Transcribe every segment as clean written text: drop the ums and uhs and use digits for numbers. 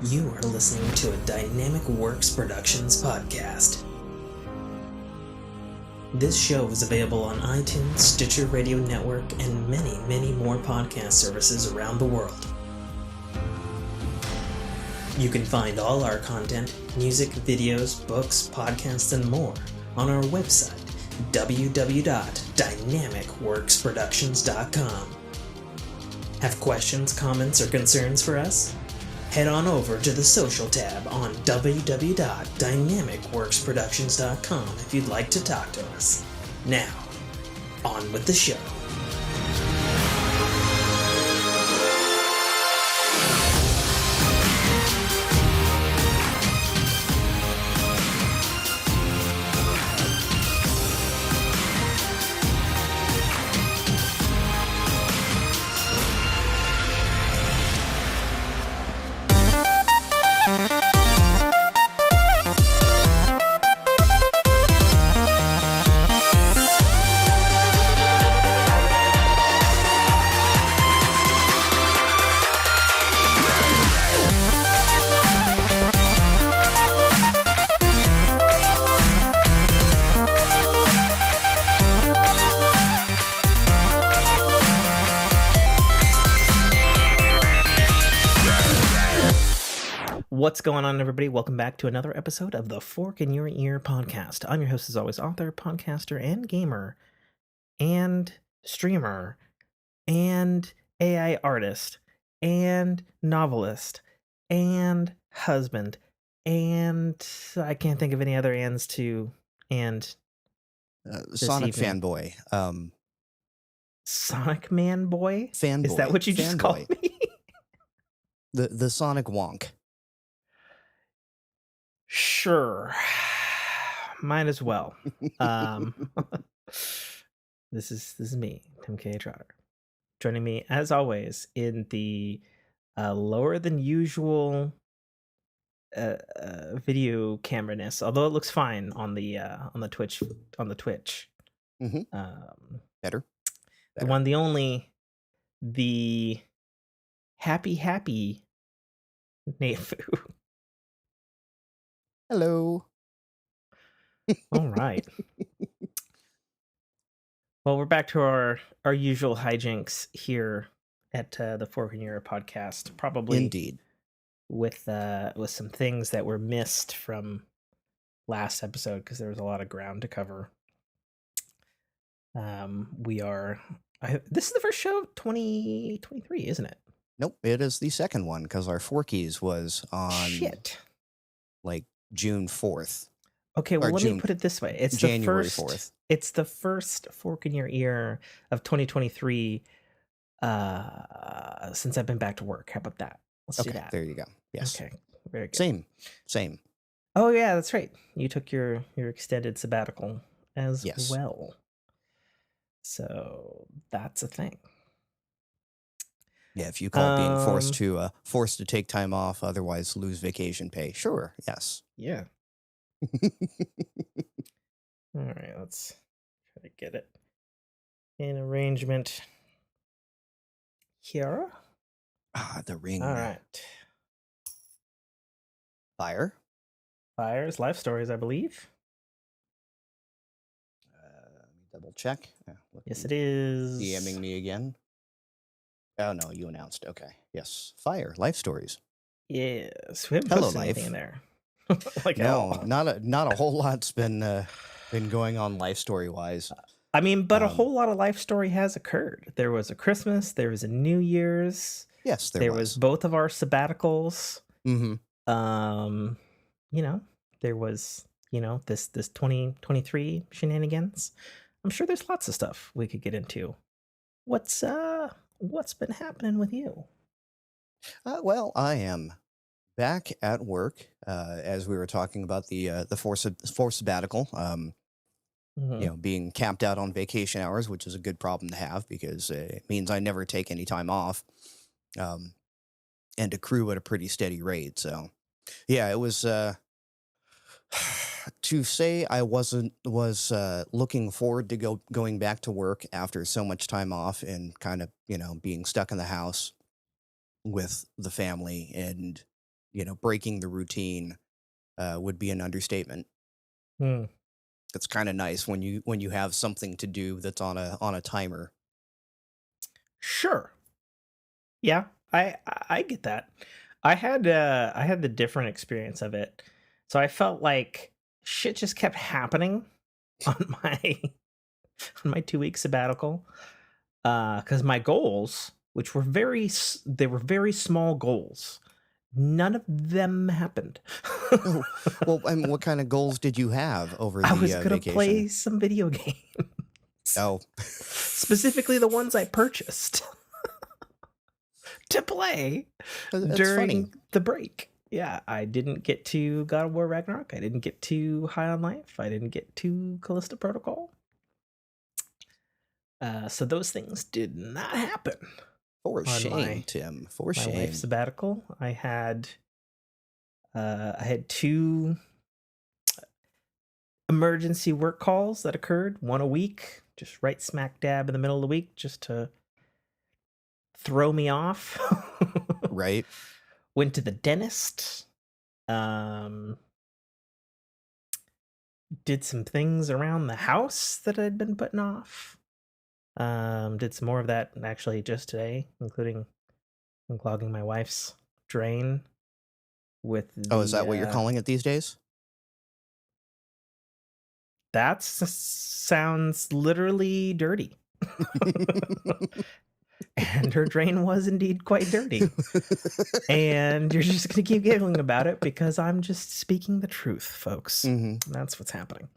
You are listening to a Dynamicworksproductions podcast. This show is available on iTunes, Stitcher Radio Network, and many, many more podcast services around the world. You can find all our content, music, videos, books, podcasts, and more on our website, www.dynamicworksproductions.com. Have questions, comments, or concerns for us? Head on over to the social tab on www.dynamicworksproductions.com if you'd like to talk to us. Now, on with the show. What's going on, everybody? Welcome back to another episode of the Fork in Your Ear podcast. I'm your host, as always, author, podcaster, and gamer, and streamer, and AI artist, and novelist, and husband, and I can't think of any other ands to and Sonic evening. fanboy. Sonic man boy? Fanboy. Is that what you just called me? The Sonic wonk. Sure. Might as well. This is me, Tim K. Trotter. Joining me, as always, in the lower than usual video camera-ness, although it looks fine on the Twitch. Mm-hmm. Better. The one, the only, the happy Nathu. Hello. All right. Well, we're back to our usual hijinks here at the Fork in Your Ear podcast. Probably, Indeed, with some things that were missed from last episode because there was a lot of ground to cover. This is the first show of 2023, isn't it? Nope, it is the second one because our Forkies was on like June 4th. Okay, well, let me put it this way: it's January the first 4th. It's the first Fork in Your Ear of 2023 since I've been back to work. How about that? Let's do that. There you go. Yes. Okay. Very good. Same. Oh yeah, that's right. You took your extended sabbatical as well. So that's a thing. Yeah, if you call it being forced to take time off, otherwise lose vacation pay. Sure. Yes. Yeah. All right, let's try to get it in arrangement here. The ring. All right. Fire's life stories, I believe. Let me double check. Yes, it is. DMing me again. Oh no, you announced. Okay. Yes. Fire life stories. Yes. We haven't Hello, posted anything life. in there. Not a whole lot's been going on life story wise. I mean, but a whole lot of life story has occurred. There was a Christmas. There was a New Year's. Yes, there was both of our sabbaticals. Mm-hmm. There was this 2023 shenanigans. I'm sure there's lots of stuff we could get into. What's been happening with you? Well, I am back at work, as we were talking about the forced sabbatical. Being capped out on vacation hours, which is a good problem to have because it means I never take any time off, and accrue at a pretty steady rate. So, yeah, it was. To say I was looking forward to going back to work after so much time off and kind of being stuck in the house with the family and breaking the routine would be an understatement. Hmm. It's kind of nice when you have something to do that's on a timer. Sure. Yeah, I get that. I had the different experience of it. So I felt like shit just kept happening on my on my 2-week sabbatical. Cuz my goals, which were they were very small goals, none of them happened. Oh, well, I mean, what kind of goals did you have over I the was going to vacation? play some video games, Oh, specifically the ones I purchased to play it's funny. during the break. Yeah, I didn't get to God of War Ragnarok. I didn't get to High on Life. I didn't get to Callisto Protocol. So those things did not happen For on shame, Tim. For my wife's shame. sabbatical. I had 2 emergency work calls that occurred, one a week, just right smack dab in the middle of the week, just to throw me off. Right? Went to the dentist. Um, did some things around the house that I'd been putting off. Did some more of that actually just today, including unclogging my wife's drain with Oh, is the that what you're calling it these days? that sounds literally dirty. And her drain was indeed quite dirty. And you're just going to keep giggling about it because I'm just speaking the truth, folks. Hmm. That's what's happening.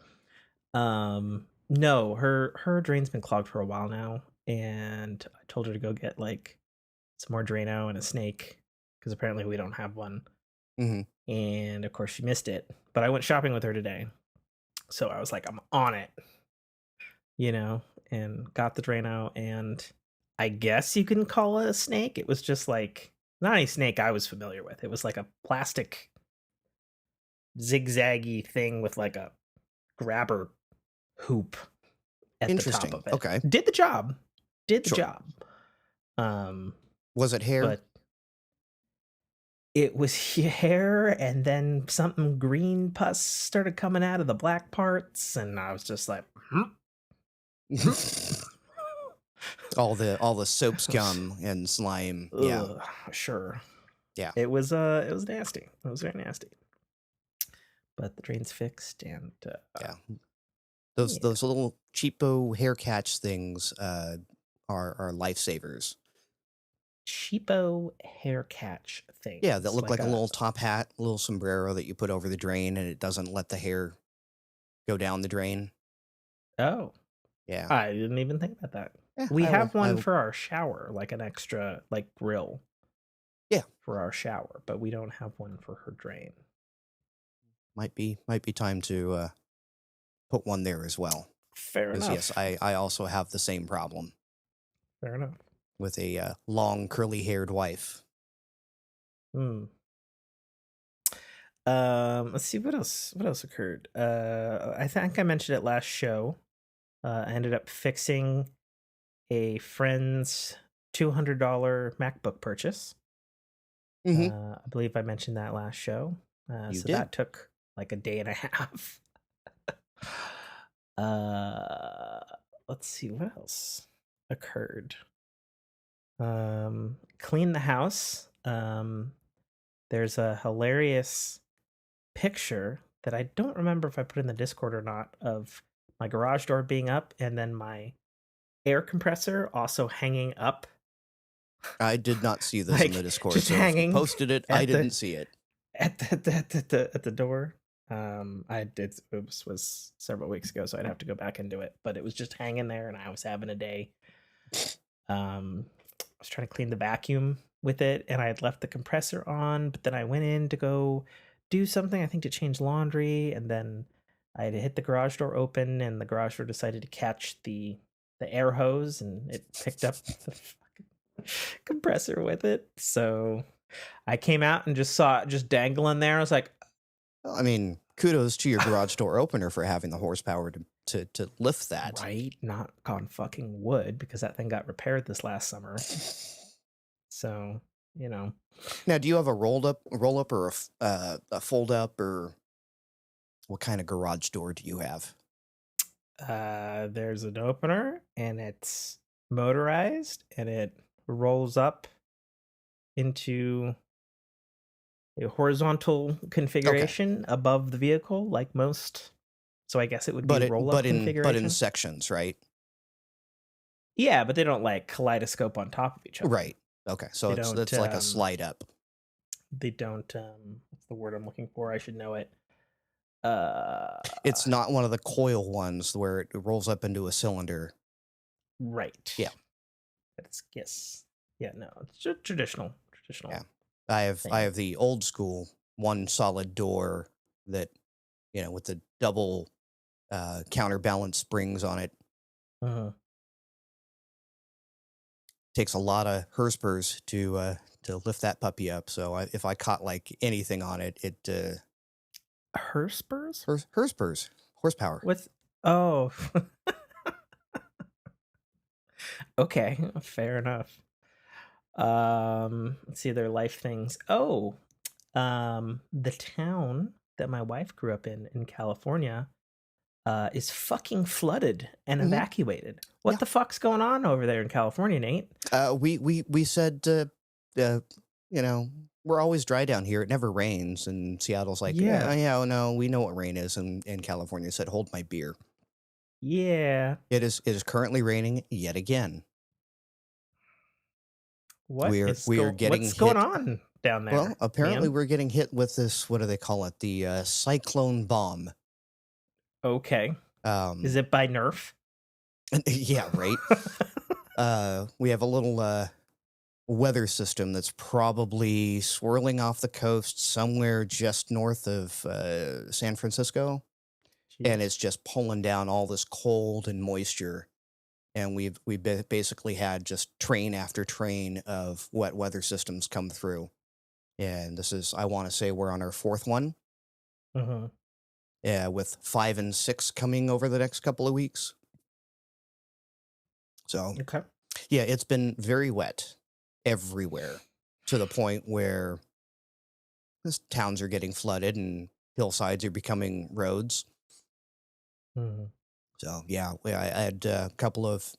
No, her drain's been clogged for a while now, and I told her to go get like some more Drano and a snake because apparently we don't have one. Hmm. And of course she missed it. But I went shopping with her today. So I was like, I'm on it, and got the Drano, and I guess you can call it a snake. It was just like not a snake I was familiar with. It was like a plastic zigzaggy thing with like a grabber hoop at the top Interesting. of it. Okay. Did the job. Did the Sure. job. Um, Was it hair? but it was hair, and then something green pus started coming out of the black parts, and I was just like, all the soap scum and slime. Yeah. ugh, sure. Yeah. It was nasty. It was very nasty. But the drain's fixed, and Yeah. yeah. Those little cheapo hair catch things are lifesavers. Cheapo hair catch Yeah, that things look like like a a little top hat, little sombrero that you put over the drain and it doesn't let the hair go down the drain. oh, Yeah. I didn't even think about that. Yeah, We have I one will for our shower, like an extra like grill yeah, for our shower, but we don't have one for her drain. might be time to put one there as well. Fair Because yes, enough. I also have the same problem Fair enough. with a long curly haired wife. Hmm. Let's see what else. What else occurred? I think I mentioned it last show. I ended up fixing a friend's $200 MacBook purchase. Hmm. I believe I mentioned that last show. You So did. that took like a day and a half. uh, let's see what else occurred. Clean the house. There's a hilarious picture that I don't remember if I put in the Discord or not of my garage door being up and then my air compressor also hanging up, I did not see this in the like Discord, just so if you hanging posted it, I at didn't see it. the door. I did was several weeks ago, so I'd have to go back into it, but it was just hanging there, and I was having a day. I was trying to clean the vacuum with it, and I had left the compressor on, but then I went in to go do something, I think to change laundry, and then I had hit the garage door open, and the garage door decided to catch the air hose, and it picked up the fucking compressor with it. So I came out and just saw it just dangling there. I was like, Well, I mean, kudos to your garage door opener for having the horsepower to lift that. right, not on fucking wood, because that thing got repaired this last summer. So you know. Now, do you have a roll up, or a fold up, or what kind of garage door do you have? There's an opener, and it's motorized, and it rolls up into a horizontal Okay, configuration above the vehicle, like most. So I guess it would be but roll-up in configuration. sections, right? Yeah, but they don't like kaleidoscope on top of each other. Right. Okay, so They don't. it's like a slide up. They don't. What's the word I'm looking for? I should know it. Uh, It's not one of the coil ones where it rolls up into a cylinder. Yeah, right. That's yes. Yeah, no, it's traditional yeah. I thing. have the old school one solid door that, with the double counterbalance springs on it. Uh-huh. Takes a lot of Herspers to lift that puppy up. So if I caught like anything on it, Herspers? Herspers horsepower. What's oh okay, fair enough. Let's see their life things. Oh, the town that my wife grew up in California, is fucking flooded and Hmm. evacuated. What Yeah. the fuck's going on over there in California, Nate? We said, uh, you know, we're always dry down here. It never rains. And Seattle's like, yeah, Yeah. yeah, oh, no, we know what rain is. And California said, hold my beer. Yeah. It is currently raining yet again. We are getting What's going hit. on down Well, there, apparently man? we're getting hit with this. What do they call it? The cyclone bomb. Okay. Is Um, it by Nerf? yeah, right. We have a little weather system that's probably swirling off the coast somewhere just north of San Francisco, and Jeez. it's just pulling down all this cold and moisture. And basically had just train after train of wet weather systems come through. And this is, I want to say, we're on our fourth one, Uh-huh. with 5 and 6 coming over the next couple of weeks. So Okay. yeah, it's been very wet everywhere, to the point where towns are getting flooded and hillsides are becoming roads. Mhm. So yeah, I had a couple of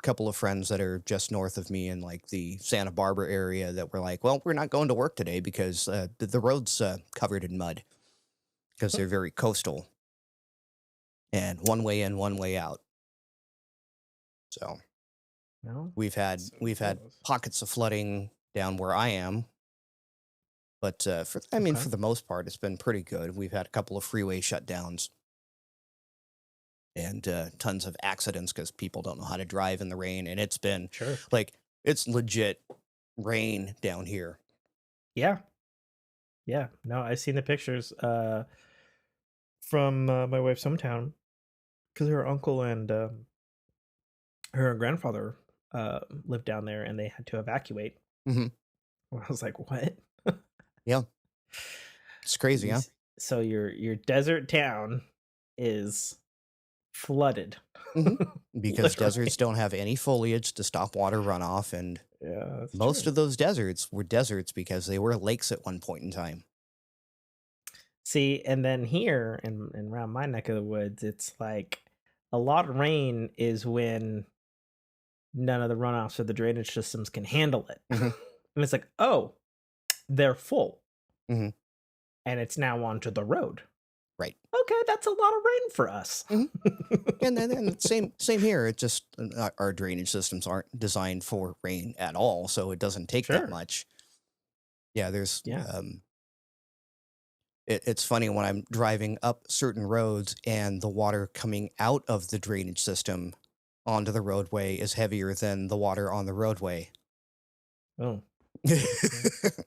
couple of friends that are just north of me in like the Santa Barbara area that were like, "Well, we're not going to work today because the road's covered in mud because they're very coastal and one way in, one way out." So No, so it we've had goes. pockets of flooding down where I am, but I mean, Okay. for the most part, it's been pretty good. We've had a couple of freeway shutdowns and tons of accidents because people don't know how to drive in the rain. And it's been Sure. like, it's legit rain down here. Yeah. Yeah. No, I've seen the pictures from my wife's hometown because her uncle and her grandfather lived down there and they had to evacuate. Hmm. I was like, "What?" Yeah, it's crazy, You huh? s- so your desert town is flooded. Hmm. Because deserts Literally. don't have any foliage to stop water runoff, and Yeah, that's most true. of those deserts were deserts because they were lakes at one point in time. See, and then here in around my neck of the woods, it's like a lot of rain is when none of the runoffs or the drainage systems can handle it. Hmm. And it's like, oh, they're full. Hmm. And it's now onto the road. Right. Okay, that's a lot of rain for us. Hmm. And same here. It just, our drainage systems aren't designed for rain at all, so it doesn't take that Sure. much. Yeah, there's Yeah. it's funny when I'm driving up certain roads and the water coming out of the drainage system onto the roadway is heavier than the water on the roadway. Oh, yeah.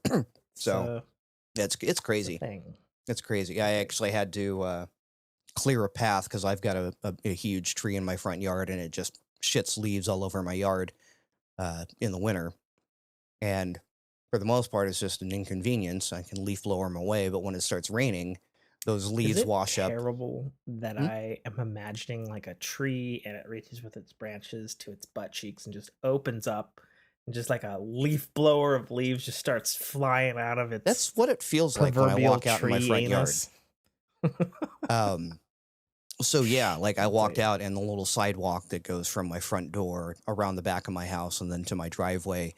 It's So it's a crazy. thing. It's crazy. It's a I thing. actually had to clear a path because I've got a huge tree in my front yard and it just shits leaves all over my yard in the winter. And for the most part, it's just an inconvenience. I can leaf blower them away, but when it starts raining, those Is leaves it wash up. terrible that Hmm? I am imagining like a tree and it reaches with its branches to its butt cheeks and just opens up Just like a leaf blower of leaves just starts flying out of its That's what it feels like when I proverbial walk out in my tree front yard. anus. So yeah, like I That's walked right. out and the little sidewalk that goes from my front door around the back of my house and then to my driveway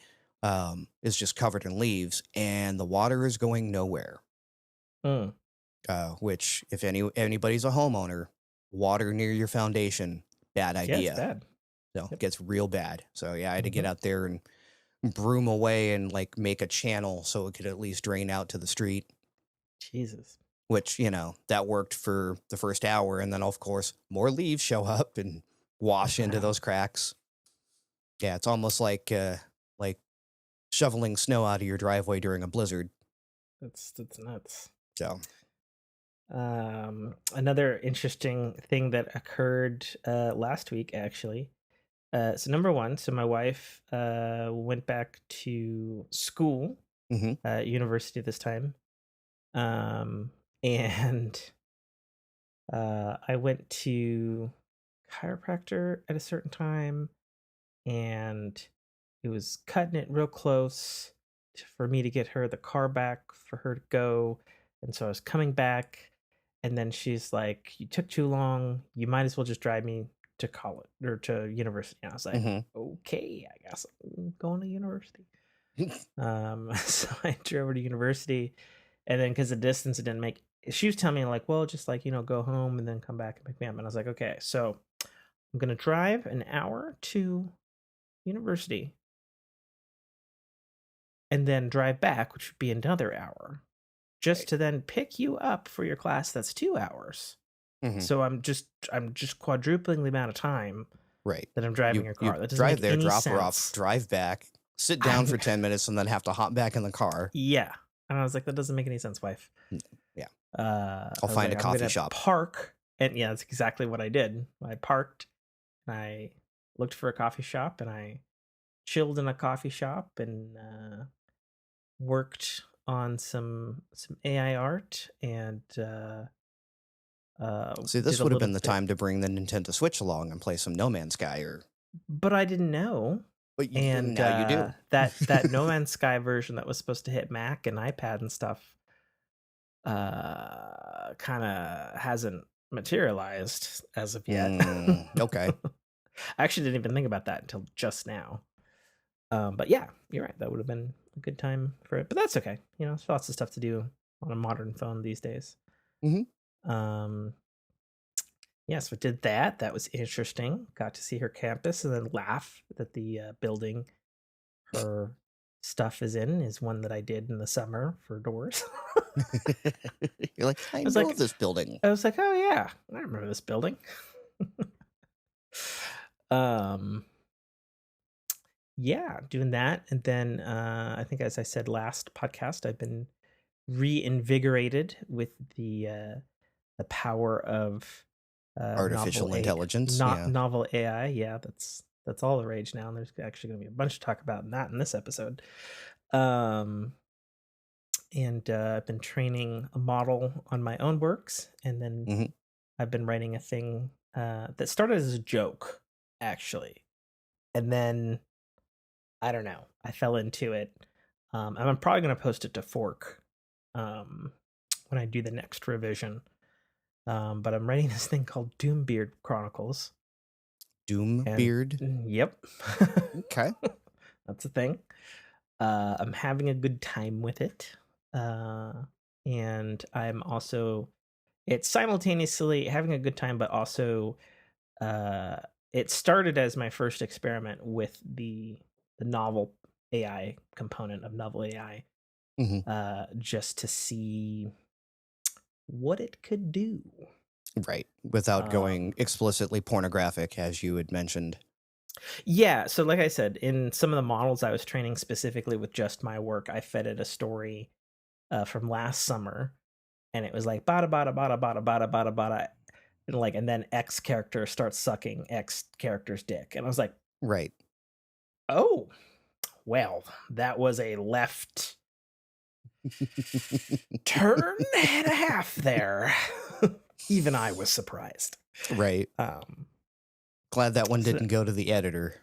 is just covered in leaves and the water is going nowhere. Mm. Which if anybody's a homeowner, water near your foundation, bad Yeah, it's idea. bad. So it Yep. gets real bad. So yeah, I had to get Hmm. out there and broom away and like make a channel so it could at least drain out to the street. Jesus. Which, that worked for the first hour. And then, of course, more leaves show up and wash into Wow. those cracks. Yeah, it's almost like shoveling snow out of your driveway during a blizzard. That's nuts. So, Another interesting thing that occurred last week, actually. So number one, so my wife went back to school, hmm university this time, and I went to chiropractor at a certain time, and it was cutting it real close for me to get her the car back for her to go. And so I was coming back, and then she's like, "You took too long. You might as well just drive me to college or to university." And I was like, hmm "Okay, I guess I'm going to university." So I drove her to university, and then because the distance it didn't make, she was telling me like, "Well, just like go home and then come back and pick me up." And I was like, "Okay, so I'm gonna drive an hour to university and then drive back, which would be another hour, just right. to then pick you up for your class that's 2 hours." hmm So I'm just quadrupling the amount of time Right. that I'm driving You your you car. That doesn't drive make there, any drop her off, sense. drive back, sit down I'm for 10 minutes, and then have to hop back in the car. Yeah. And I was like, that doesn't make any sense, wife. Yeah. I I'll was find like, a I'm coffee gonna shop. park, and yeah, that's exactly what I did. I parked, and I looked for a coffee shop, and I chilled in a coffee shop, and worked on some AI art, and See, did this a would have little been the bit, time to bring the Nintendo Switch along and play some No Man's Sky or but I didn't know. but And now you do. that No Man's Sky version that was supposed to hit Mac and iPad and stuff, kind of hasn't materialized as of yet. Okay. I actually didn't even think about that until just now. But yeah, you're right. That would have been a good time for it. But that's okay. There's lots of stuff to do on a modern phone these days. hmm Um, yeah, so I did that. That was interesting. Got to see her campus and then laugh that the building her stuff is in is one that I did in the summer for doors. You're like, I was know like, this building. I was like, oh yeah, I remember this building. um, yeah, doing that, and then I think, as I said last podcast, I've been reinvigorated with the power of Artificial intelligence. Yeah. novel AI. Yeah, that's all the rage now, and there's actually going to be a bunch to talk about in that in this episode. Um, and I've been training a model on my own works, and then hmm I've been writing a thing that started as a joke, actually, and then I don't know, I fell into it, and I'm probably going to post it to Fork um, when I do the next revision. But I'm writing this thing called Doombeard Chronicles, and Doombeard. yep, Okay. that's a thing. I'm having a good time with it, uh, and I'm also it's simultaneously having a good time, but also uh, it started as my first experiment with the novel AI component of novel AI, hmm just to see what it could do. Right. Without going Um, explicitly pornographic, as you had mentioned. yeah, so like I said, in some of the models I was training specifically with just my work, I fed it a story from last summer, and it was like bada bada bada bada bada bada bada, and then X character starts sucking X character's dick, and I was like, Right. oh, well, that was a left turn and a half there. Even I was surprised. Right. Um, Glad that one so didn't go to the editor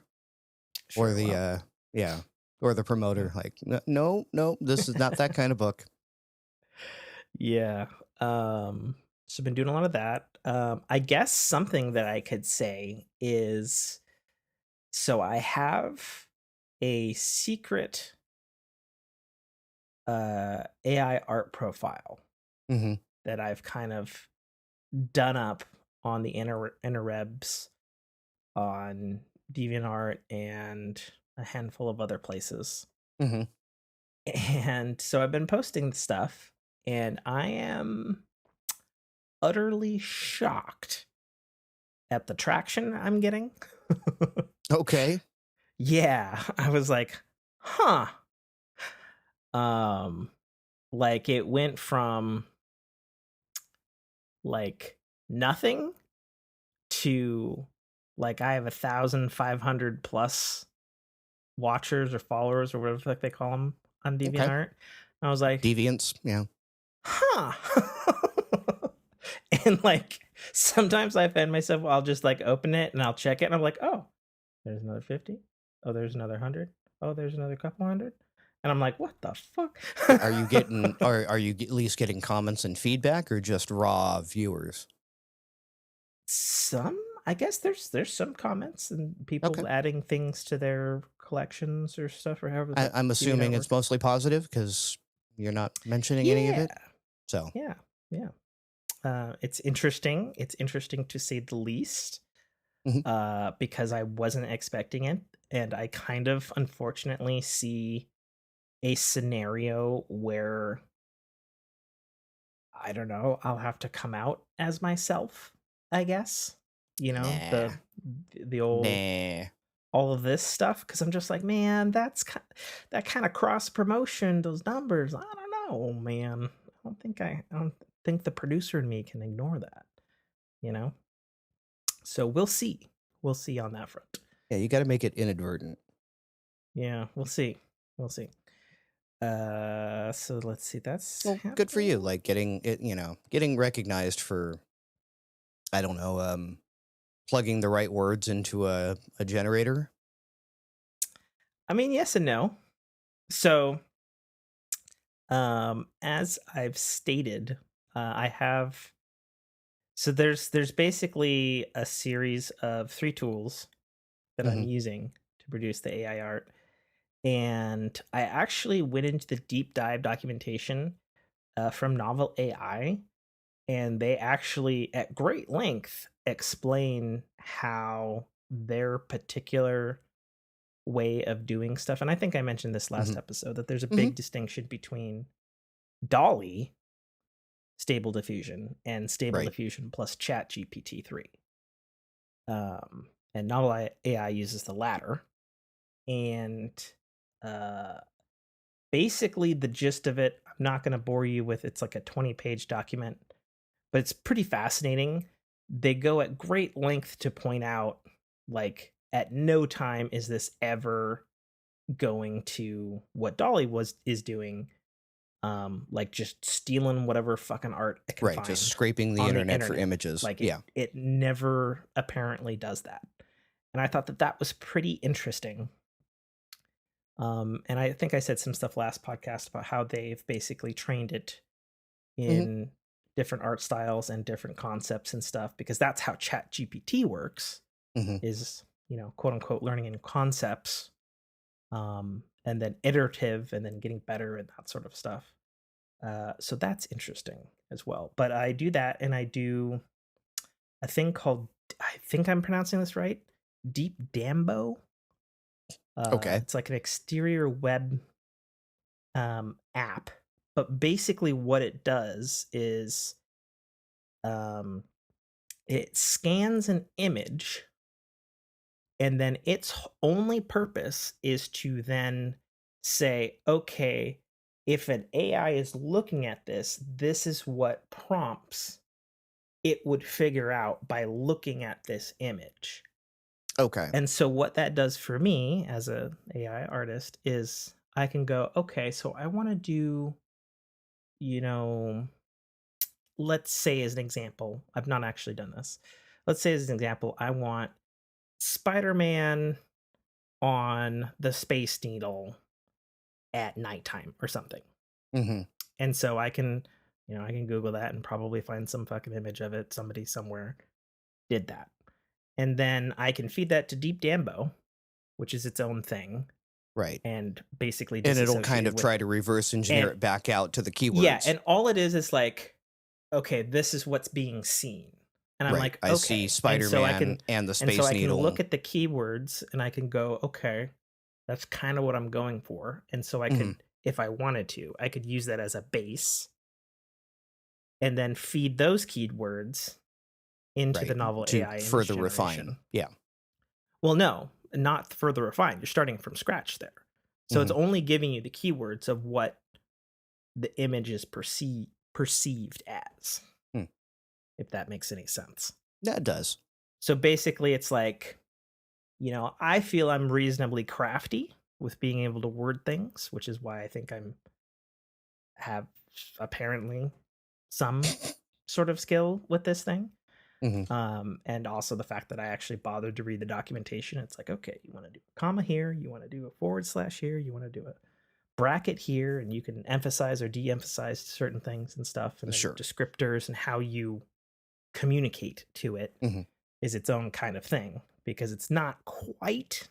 or sure, the well, yeah. Or the Yeah. promoter, like, no, no, this is not that kind of book. Yeah. So I've been doing a lot of that. I guess something that I could say is so I have a secret AI art profile Hmm. that I've kind of done up on the interwebs on DeviantArt and a handful of other places. Hmm. And so I've been posting stuff, and I am utterly shocked at the traction I'm getting. Okay. Yeah, I was like, "Huh." Um, like it went from like nothing to like I have 1,500 plus watchers or followers or whatever the fuck they call them on Okay. DeviantArt. I was like, Deviants. Yeah. huh. And like sometimes I find myself, I'll just like open it and I'll check it and I'm like, oh, there's another 50. Oh, there's another 100. Oh, there's another couple hundred. And I'm like, what the fuck? Are you getting, are you at least getting comments and feedback, or just raw viewers? Some, I guess there's some comments and Okay. people adding things to their collections or stuff or however the fuck I'm DeviantArt assuming it's works. mostly positive because you're not mentioning any of Yeah. it. So, Yeah. Yeah. It's interesting. It's interesting to say the least, mhm. because I wasn't expecting it, and I kind of unfortunately see a scenario where I don't know, I'll have to come out as myself, I guess. You know, Nah, the old nah. all of this stuff because I'm just like, man, that kind of cross promotion, those numbers. I don't know, man. I don't think the producer in me can ignore that. You know. So we'll see. We'll see on that front. Yeah, you got to make it inadvertent. Yeah, we'll see. We'll see. So let's see. That's Well, good for you. happening. Like getting it, getting recognized for, I don't know, plugging the right words into a generator. I mean, yes and no. So, as I've stated, I have there's basically a series of 3 tools that I'm Hmm. using to produce the AI art, and I actually went into the deep dive documentation, from Novel AI, and they actually, at great length, explain how their particular way of doing stuff and I think I mentioned this last Hmm. episode, that there's a Hmm. big distinction between Dolly Stable Diffusion and Stable Right. Diffusion plus Chat GPT-3. And Novel AI uses the latter. And uh, basically, the gist of it, I'm not going to bore you with. It's like a 20-page document, but it's pretty fascinating. They go at great length to point out, like, at no time is this ever going to what Dolly is doing, like just stealing whatever fucking art it can Right. Just find scraping the on the internet for internet. images. Like Yeah. it never apparently does that. And I thought that that was pretty interesting. And I think I said some stuff last podcast about how they've basically trained it Hmm. in different art styles and different concepts and stuff because that's how Chat GPT works, Hmm. is, quote unquote learning in concepts, and then iterative and then getting better and that sort of stuff. So that's interesting as well. But I do that and I do a thing called, I think I'm pronouncing this right, Deep Dambo. Okay. It's like an exterior web app. But basically, what it does is um, it scans an image, and then its only purpose is to then say, okay, if an AI is looking at this, this is what prompts it would figure out by looking at this image. Okay. And so what that does for me as a AI artist is I can go, okay, so I want to do, you know, let's say as an example, I've not actually done this. Let's say as an example, I want Spider-Man on the Space Needle at nighttime or something. Mm-hmm. And so I can, I can Google that and probably find some fucking image of it. Somebody somewhere did that. And then I can feed that to Deep Dambo, which is its own thing, Right. and basically And it'll kind disassociate of with, try to reverse engineer and it back out to the yeah, keywords. and all it is like, okay, this is what's being seen. And I'm Right. like, I see okay. And so I Spider-Man can and the and so Space I can look Needle. at the keywords and I can go, okay, that's kind of what I'm going for. And so I Mm-hmm. could, if I wanted to, I could use that as a base and then feed those keywords into the Right. novel To AI image further refine. generation. Yeah. Well, no, not further refined. You're starting from scratch there. So it's Mm-hmm. only giving you the keywords of what the image is perceived as, Hmm. if that makes any sense. That does. So basically, it's like, I feel I'm reasonably crafty with being able to word things, which is why I think have apparently some sort of skill with this thing. Mm-hmm. And also the fact that I actually bothered to read the documentation. It's like, okay, you want to do a comma here, you want to do a forward slash here, you want to do a bracket here, and you can emphasize or de-emphasize certain things and stuff, and then Sure. descriptors and how you communicate to it Mm-hmm. is its own kind of thing, because it's not quite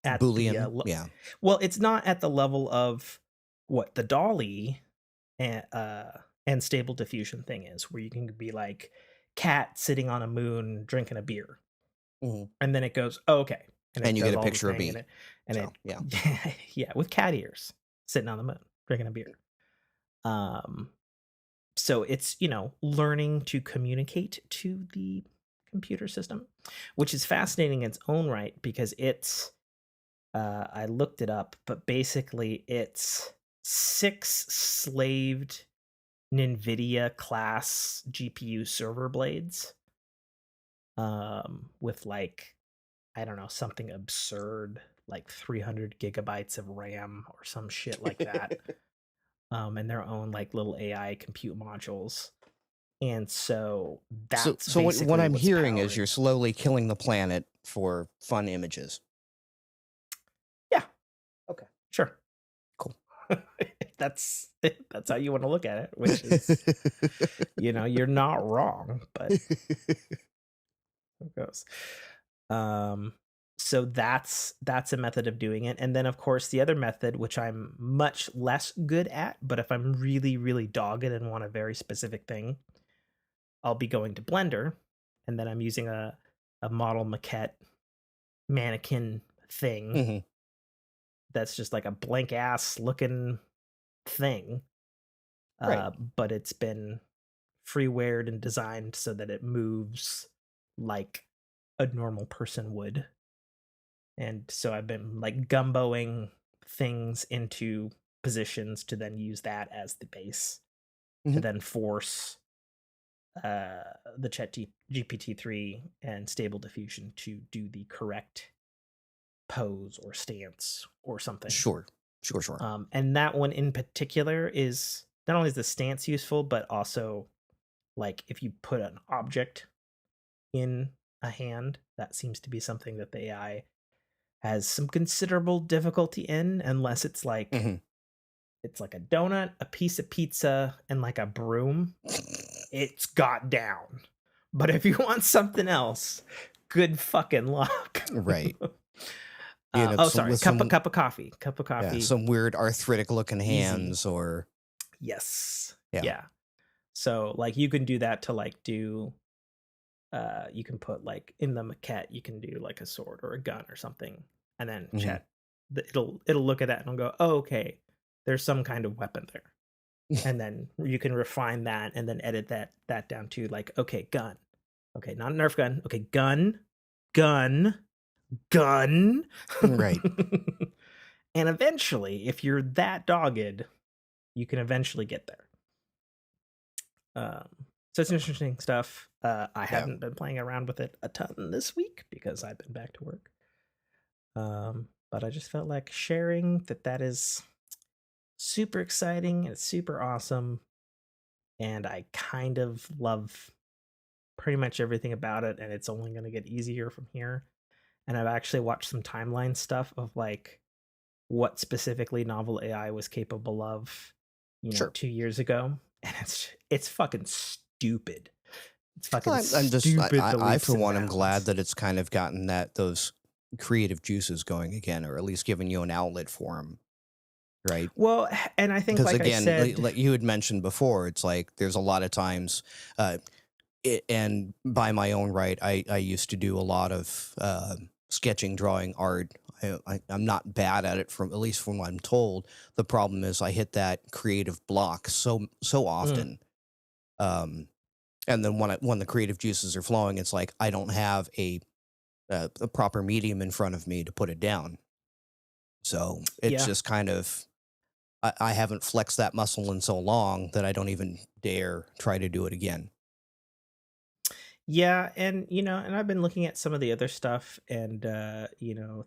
at the Boolean. Yeah. well, it's not at the level of what the Dolly and stable diffusion thing is, where you can be like cat sitting on a moon drinking a beer, Mm-hmm. and then it goes, oh, okay, and And it you get does a all the picture of thing, me. and So it yeah. yeah, with cat ears sitting on the moon drinking a beer. So it's, learning to communicate to the computer system, which is fascinating in its own right, because it's I looked it up, but basically it's 6 slaved NVIDIA class GPU server blades, with like, I don't know, something absurd like 300 gigabytes of RAM or some shit like that, and their own like little AI compute modules. And so So, that's so what basically I'm what's hearing is powering you're it. slowly killing the planet for fun images. Yeah. Okay. Sure. Cool. That's how you want to look at it, which is, you're not wrong, but who goes. Um, so that's a method of doing it. And then of course the other method, which I'm much less good at, but if I'm really, really dogged and want a very specific thing, I'll be going to Blender, and then I'm using a model maquette mannequin thing Mm-hmm. that's just like a blank ass looking thing. Right. But it's been freewared and designed so that it moves like a normal person would. And so I've been like gumboing things into positions to then use that as the base to Mm-hmm. then force the chat GPT-3 and stable diffusion to do the correct pose or stance or something. Sure. Sure. And that one in particular is not only is the stance useful, but also like if you put an object in a hand, that seems to be something that the AI has some considerable difficulty in, unless it's like Mm-hmm. it's like a donut, a piece of pizza, and like a broom. It's got down. But if you want something else, good fucking luck. Right. Sorry, With cup some of coffee. Cup of yeah, coffee. some weird arthritic looking Easy. hands or Yes. yeah. Yeah. So like you can do that to like do you can put like in the maquette, you can do like a sword or a gun or something, and then Mm-hmm. it'll look at that and it'll go, oh, okay, there's some kind of weapon there. And then you can refine that and then edit that down to like, okay, gun. Okay, not a Nerf gun. Okay, gun. Right. And eventually, if you're that dogged, you can eventually get there. So it's interesting stuff. I Yeah. haven't been playing around with it a ton this week because I've been back to work. But I just felt like sharing that is super exciting and super awesome. And I kind of love pretty much everything about it. And it's only going to get easier from here. And I've actually watched some timeline stuff of like what specifically novel AI was capable of, Sure. 2 years ago, and it's fucking stupid. It's fucking I'm just stupid the I leaps for and one am glad bounds. that it's kind of gotten those creative juices going again, or at least giving you an outlet for them, right? Well, and I think, Because like I again, said. like you had mentioned before, it's like there's a lot of times, uh, and by my own right, I used to do a lot of sketching, drawing, art. I'm not bad at it, from at least from what I'm told. The problem is I hit that creative block so Mm, often. Um, and then when the creative juices are flowing, it's like I don't have a proper medium in front of me to put it down. So it's yeah. just kind of I haven't flexed that muscle in so long that I don't even dare try to do it again. Yeah, and, and I've been looking at some of the other stuff and,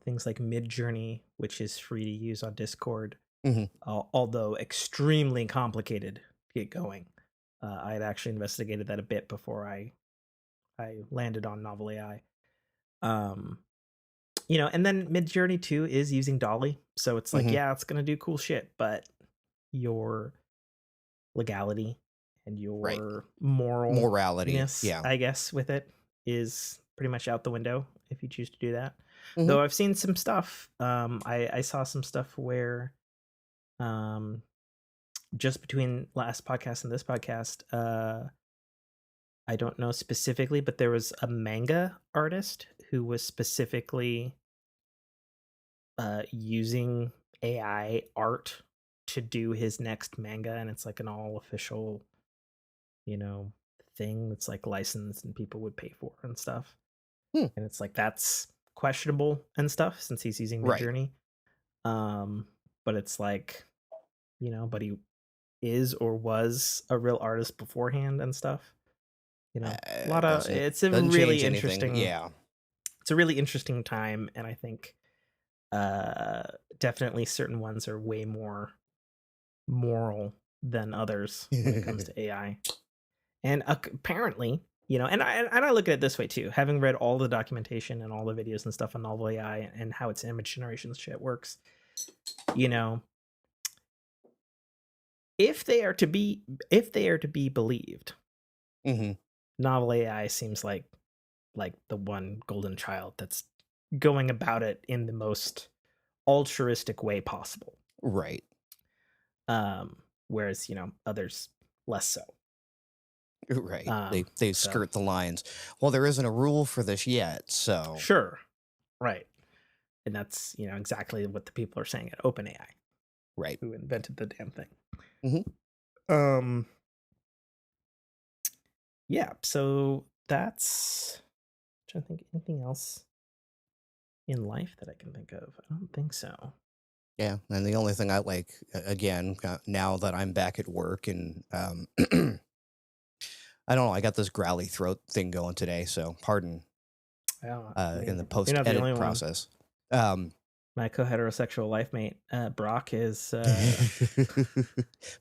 things like Midjourney, which is free to use on Discord, Hmm. although extremely complicated to get going. I had actually investigated that a bit before I landed on Novel AI. Um, and then Midjourney too is using Dolly, so it's like, Hmm. yeah, it's gonna do cool shit, but your legality and Right. your Morality. moralness, Yeah. I guess, with it is pretty much out the window if you choose to do that. Hmm. Though I've seen some stuff. I saw some stuff where um just between last podcast and this podcast, I don't know specifically, but there was a manga artist who was specifically using AI art to do his next manga, and it's like an all official, you know, thing that's like licensed and people would pay for and stuff. Hmm. And it's like that's questionable and stuff since he's using Right. Midjourney. Um, but it's like, but he is or was a real artist beforehand and stuff. A lot of Doesn't it's a doesn't really change anything. interesting Yeah. it's a really interesting time, and I think uh definitely certain ones are way more moral than others when it comes to AI. And apparently, and I look at it this way too, having read all the documentation and all the videos and stuff on Novel AI and how its image generation shit works, you know, if they are to be if they are to be believed, Hmm. Novel AI seems like the one golden child that's going about it in the most altruistic way possible. Right. Whereas, others less so. Right. They So skirt the lines. Well, there isn't a rule for this yet, so sure. Right. And that's, exactly what the people are saying at OpenAI, right. who invented the damn thing. Hmm. Um, yeah, so that's trying to think anything else in life that I can think of. I don't think so. Yeah, and the only thing I like, again, now that I'm back at work and I don't know, I got this growly throat thing going today, so pardon Yeah, I in the mean, you're post not the only edit one. process. Um, My co-heterosexual life mate, Brock, is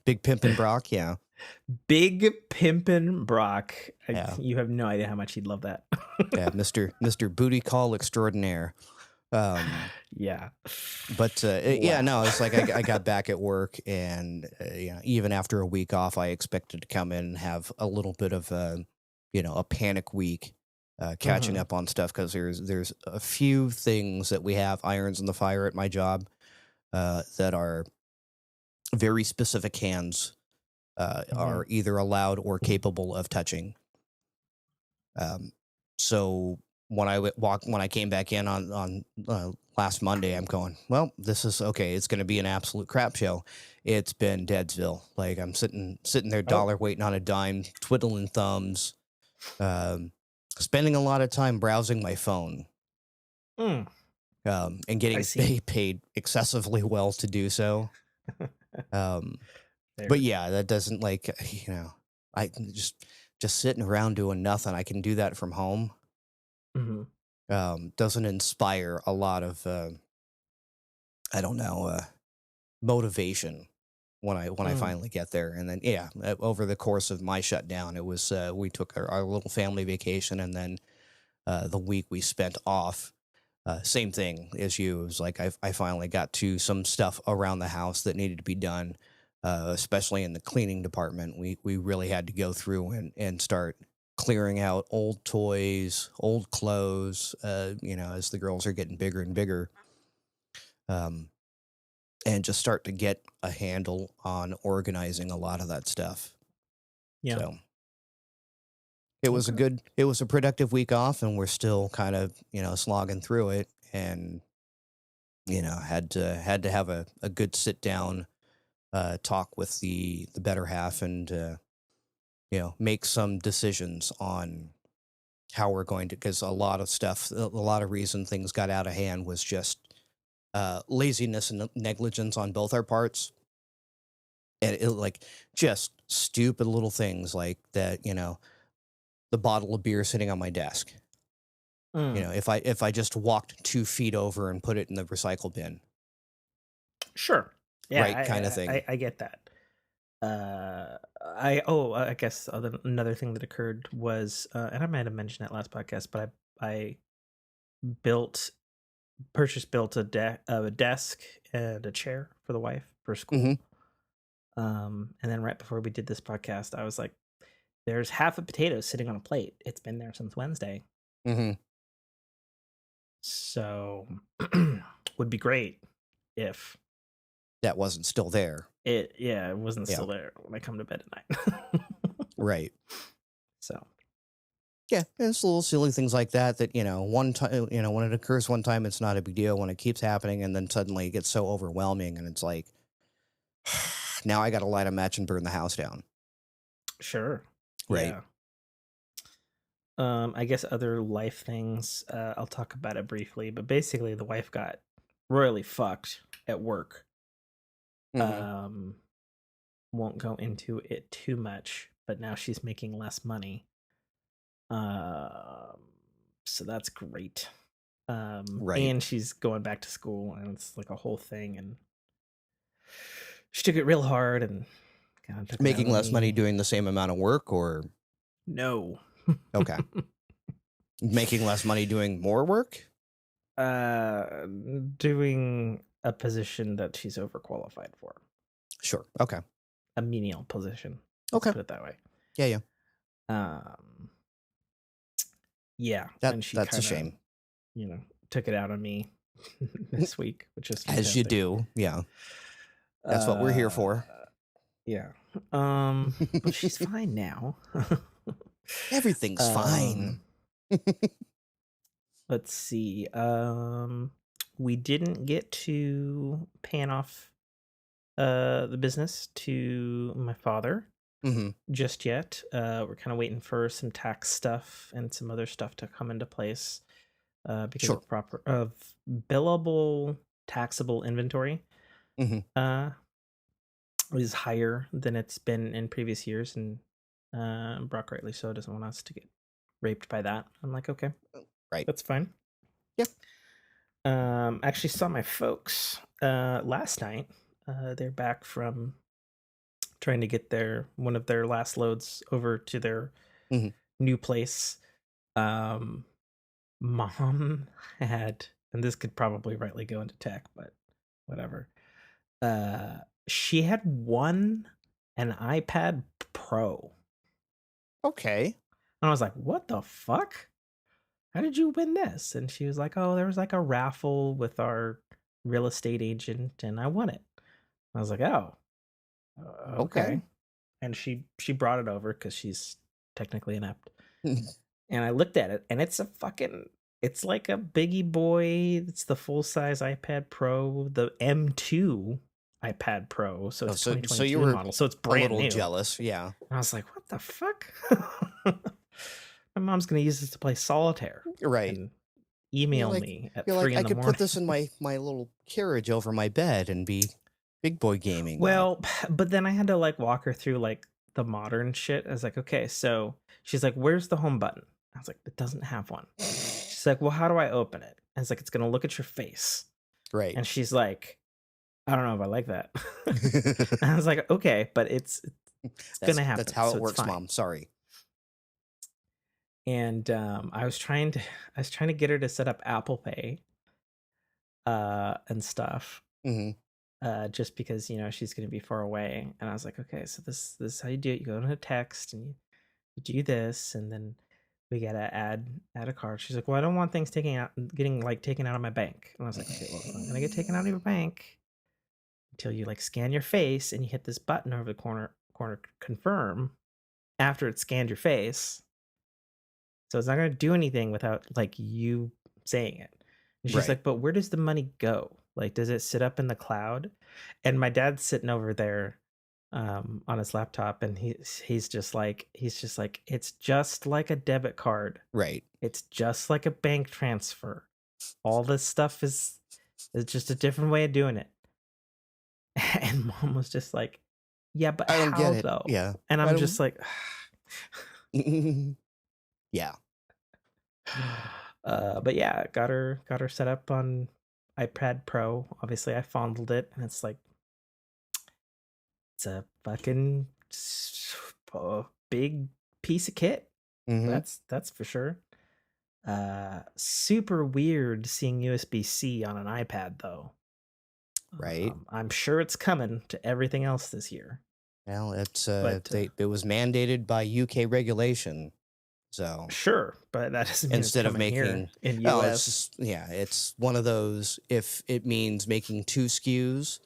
Big Pimpin' Brock, yeah, big pimpin' Brock. yeah, You have no idea how much he'd love that. yeah, Mister Booty Call Extraordinaire. Um, Yeah. but yeah, Wow. no, it's like I got back at work, and even after a week off, I expected to come in and have a little bit of a panic week, catching Mhm. up on stuff because there's a few things that we have irons in the fire at my job that are very specific hands Mhm. are either allowed or capable of touching. Um, so when I came back in on last Monday, I'm going, well, this is okay. It's going to be an absolute crap show. It's been Deadsville. Like I'm sitting there, Oh. dollar waiting on a dime, twiddling thumbs, um, spending a lot of time browsing my phone, Mm, and I getting see. paid excessively well to do so. Um, but There. yeah, that doesn't like I can just sitting around doing nothing. I can do that from home. Mhm. Doesn't inspire a lot of I don't know motivation when I Mm. finally get there. And then yeah, over the course of my shutdown, it was we took our little family vacation, and then the week we spent off. Same thing as you. It was like I finally got to some stuff around the house that needed to be done, especially in the cleaning department. We really had to go through and start clearing out old toys, old clothes. As the girls are getting bigger and bigger, um, and just start to get a handle on organizing a lot of that stuff. Yeah. So Okay. it was a productive week off, and we're still kind of slogging through it, and had to have a good sit down talk with the better half, and make some decisions on how we're going to, because a lot of reason things got out of hand was just laziness and negligence on both our parts, and like just stupid little things like that. The bottle of beer sitting on my desk. Mm. If I just walked 2 feet over and put it in the recycle bin, Sure. right, kind of Yeah, thing. I get that. I guess another thing that occurred was, and I might have mentioned it last podcast, but I built built a desk and a chair for the wife for Hmm. school. And then right before we did this podcast, I was like, "There's half a potato sitting on a plate. It's been there since Wednesday, Hmm. so would be great if That wasn't still there. it wasn't Yeah. still there when I come to bed at night." Right. So Yeah, it's little silly things like that that, one time, when it occurs one time, it's not a big deal. When it keeps happening, and then suddenly it gets so overwhelming, and it's like, now I got to light a match and burn the house down. sure, Right. yeah. I guess other life things. I'll talk about it briefly, but basically, the wife got royally fucked at work. Hmm. Um, won't go into it too much, but now she's making less money. Um, so that's great. Right. And she's going back to school, and it's like a whole thing. And she took it real hard, and kind of took it out Making on less money me. doing the same amount of work, or No. okay, making less money doing more work. uh, doing a position that she's overqualified for. Sure. Okay. A menial position. Let's Okay. put it that way. Yeah. Yeah. Um, yeah, That and she that's a kind of, shame. took it out on me this week, which is As you fantastic. do. Yeah. That's what we're here Uh, for. yeah. But she's fine now. Everything's fine. um, let's see. We didn't get to paying off the business to my father Hmm. just yet. We're kind of waiting for some tax stuff and some other stuff to come into place because Sure. of billable taxable inventory Hmm. uh, is higher than it's been in previous years, and Brock rightly so doesn't want us to get raped by that. I'm like, okay, Right. that's fine. Yeah. Actually saw my folks last night. They're back from trying to get one of their last loads over to their Hmm. new place. Um, Mom had, and this could probably rightly go into tech, but whatever. Uh, she had won an iPad Pro. Okay. And I was like, what the fuck? How did you win this? And she was like, oh, there was like a raffle with our real estate agent and I won it. I was like, oh, Okay. okay. And she brought it over because she's technically inept. And I looked at it, and it's like a biggie boy. It's the full size iPad Pro, the M2 iPad Pro. So Oh, it's so you 2022 were model. So it's a brand little new. And jealous. Yeah. I was like, what the fuck? My mom's gonna use this to play solitaire Right. and You're email like me at you're like 3 I in the could put morning. this in my little carriage over my bed and be big boy gaming on it. Well, but then I had to like walk her through like the modern shit. I was like, okay, so she's like, where's the home button? I was like, it doesn't have one. She's like, well, how do I open it? I was like, it's gonna look at your face. Right. And she's like, I don't know if I like that. I was like, okay, but it's That's gonna that's happen, how so it it's works, fine. Mom. Sorry. And I was trying to get her to set up Apple Pay and stuff. Mhm. Just because she's gonna be far away, and I was like, okay, so this is how you do it. You go in a text and you do this, and then we gotta add a card. She's like, well, I don't want things getting like taken out of my bank. And I was like, okay, well, it's not gonna get taken out of your bank until you like scan your face and you hit this button over the corner confirm after it scanned your face. So it's not gonna do anything without like you saying it. And she's Right. like, but where does the money go? Like, does it sit up in the cloud? And my dad's sitting over there on his laptop, and he's just like it's just like a debit card. Right. It's just like a bank transfer. All this stuff is just a different way of doing it. And mom was just like, yeah, but I don't get how it. though? Yeah. And I I'm don't just like, Yeah. but yeah, got her set up on iPad Pro. Obviously, I fondled it, and it's like it's a fucking big piece of kit. Mhm. That's for sure. Super weird seeing USB-C on an iPad though. Right. I'm sure it's coming to everything else this year. Well, it's But it was mandated by UK regulation. So sure, but that doesn't mean it's instead of coming here making, in well, it's US. just, yeah, it's one of those, if it means making two SKUs,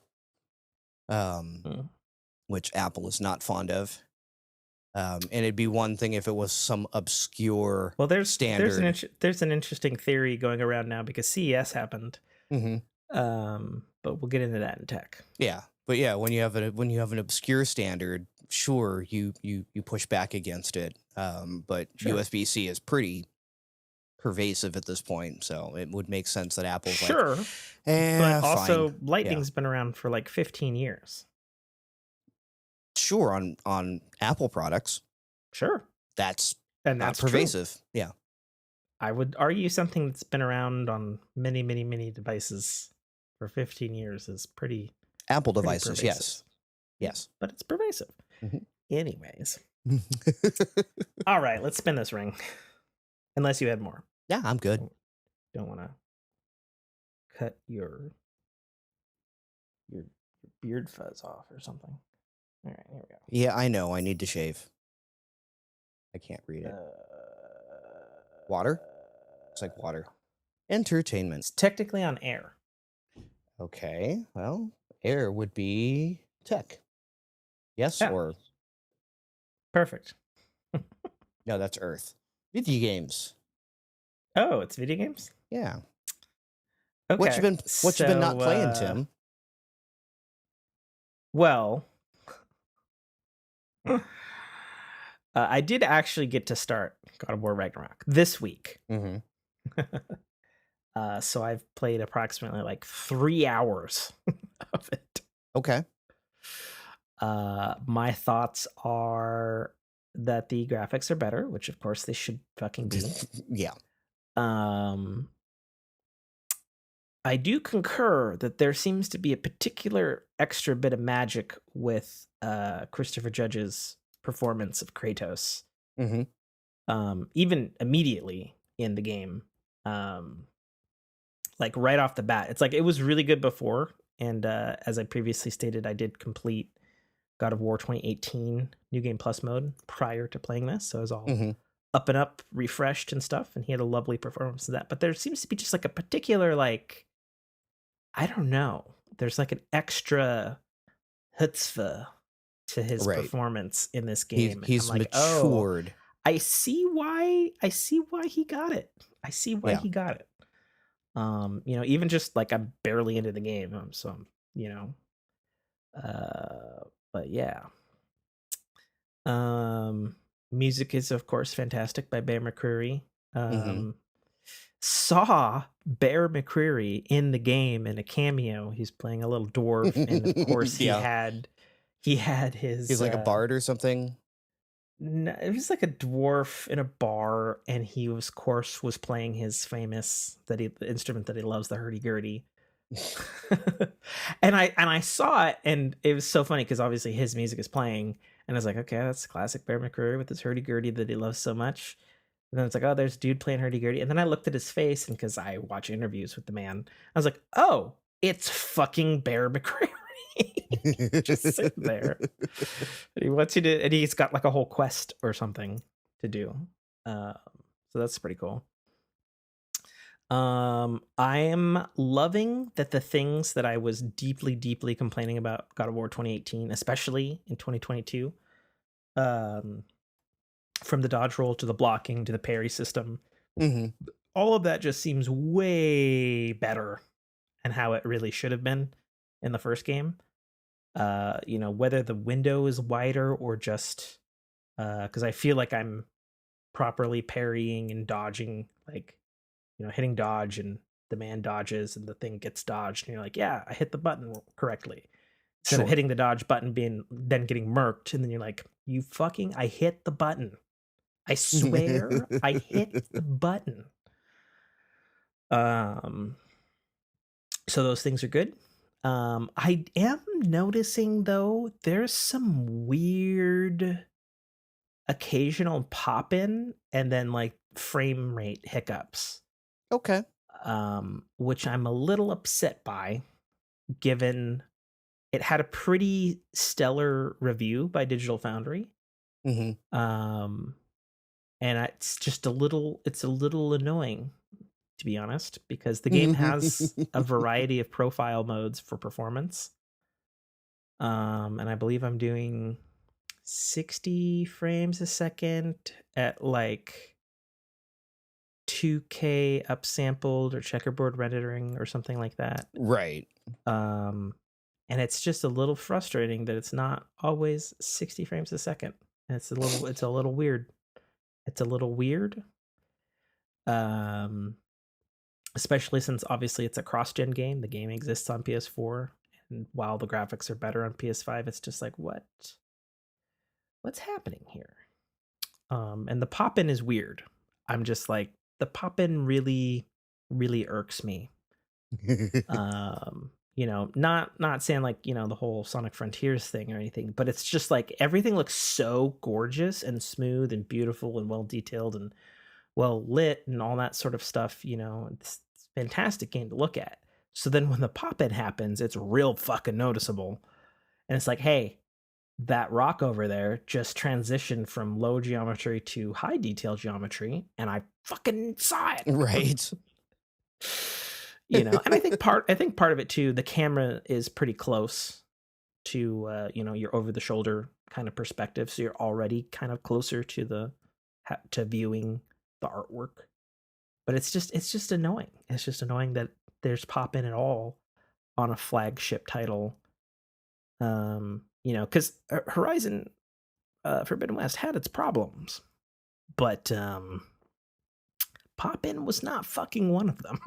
um, Mm. which Apple is not fond of. And it'd be one thing if it was some obscure Well, standard. there's an interesting theory going around now because CES happened. Hmm. But we'll get into that in tech. Yeah, but yeah, when you have an obscure standard, sure, you push back against it. But Sure. USB-C is pretty pervasive at this point, so it would make sense that Apple's Sure, like, but also fine, yeah, Lightning's been around for like 15 years. sure, on Apple products, Sure, that's and not that's true. pervasive. Yeah, I would argue something that's been around on many, many, many devices for 15 years is pretty Apple devices, yes, pervasive. Yeah, yes. but it's pervasive. Mhm. Anyways, all right, let's spin this ring. Unless you had more. Yeah, I'm good. Don't want to cut your beard fuzz off or something. All right, here we go. Yeah, I know. I need to shave. I can't read it. Water? It's like water. Entertainment. It's technically on air. Okay. Well, air would be tech. Yes, Yeah. or Perfect. no, that's Earth. Video games. Oh, it's video games? Yeah. Okay. What you been not playing, Tim? Well, I did actually get to start God of War Ragnarok this week. Mm-hmm. So I've played approximately like 3 hours of it. Okay. My thoughts are that the graphics are better, which of course they should fucking be. Yeah. I do concur that there seems to be a particular extra bit of magic with Christopher Judge's performance of Kratos. Mm-hmm. Even immediately in the game. Like right off the bat. It's like it was really good before, and as I previously stated, I did complete God of War 2018 New Game Plus mode prior to playing this, so it was all up and up, refreshed and stuff, and he had a lovely performance of that. But there seems to be just like a particular, like, I don't know, there's like an extra chutzpah to his performance in this game. He's I'm like, matured. Oh, I see why he got it. I see why he got it. Even just like I'm barely into the game, so but yeah. Music is of course fantastic by Bear McCreary. Saw Bear McCreary in the game in a cameo. He's playing a little dwarf, and of course he had his. He's like a bard or something. No, it was like a dwarf in a bar, and he was, of course, was playing his famous the instrument that he loves, the hurdy-gurdy. and I saw it, and it was so funny because obviously his music is playing, and I was like, okay, that's classic Bear McCreary with his hurdy-gurdy that he loves so much. And then it's like, oh, there's a dude playing hurdy-gurdy. And then I looked at his face, and because I watch interviews with the man, I was like, oh, it's fucking Bear McCreary. Just sitting there. And he wants you to, and he's got like a whole quest or something to do. Um, so that's pretty cool. I am loving that the things that I was deeply, deeply complaining about God of War 2018, especially in 2022, from the dodge roll to the blocking to the parry system, all of that just seems way better and how it really should have been in the first game. Whether the window is wider or just because I feel like I'm properly parrying and dodging, like, hitting dodge and the man dodges and the thing gets dodged and you're like, yeah, I hit the button correctly. Instead of hitting the dodge button then getting murked, and then you're like, I hit the button. I swear I hit the button. So those things are good. I am noticing though there's some weird occasional pop in and then like frame rate hiccups. Okay. Which I'm a little upset by, given it had a pretty stellar review by Digital Foundry. And it's a little annoying, to be honest, because the game has a variety of profile modes for performance. And I believe I'm doing 60 frames a second at like 2K upsampled or checkerboard rendering or something like that. Right. And it's just a little frustrating that it's not always 60 frames a second. And it's a little weird. It's a little weird. Especially since obviously it's a cross-gen game. The game exists on PS4, and while the graphics are better on PS5, it's just like, what's happening here? And the pop-in is weird. I'm just like, the pop-in really, really irks me. Not saying like, the whole Sonic Frontiers thing or anything, but it's just like everything looks so gorgeous and smooth and beautiful and well detailed and well lit and all that sort of stuff. It's a fantastic game to look at. So then when the pop-in happens, it's real fucking noticeable. And it's like, hey, that rock over there just transitioned from low geometry to high detail geometry, and I fucking saw it. Right. And I think part of it too, the camera is pretty close to your over the shoulder kind of perspective, so you're already kind of closer to viewing the artwork. But it's just annoying. It's just annoying that there's pop-in at all on a flagship title. Because Horizon Forbidden West had its problems, but pop-in was not fucking one of them.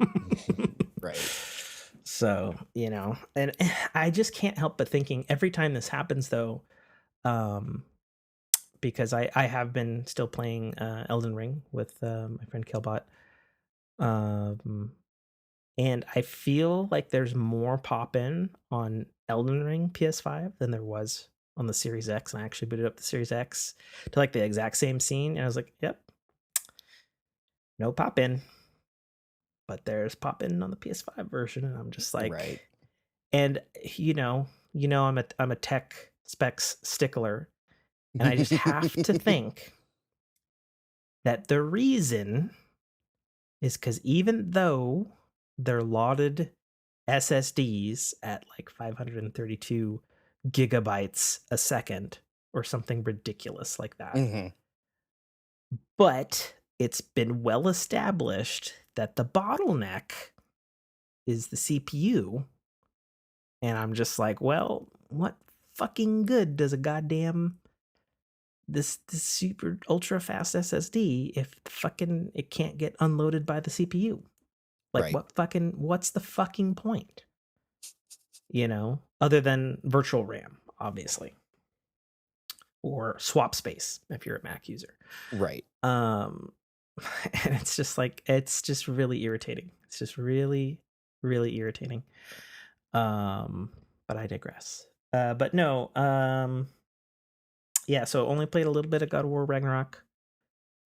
Right. So, and I just can't help but thinking every time this happens though, because I have been still playing Elden Ring with my friend Killbot, and I feel like there's more pop-in on Elden Ring PS5 than there was on the Series X, and I actually booted up the Series X to like the exact same scene, and I was like, yep, no pop-in, but there's pop-in on the PS5 version, and I'm just like, right. And I'm a tech specs stickler, and I just have to think that the reason is because even though they're lauded SSDs at like 532 gigabytes a second or something ridiculous like that, but it's been well established that the bottleneck is the CPU. And I'm just like, well, what fucking good does a goddamn this super ultra fast SSD if fucking it can't get unloaded by the CPU? Like, right. what's the fucking point? Other than virtual RAM, obviously, or swap space if you're a Mac user. Right. And it's just really irritating. It's just really, really irritating. But I digress. But no, yeah, so only played a little bit of God of War Ragnarok.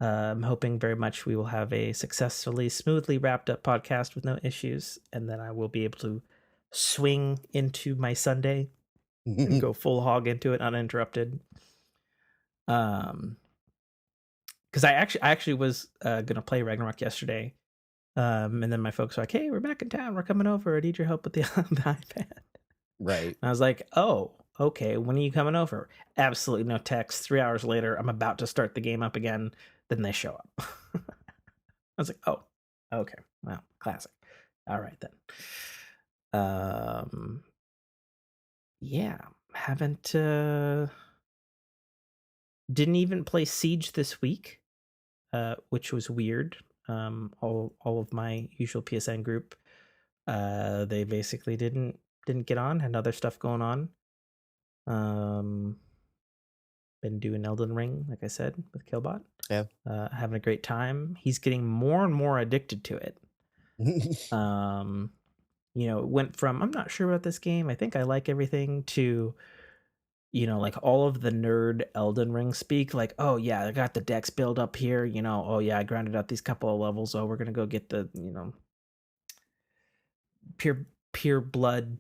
I'm hoping very much we will have a successfully, smoothly wrapped up podcast with no issues, and then I will be able to swing into my Sunday and go full hog into it uninterrupted. Because I actually was gonna play Ragnarok yesterday, and then my folks were like, "Hey, we're back in town. We're coming over. I need your help with the, the iPad." Right. And I was like, "Oh, okay. When are you coming over?" Absolutely no text. 3 hours later, I'm about to start the game up again. Then they show up. I was like, "Oh, okay. Well, classic. All right then." Um, yeah, haven't didn't even play Siege this week, which was weird. All of my usual PSN group, they basically didn't get on. Had other stuff going on. Been doing Elden Ring, like I said, with Killbot. Yeah. Having a great time. He's getting more and more addicted to it. It went from I'm not sure about this game. I think I like everything to like all of the nerd Elden Ring speak, like, oh yeah, I got the dex build up here, oh yeah, I grounded out these couple of levels. Oh, we're gonna go get the, pure blood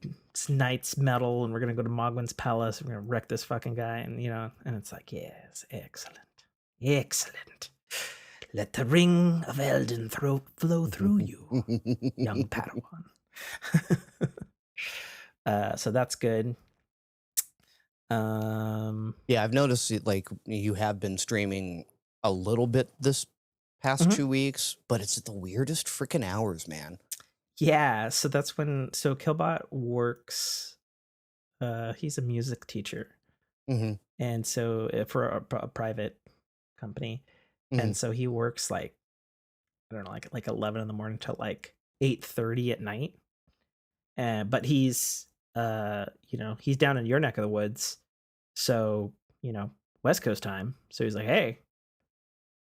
knight's medal, and we're gonna go to Mogwin's palace. We're gonna wreck this fucking guy, and it's like, yes, excellent, excellent. Let the ring of Elden flow through you, young Padawan. So that's good. Yeah, I've noticed it, like you have been streaming a little bit this past Mhm. 2 weeks, but it's the weirdest freaking hours, man. Yeah, so that's when Killbot works. He's a music teacher, Mm-hmm. and so for a private company, Mm-hmm. and so he works like I don't know, like 11 in the morning till like 8:30 at night. But he's down in your neck of the woods, so West Coast time. So he's like, hey,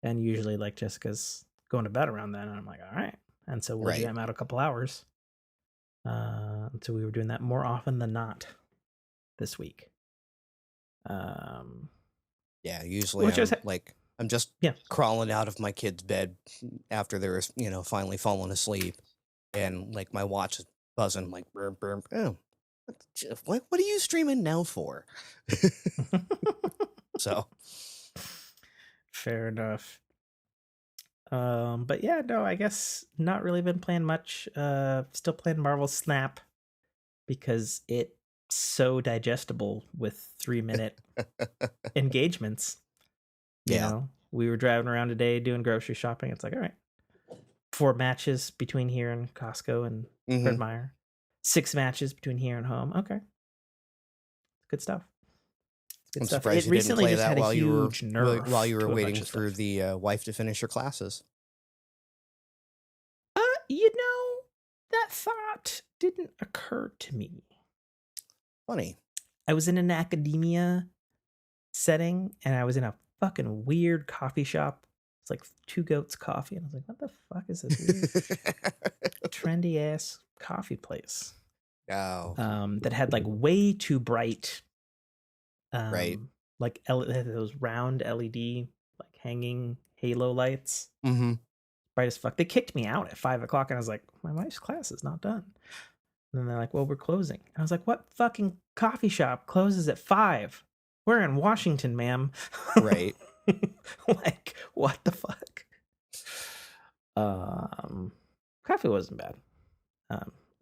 and usually like Jessica's going to bed around then, and I'm like, all right, and so we'll Right. jam out a couple hours. So we were doing that more often than not this week. Yeah, usually Which is I'm just yeah. crawling out of my kid's bed after they're, finally falling asleep, and like my watch is buzzing like burr, burr, oh, what are you streaming now for? So Fair enough. But yeah, no, I guess not really been playing much. Still playing Marvel Snap because it's so digestible with 3-minute engagements. yeah. We were driving around today doing grocery shopping. It's like, all right, 4 matches between here and Costco and Fred Mm-hmm. Meyer, 6 matches between here and home. Okay, good stuff. Good I'm stuff. surprised It you didn't recently play just that had a while you were huge nerf to a bunch waiting of for stuff. the wife to finish her classes. Uh, you know, that thought didn't occur to me. Funny. I was in an academia setting and I was in a fucking weird coffee shop. It's like Two Goats Coffee. And I was like, what the fuck is this weird, trendy ass coffee place? Oh, That had like way too bright, right. like those round LED, like hanging halo lights. Mm-hmm. Bright as fuck. They kicked me out at 5 o'clock and I was like, my wife's class is not done. And then they're like, well, we're closing. And I was like, what fucking coffee shop closes at 5? We're in Washington, ma'am. Right. Like, what the fuck? Um, Coffee wasn't bad.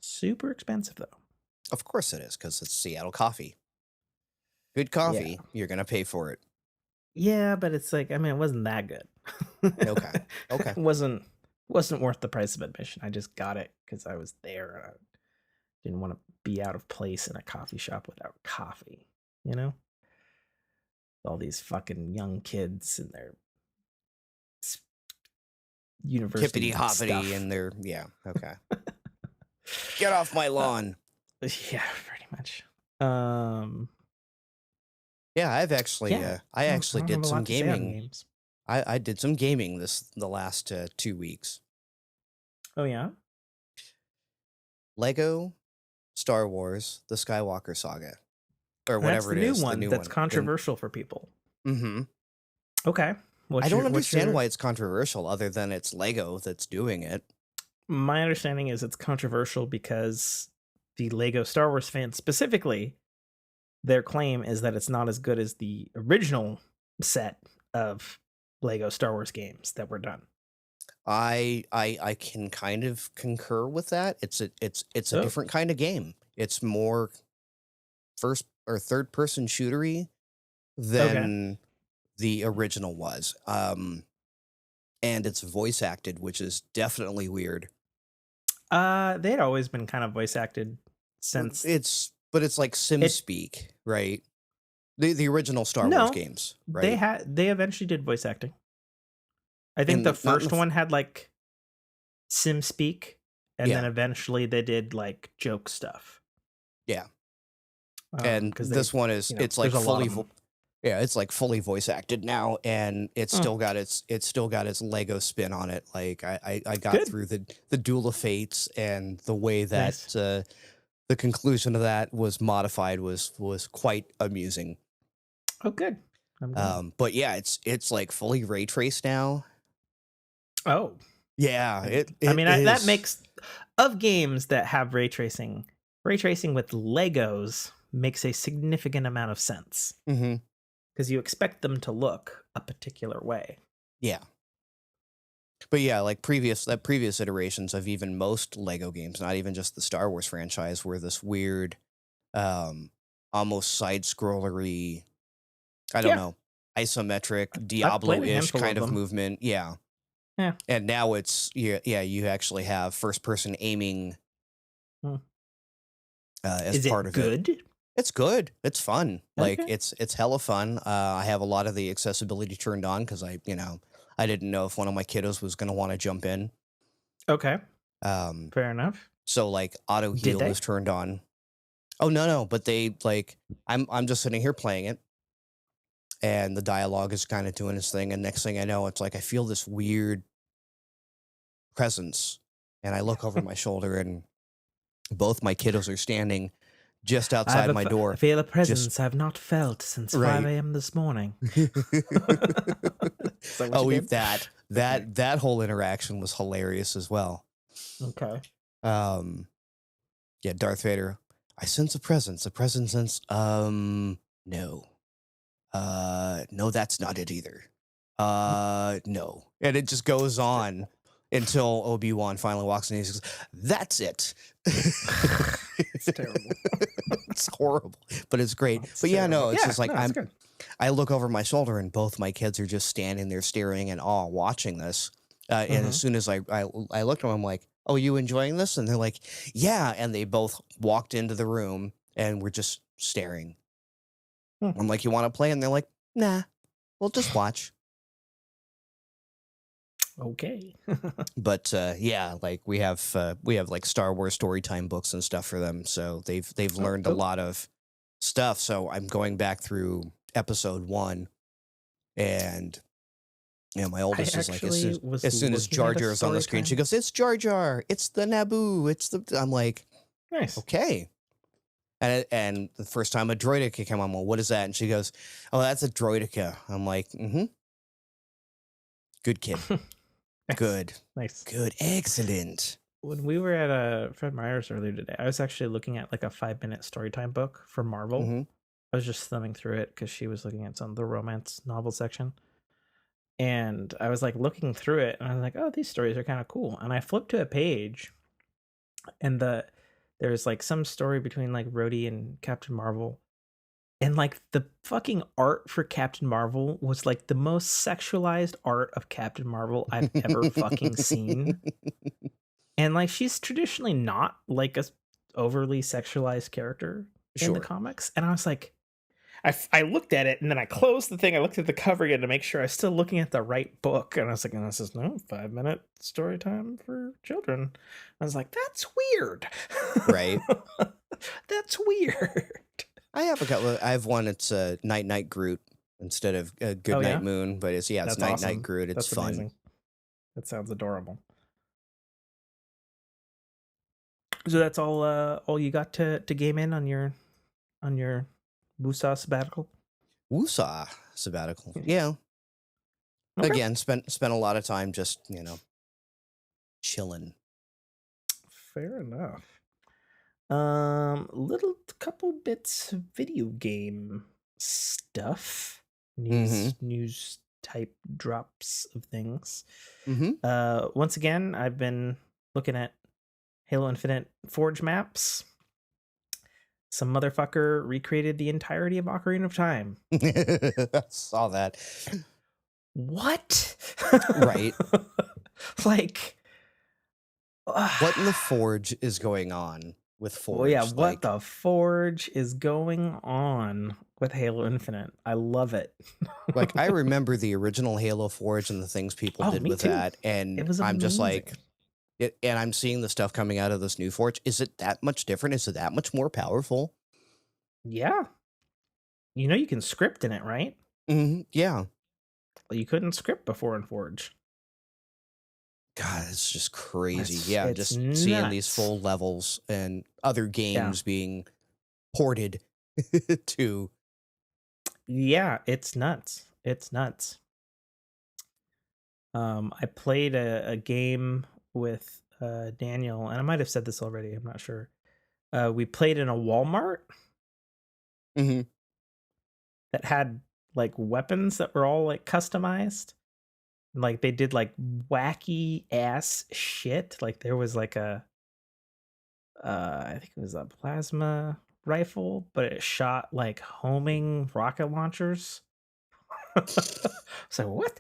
Super expensive though. Of course it is, because it's Seattle coffee. Good Yeah. coffee, you're gonna pay for it. Yeah, but it's like, I mean, it wasn't that good. Okay. Okay. It wasn't worth the price of admission. I just got it because I was there and I didn't want to be out of place in a coffee shop without coffee, you know? All these fucking young kids and their Hippity university hoppity stuff. and they're okay. Get off my lawn. Yeah, pretty much. Um, Yeah, yeah, I I actually don't have did a some lot to say on gaming. games. I did some gaming the last 2 weeks. Oh yeah, Lego Star Wars: The Skywalker Saga, or that's whatever the it new is, the one. new That's one. controversial for people. Mm-hmm. Okay. I don't What's understand your? why it's controversial, other than it's Lego that's doing it. My understanding is it's controversial because the Lego Star Wars fans specifically, their claim is that it's not as good as the original set of Lego Star Wars games that were done. I can kind of concur with that. It's a Oh, different kind of game. It's more first or third person shootery okay. than the original was. And it's voice acted, which is definitely weird. They had always been kind of voice acted since But it's like sim it. speak, right? The original Star Wars No, games, right? they eventually did voice acting. I think the And not in first the one had like sim speak, and then yeah, eventually they did like joke stuff. yeah. And Because they, this one is it's like there's a lot of them. yeah, it's like fully voice acted now, and Mm, it's still got its Lego spin on it. Like I got good, through the Duel of Fates, and the way that nice. the conclusion of that was modified was quite amusing. Oh, good. I'm glad. But yeah, it's like fully ray traced now. Oh, Yeah, I it mean, that is. makes of games that have ray tracing. Ray tracing with Legos makes a significant amount of sense Hmm. because you expect them to look a particular way. Yeah. But yeah, like previous iterations of even most Lego games, not even just the Star Wars franchise, were this weird, um, almost side scrollery, I don't Yeah, know, isometric, I've played a Diablo-ish handful of kind of them. movement. Yeah. Yeah. And now it's yeah, you actually have first person aiming Hmm. as Is part it of it. good? It's good. It's fun. Like Okay. it's hella fun. I have a lot of the accessibility turned on because I didn't know if one of my kiddos was going to want to jump in. Okay. Um, Fair enough. so like auto Did heal they? is turned on. Oh no, but they like I'm just sitting here playing it, and the dialogue is kind of doing its thing, and next thing I know, it's like I feel this weird presence, and I look over my shoulder, and both my kiddos are standing just outside my I door, feel a just presence I've not felt since right. 5 a.m. this morning. Is that what Oh, you we've did? Okay. that whole interaction was hilarious as well. Okay. Um, yeah, Darth Vader. I sense a presence. A presence sense. No. No, that's not it either. No. And it just goes It's on terrible. until Obi-Wan finally walks in and he says, "That's it." It's terrible. It's horrible, but it's great. It's But yeah, terrible. no, it's Yeah, just like no, it's good. I look over my shoulder and both my kids are just standing there staring in awe watching this. And as Mm-hmm. soon as I looked at them, I'm like, "Oh, you enjoying this?" And they're like, "Yeah." And they both walked into the room and were just staring. I'm like, "You want to play?" And they're like, "Nah, we'll just watch." Okay. But yeah, like we have like Star Wars storytime books and stuff for them, so they've Oh, learned a cool. lot of stuff. So I'm going back through episode one, and my I oldest is like, as actually soon was as soon as looking Jar at a Jar is on the story screen, she time. goes, "It's Jar Jar, it's the Naboo, it's the." I'm like, Nice. okay. And the first time a droidica came on, well, what is that? And she goes, "Oh, that's a droidica." I'm like, mm-hmm. Good kid. Nice. Good. Nice. Good. Excellent. When we were at Fred Meyer's earlier today, I was actually looking at like a 5-minute story time book for Marvel. Mm-hmm. I was just thumbing through it because she was looking at some of the romance novel section. And I was like looking through it and I was like, oh, these stories are kind of cool. And I flipped to a page and there's like some story between like Rhodey and Captain Marvel. And like the fucking art for Captain Marvel was like the most sexualized art of Captain Marvel I've ever fucking seen. And like she's traditionally not like a overly sexualized character in the Sure. comics. And I was like, I looked at it and then I closed the thing. I looked at the cover again to make sure I was still looking at the right book. And I was like, this is no 5-minute story time for children. I was like, that's weird. Right. That's weird. I have a couple. I have one. It's Night Night Groot instead of Good Oh Night yeah, Moon, but it's that's Night Night awesome. Groot. It's That's fun. amazing. That sounds adorable. So that's all you got to game in on your Busa sabbatical. Woosah sabbatical. Yeah. Okay. Again, spent a lot of time just, chilling. Fair enough. Little couple bits of video game stuff. Mhm. News type drops of things. Mhm. Once again, I've been looking at Halo Infinite Forge maps. Some motherfucker recreated the entirety of Ocarina of Time. Saw that. What? Right. Like, What in the Forge is going on with well, yeah, Forge? what Like the Forge is going on with Halo Infinite? I love it. like I remember the original Halo Forge and the things people Oh, did me with too. that, It and was I'm just amazing. like and I'm seeing the stuff coming out of this new Forge. Is it that much different? Is it that much more powerful? Yeah. You know you can script in it, right? Mhm. Yeah. Well, you couldn't script before in Forge. God, it's just crazy. It's Yeah, it's just seeing these nuts. full levels and other Yeah. games being ported to. Yeah, it's nuts. It's nuts. I played a game with Daniel, and I might have said this already, I'm not sure. We played in a Walmart Mhm. that had like weapons that were all like customized. Like they did like wacky ass shit. Like there was like a I think it was a plasma rifle, but it shot like homing rocket launchers. So what?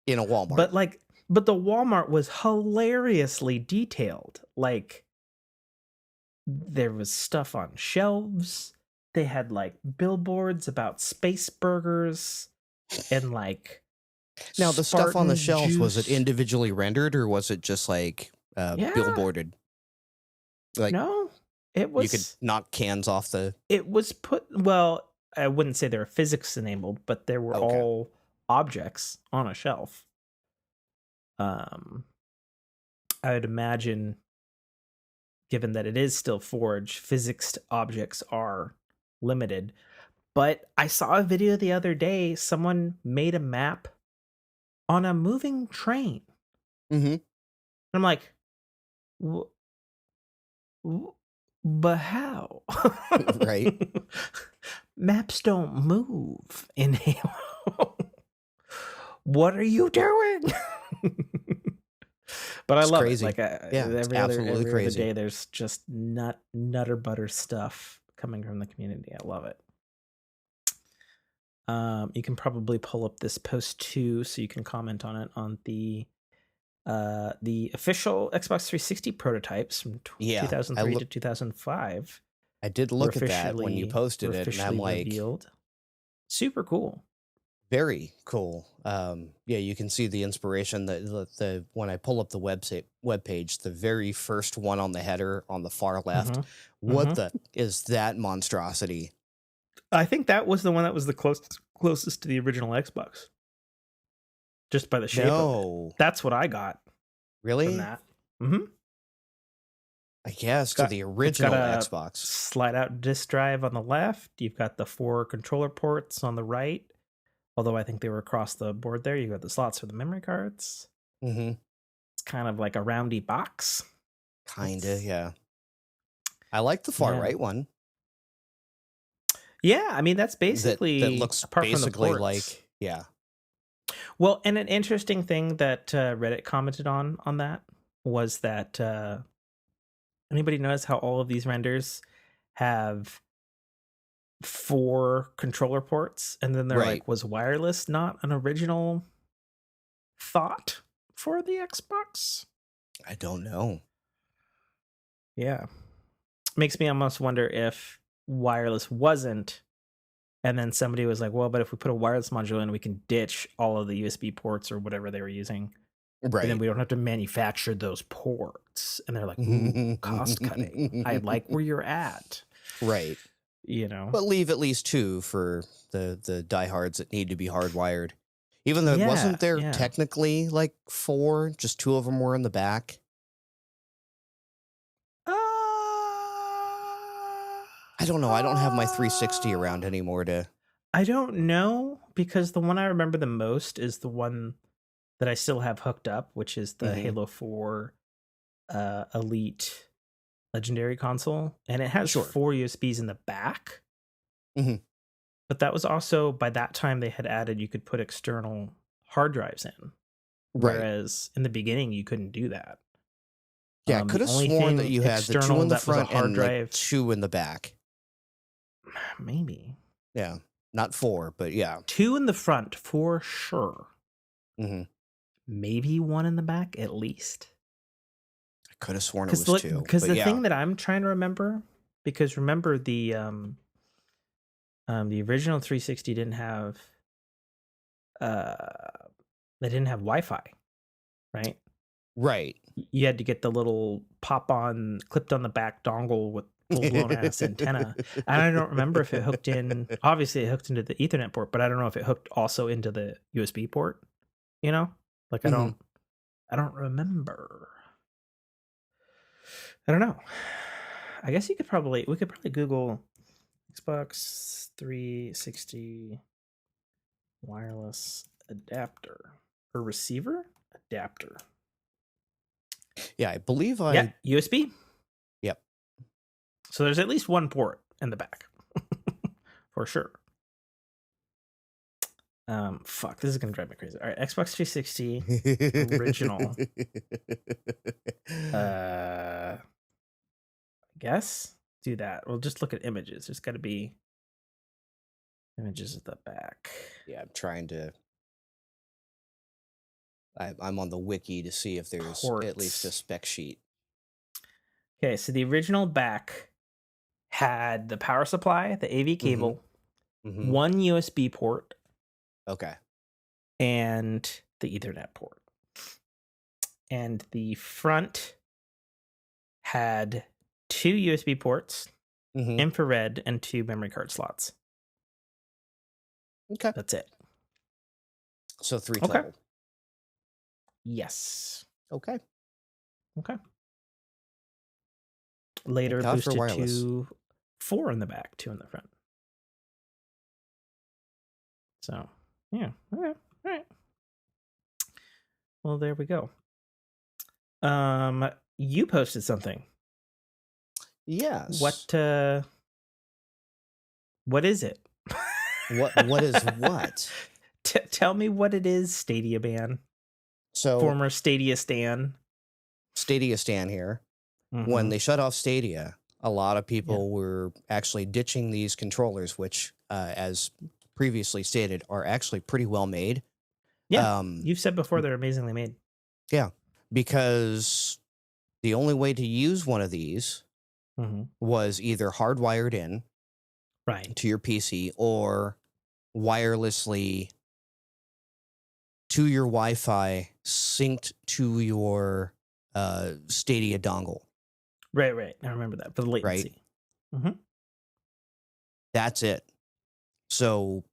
In a Walmart. but like but the Walmart was hilariously detailed. Like there was stuff on shelves. They had like billboards about space burgers and like Now, the stuff on the Spartan shelves, was it juice. individually rendered or was it just like Yeah, billboarded? Like no, it you could was knock cans off the. it was put well. I wouldn't say they were physics enabled, but there were Okay. all objects on a shelf. Um, I would imagine, given that it is still Forge, physics objects are limited. But I saw a video the other day. Someone made a map on a moving train. Hmm. And I'm like, but how? Right. Maps don't move in Halo. What are you doing? But I It's love it. crazy. Like Yeah, it's absolutely every other crazy. day, there's just nutter butter stuff coming from the community. I love it. You can probably pull up this post too, so you can comment on it on the official Xbox 360 prototypes from Yeah, 2003 to 2005 I did were look at that when you officially posted it, and I'm like, revealed. Super cool. very cool. Yeah, you can see the inspiration that the when I pull up the web page, the very first one on the header on the far left. Mm-hmm. What Mm-hmm. the is that monstrosity? I think that was the one that was the closest to the original Xbox, just by the shape of it. No, That's what I got from really? that. Mm-hmm. I guess to Got the it's got original a Xbox. slide out disk drive on the left. You've got the 4 controller ports on the right. Although I think they were across the board there. You got the slots for the memory cards. Mm-hmm. It's kind of like a roundy box. Kinda, It's yeah. I like the far yeah. right one. Yeah, I mean that's That basically looks apart from the basically ports. like, yeah. Well, and an interesting thing that Reddit commented on that was that anybody notice how all of these renders have 4 controller ports, and then they're Right. like, was wireless not an original thought for the Xbox? I don't know. Yeah, makes me almost wonder if wireless wasn't, and then somebody was like, well, but if we put a wireless module in, we can ditch all of the USB ports or whatever they were using, and then Right. we don't have to manufacture those ports. And they're like, ooh, cost cutting. I like where you're at, Right. you know? But leave at least 2 for the diehards that need to be hardwired. Even though Yeah, wasn't there yeah. technically like 4, just 2 of them were in the back? Uh, I don't know. I don't have my 360 around anymore to. I don't know, because the one I remember the most is the one that I still have hooked up, which is the Halo 4 Elite Legendary console, and it has Sure. 4 USBs in the back. Mm-hmm. But that was also, by that time, they had added you could put external hard drives in, Right. whereas in the beginning you couldn't do that. Yeah, I could The have only sworn that thing you had the 2 external in the that was a front hard and like drive, 2 in the back. maybe Yeah, not 4, but yeah. 2 in the front for sure. Mm-hmm. Maybe 1 in the back at least. I could have sworn it was 2. Because But the yeah. thing that I'm trying to remember, because remember the original 360 didn't have they didn't have Wi-Fi, right? Right. You had to get the little pop-on, clipped on the back dongle with full-blown ass antenna. And I don't remember if it hooked in. Obviously, it hooked into the Ethernet port, but I don't know if it hooked also into the USB port. You know, like I don't remember. I don't know. I guess we could probably Google Xbox 360 wireless adapter or receiver adapter. Yeah, I believe Yeah, USB. Yep. So there's at least one port in the back for sure. Fuck, this is gonna drive me crazy. All right, Xbox 360 original. I guess do that. We'll just look at images. There's got to be images at the back. Yeah, I'm trying to. I'm on the wiki to see if there's at least a spec sheet. Okay, so the original back had the power supply, the AV cable, one USB port. Okay. And the Ethernet port. And the front had 2 USB ports, infrared, and 2 memory card slots. Okay. That's it. So 3 total. Yes. Okay. Later boosted to 4 in the back, 2 in the front. So, yeah. Okay. All right. Well, there we go. You posted something. Yes. What is it? What is what? Tell me what it is, Stadia Ban. So former Stadia Stan. Stadia Stan here. When they shut off Stadia, a lot of people were actually ditching these controllers, which, as previously stated, are actually pretty well made. Yeah, you've said before they're amazingly made. Yeah, because the only way to use one of these was either hardwired in to your PC or wirelessly to your Wi-Fi synced to your Stadia dongle. Right. I remember that for the latency. Right? That's it. So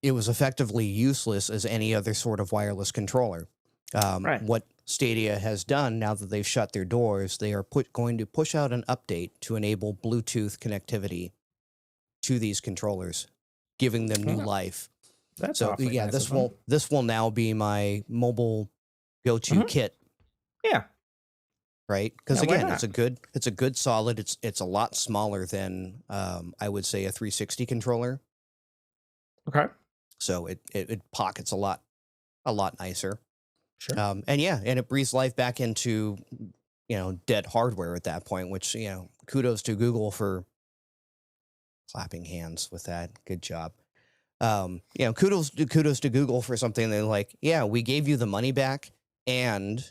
it was effectively useless as any other sort of wireless controller. What Stadia has done now that they've shut their doors, they are going to push out an update to enable Bluetooth connectivity to these controllers, giving them new life. That's so yeah, nice this will now be my mobile go-to kit. Yeah. Right? Because again, it's a good solid. It's a lot smaller than I would say a 360 controller. Okay. So it pockets a lot nicer. Sure. And it breathes life back into dead hardware at that point, which kudos to Google for clapping hands with that. Good job. Kudos to Google for something they're like, yeah, we gave you the money back, and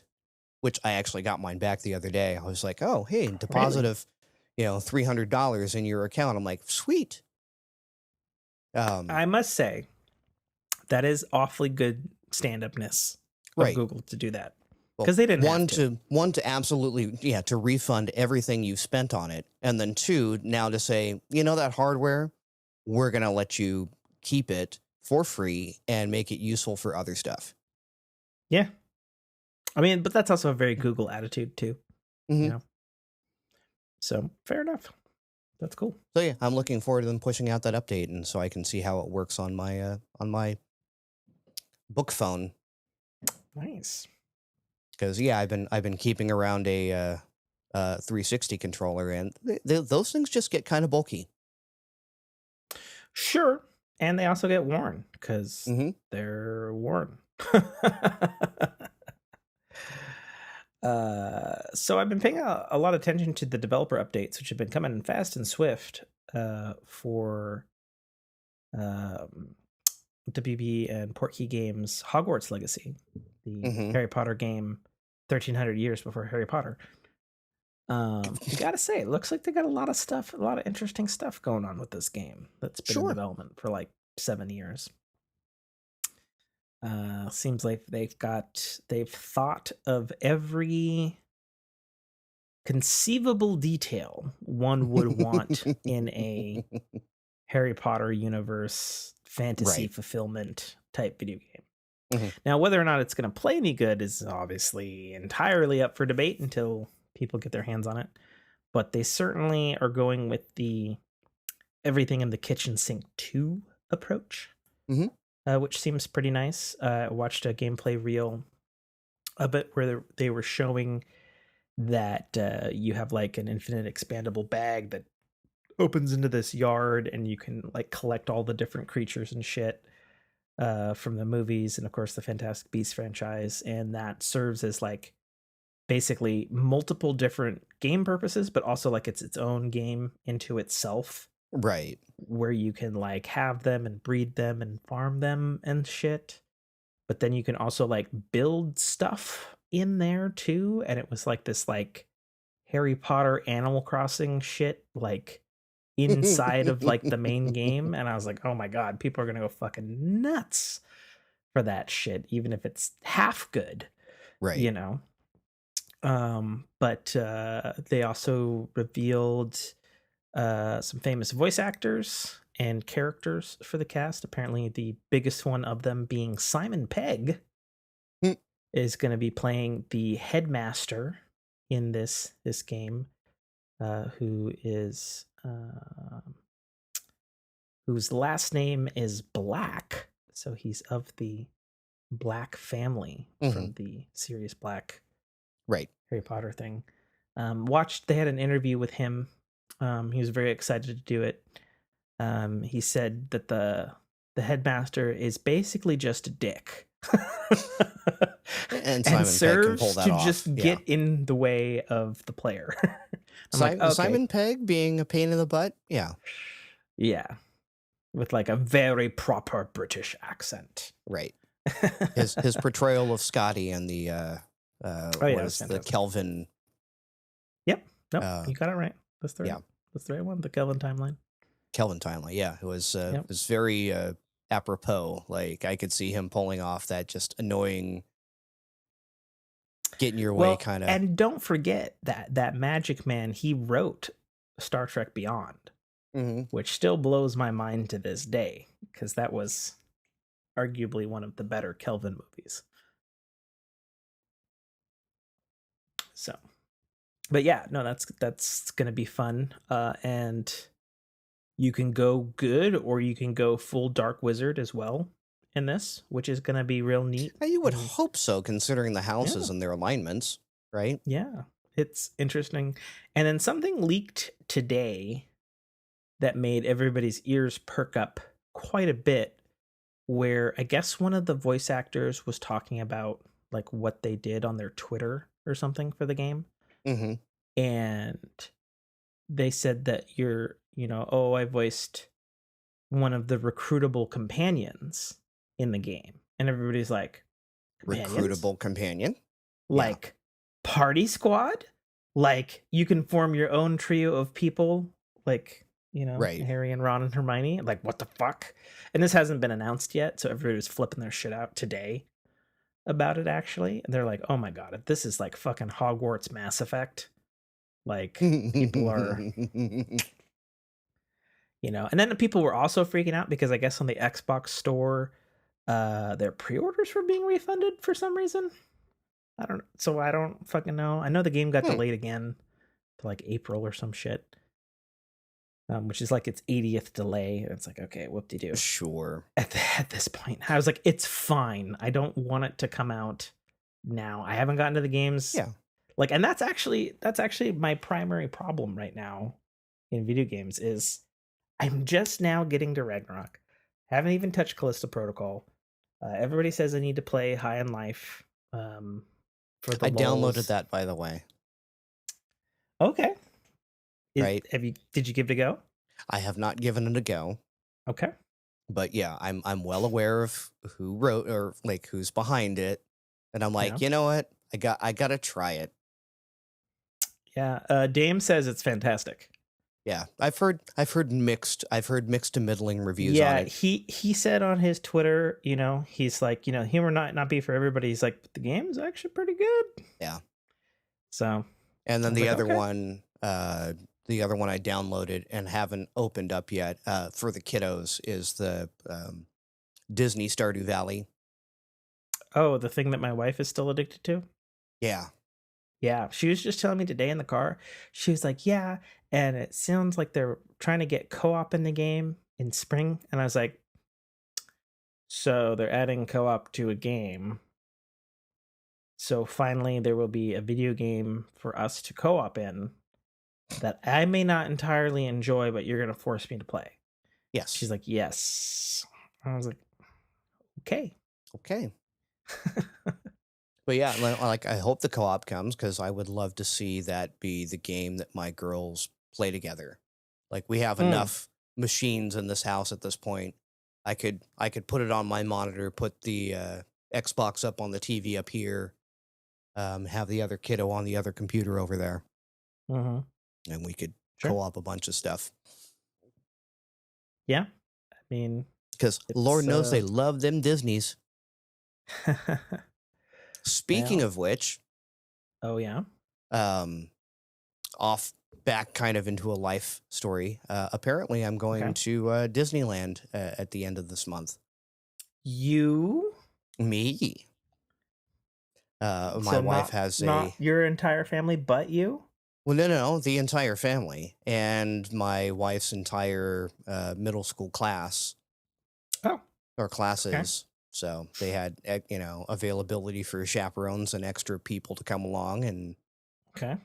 which I actually got mine back the other day. I was like, oh, hey, deposit of $300 in your account. I'm like, sweet. I must say that is awfully good stand-upness of Google to do that, because they didn't have to. One to absolutely to refund everything you've spent on it, and then 2 now to say, that hardware, we're gonna let you keep it for free and make it useful for other stuff. Yeah, I mean, but that's also a very Google attitude too. So fair enough. That's cool. So yeah, I'm looking forward to them pushing out that update, and so I can see how it works on my book phone. Nice. Because yeah, I've been keeping around a 360 controller, and those things just get kind of bulky. Sure. And they also get worn because Hmm. they're worn. So I've been paying a lot of attention to the developer updates, which have been coming fast and swift for um, WB and Portkey Games Hogwarts Legacy, the Hmm. Harry Potter game 1300 years before Harry Potter. I gotta say, it looks like they got a lot of stuff, a lot of interesting stuff going on with this game that's been in Sure. development for like 7 years. Seems like they've thought of every conceivable detail one would want in a Harry Potter universe fantasy Right. fulfillment type video game. Hmm. Now, whether or not it's going to play any good is obviously entirely up for debate until people get their hands on it. But they certainly are going with the everything in the kitchen sink 2 approach, Hmm. which seems pretty nice. I watched a gameplay reel of it where they were showing that you have like an infinite expandable bag that opens into this yard and you can like collect all the different creatures and shit from the movies and of course the Fantastic Beasts franchise, and that serves as like basically multiple different game purposes, but also like it's its own game into itself Right. where you can like have them and breed them and farm them and shit. But then you can also like build stuff in there too. And it was like this like Harry Potter Animal Crossing shit, like inside of like the main game. And I was like, oh my God, people are gonna go fucking nuts for that shit, even if it's half good, Right. you know. But they also revealed some famous voice actors and characters for the cast. Apparently, the biggest one of them being Simon Pegg Mm. is going to be playing the headmaster in this game, who is whose last name is Black. So he's of the Black family Hmm. from the Sirius Black Right. Harry Potter thing. They had an interview with him. He was very excited to do it. He said that the headmaster is basically just a dick. And And Simon Pegg can pull serves that to off. just Yeah. get in the way of the player. I'm like, okay, Simon Pegg being a pain in the butt. Yeah. yeah, with like a very proper British accent. Right. His portrayal of Scotty and the Oh yeah, what that's is the fantastic. Kelvin? Yep, nope, Uh, you got it right. yeah, That's the right one. The Kelvin timeline. Kelvin timeline. Yeah, it Yep. was very apropos. Like I could see him pulling off that just annoying, get in your way Well, kind of. and don't forget that Magic Man, he wrote Star Trek Beyond, Hmm. which still blows my mind to this day because that was arguably one of the better Kelvin movies. So, but yeah, no, that's gonna be fun. And you can go good or you can go full Dark Wizard as well in this, which is gonna be real neat. You would And hope so, considering the yeah, houses and their alignments, right? yeah, it's interesting. And then something leaked today that made everybody's ears perk up quite a bit, where I guess one of the voice actors was talking about like what they did on their Twitter or something for the game. Hmm. And they said that oh, I voiced one of the recruitable companions in the game. And everybody's like, companions? Recruitable companion. Yeah. Like party squad? Like you can form your own trio of people, like, Right. Harry and Ron and Hermione. Like, what the fuck? And this hasn't been announced yet, so everybody's flipping their shit out today about it actually. And they're like, oh my God, if this is like fucking Hogwarts Mass Effect, like people are, and then people were also freaking out because I guess on the Xbox store, their pre-orders were being refunded for some reason. I don't fucking know. I know the game got Hmm. delayed again to like April or some shit. which is like its 80th delay. And it's like, okay, whoop-de-doo. Sure. At this point, I was like, it's fine. I don't want it to come out now. I haven't gotten to the games. Yeah. Like, and that's actually my primary problem right now in video games is I'm just now getting to Ragnarok. Haven't even touched Callisto Protocol. Everybody says I need to play High on Life for the I downloaded lulz. that, by the way. Okay. Right. Did you give it a go? I have not given it a go. Okay. But yeah, I'm well aware of who wrote or like who's behind it. And I'm like, Yeah. you know what? I gotta try it. Yeah. Dame says it's fantastic. Yeah. I've heard mixed to middling reviews on Yeah, it. he said on his Twitter, he's like, humor not be for everybody. He's like, but the game's actually pretty good. Yeah. So, And then I was the like, other okay. one, I downloaded and haven't opened up yet, for the kiddos is the Disney Stardew Valley. Oh, the thing that my wife is still addicted to? Yeah. Yeah, she was just telling me today in the car. She was like, yeah, and it sounds like they're trying to get co-op in the game in spring. And I was like, so they're adding co-op to a game. So finally there will be a video game for us to co-op in that I may not entirely enjoy, but you're going to force me to play. Yes. She's like, yes. I was like, okay. Okay. But yeah, like I hope the co-op comes because I would love to see that be the game that my girls play together. Like we have enough machines in this house at this point. I could put it on my monitor, put the Xbox up on the TV up here, have the other kiddo on the other computer over there, Mm-hmm. and we could Sure. co-op a bunch of stuff. Yeah. I mean, Because Lord knows they love them Disneys. Speaking well, of which, oh yeah. Off back kind of into a life story. Apparently, I'm going to Disneyland at the end of this month. You? Me. My wife has not your entire family, but you? Well, no, the entire family and my wife's entire middle school class. Oh, or classes. okay. So they had, availability for chaperones and extra people to come along, and okay.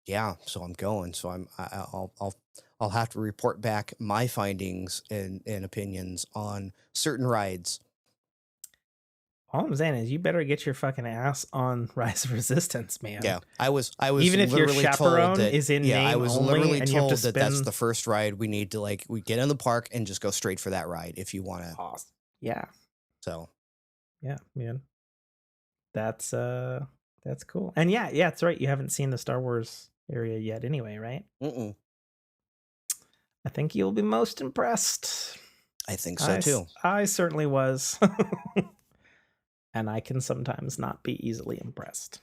Yeah, so I'm going. So I'll have to report back my findings and opinions on certain rides. All I'm saying is you better get your fucking ass on Rise of Resistance, man. Yeah, I was even if your literally chaperone told that, is in yeah, I name was only, literally and you have told to that that's spend the first ride we need to we get in the park and just go straight for that ride if you want to. awesome. Yeah. So Yeah, man. That's cool. And yeah, that's right. You haven't seen the Star Wars area yet anyway, right? Mm-mm. I think you'll be most impressed. I think so too. I certainly was. And I can sometimes not be easily impressed.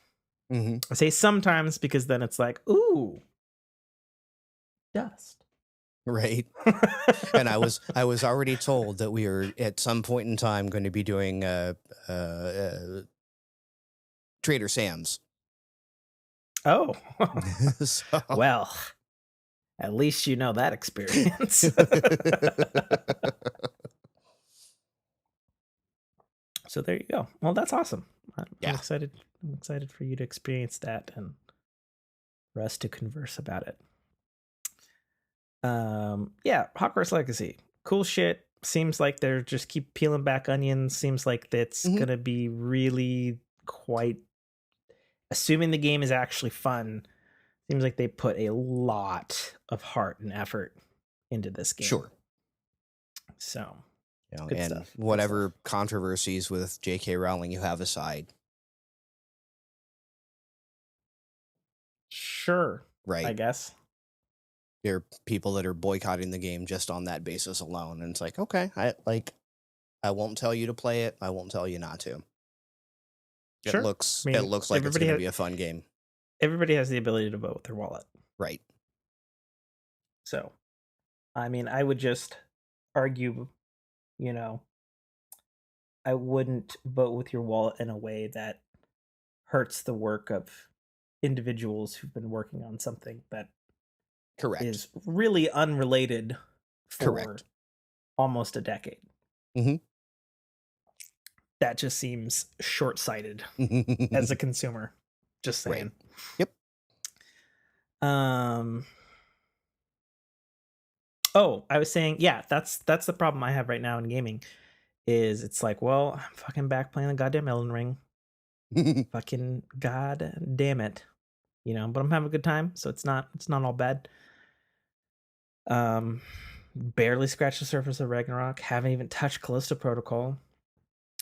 Mm-hmm. I say sometimes because then it's like, ooh, dust. Right. And I was already told that we are at some point in time going to be doing Trader Sam's. Oh. So. Well, at least you know that experience. So there you go. Well, that's awesome. I'm excited. I'm excited for you to experience that and for us to converse about it. Yeah, Hogwarts Legacy. Cool shit. Seems like they're just keep peeling back onions. Seems like that's gonna be really quite, assuming the game is actually fun, seems like they put a lot of heart and effort into this game. Sure. So, good stuff. Whatever controversies with J.K. Rowling you have aside. Sure. Right. I guess. There are people that are boycotting the game just on that basis alone. And it's like, okay, I won't tell you to play it. I won't tell you not to. Sure. It looks like it's going to be a fun game. Everybody has the ability to vote with their wallet. Right. So, I mean, I would just argue, I wouldn't vote with your wallet in a way that hurts the work of individuals who've been working on something that Correct. is really unrelated for Correct. almost a decade. Mhm. That just seems short-sighted as a consumer. Just Right. saying. Yep. Um Oh, I was saying, yeah, that's the problem I have right now in gaming. Is it's like, well, I'm fucking back playing the goddamn Elden Ring. Fucking god damn it. But I'm having a good time, so it's not all bad. Barely scratched the surface of Ragnarok. Haven't even touched Callisto Protocol.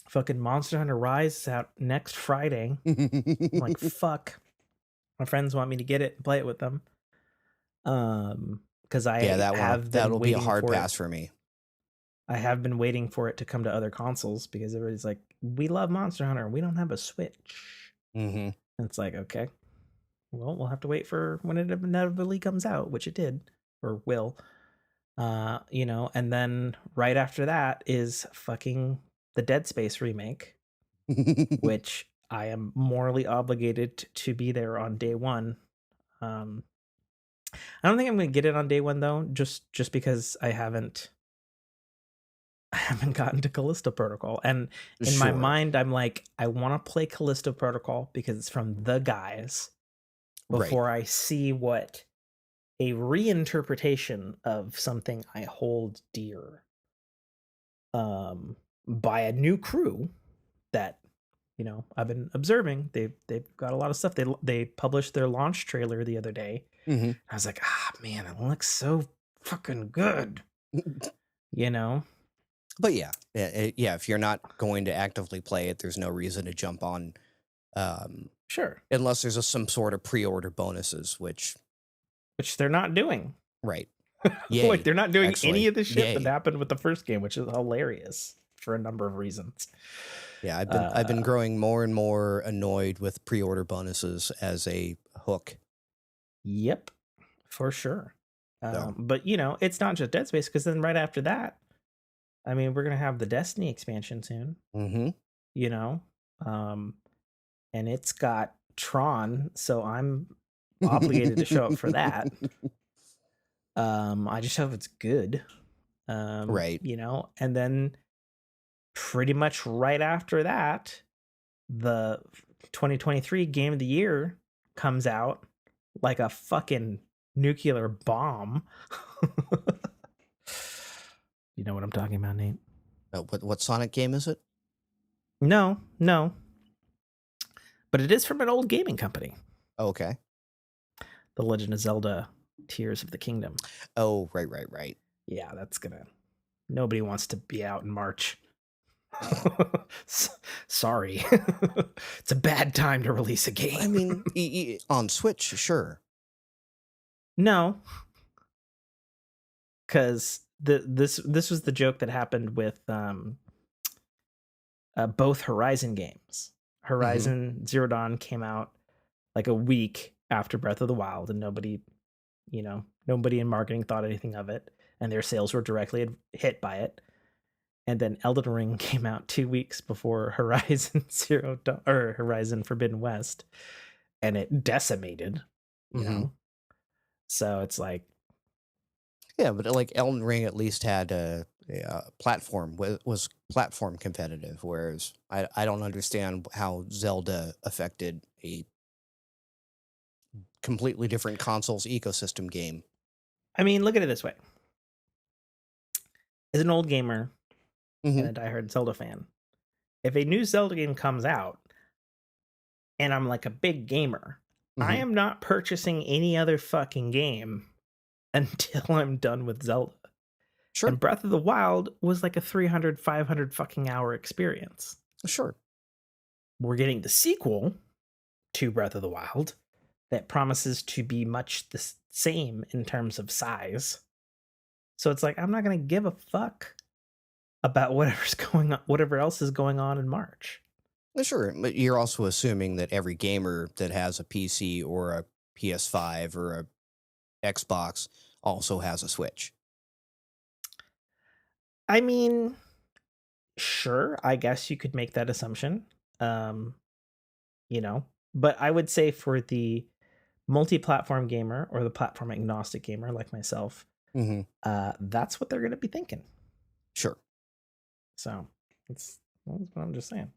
Fucking Monster Hunter Rise is out next Friday. I'm like, fuck. My friends want me to get it and play it with them. Because Yeah, I have been that'll be a waiting hard for it. pass for me. I have been waiting for it to come to other consoles because everybody's like, we love Monster Hunter. We don't have a Switch. Mhm. And it's like, okay, well, we'll have to wait for when it inevitably comes out, which it did or will. And then right after that is fucking the Dead Space remake, which I am morally obligated to be there on day one. Um, I don't think I'm gonna get it on day one though, just because I haven't gotten to Callisto Protocol. And in my Sure. mind, I'm like, I want to play Callisto Protocol because it's from the guys Right. before I see what a reinterpretation of something I hold dear by a new crew that I've been observing. They've got a lot of stuff. They published their launch trailer the other day. Mhm. I was like, man, it looks so fucking good. You know? But yeah, if you're not going to actively play it, there's no reason to jump on, Sure. unless there's some sort of pre-order bonuses, which Which they're not doing. right. Like Yay. they're not doing any Actually, of the shit that yay. happened with the first game, which is hilarious for a number of reasons. Yeah, I've been Uh growing more and more annoyed with pre-order bonuses as a hook. yep, for sure. So, But it's not just Dead Space because then right after that, I mean, we're gonna have the Destiny expansion soon. mhm. You know, um, and it's got Tron, so I'm obligated to show up for that. I just hope it's good. Right. And then pretty much right after that, the 2023 game of the year comes out like a fucking nuclear bomb. You know what I'm talking about, Nate? What Sonic game is it? No, no. But it is from an old gaming company. Oh, okay. The Legend of Zelda Tears of the Kingdom. Oh, right. Yeah, that's gonna nobody wants to be out in March. Sorry. It's a bad time to release a game. I mean, on Switch, sure. No, because this was the joke that happened with both Horizon games. Mhm. Horizon Zero Dawn came out like a week after Breath of the Wild, and nobody in marketing thought anything of it, and their sales were directly hit by it. And then Elden Ring came out 2 weeks before Horizon Zero Dawn or Horizon Forbidden West, and it decimated. You Mhm. know, so it's like, Yeah, but like Elden Ring at least had a platform was platform competitive, whereas I don't understand how Zelda affected a completely different consoles ecosystem game. I mean, look at it this way: as an old gamer and Mhm. a diehard Zelda fan, if a new Zelda game comes out and I'm like a big gamer, I Mhm. am not purchasing any other fucking game until I'm done with Zelda. Sure. And Breath of the Wild was like a 300, 500 fucking hour experience. Sure. We're getting the sequel to Breath of the Wild that promises to be much the same in terms of size. So it's like I'm not going to give a fuck about whatever else is going on in March. Sure, but you're also assuming that every gamer that has a PC or a PS5 or a Xbox also has a Switch. I mean, sure, I guess you could make that assumption. Um, you know, but I would say for the multi-platform gamer or the platform agnostic gamer like myself, Hmm. that's what they're going to be thinking. Sure. So that's what I'm just saying.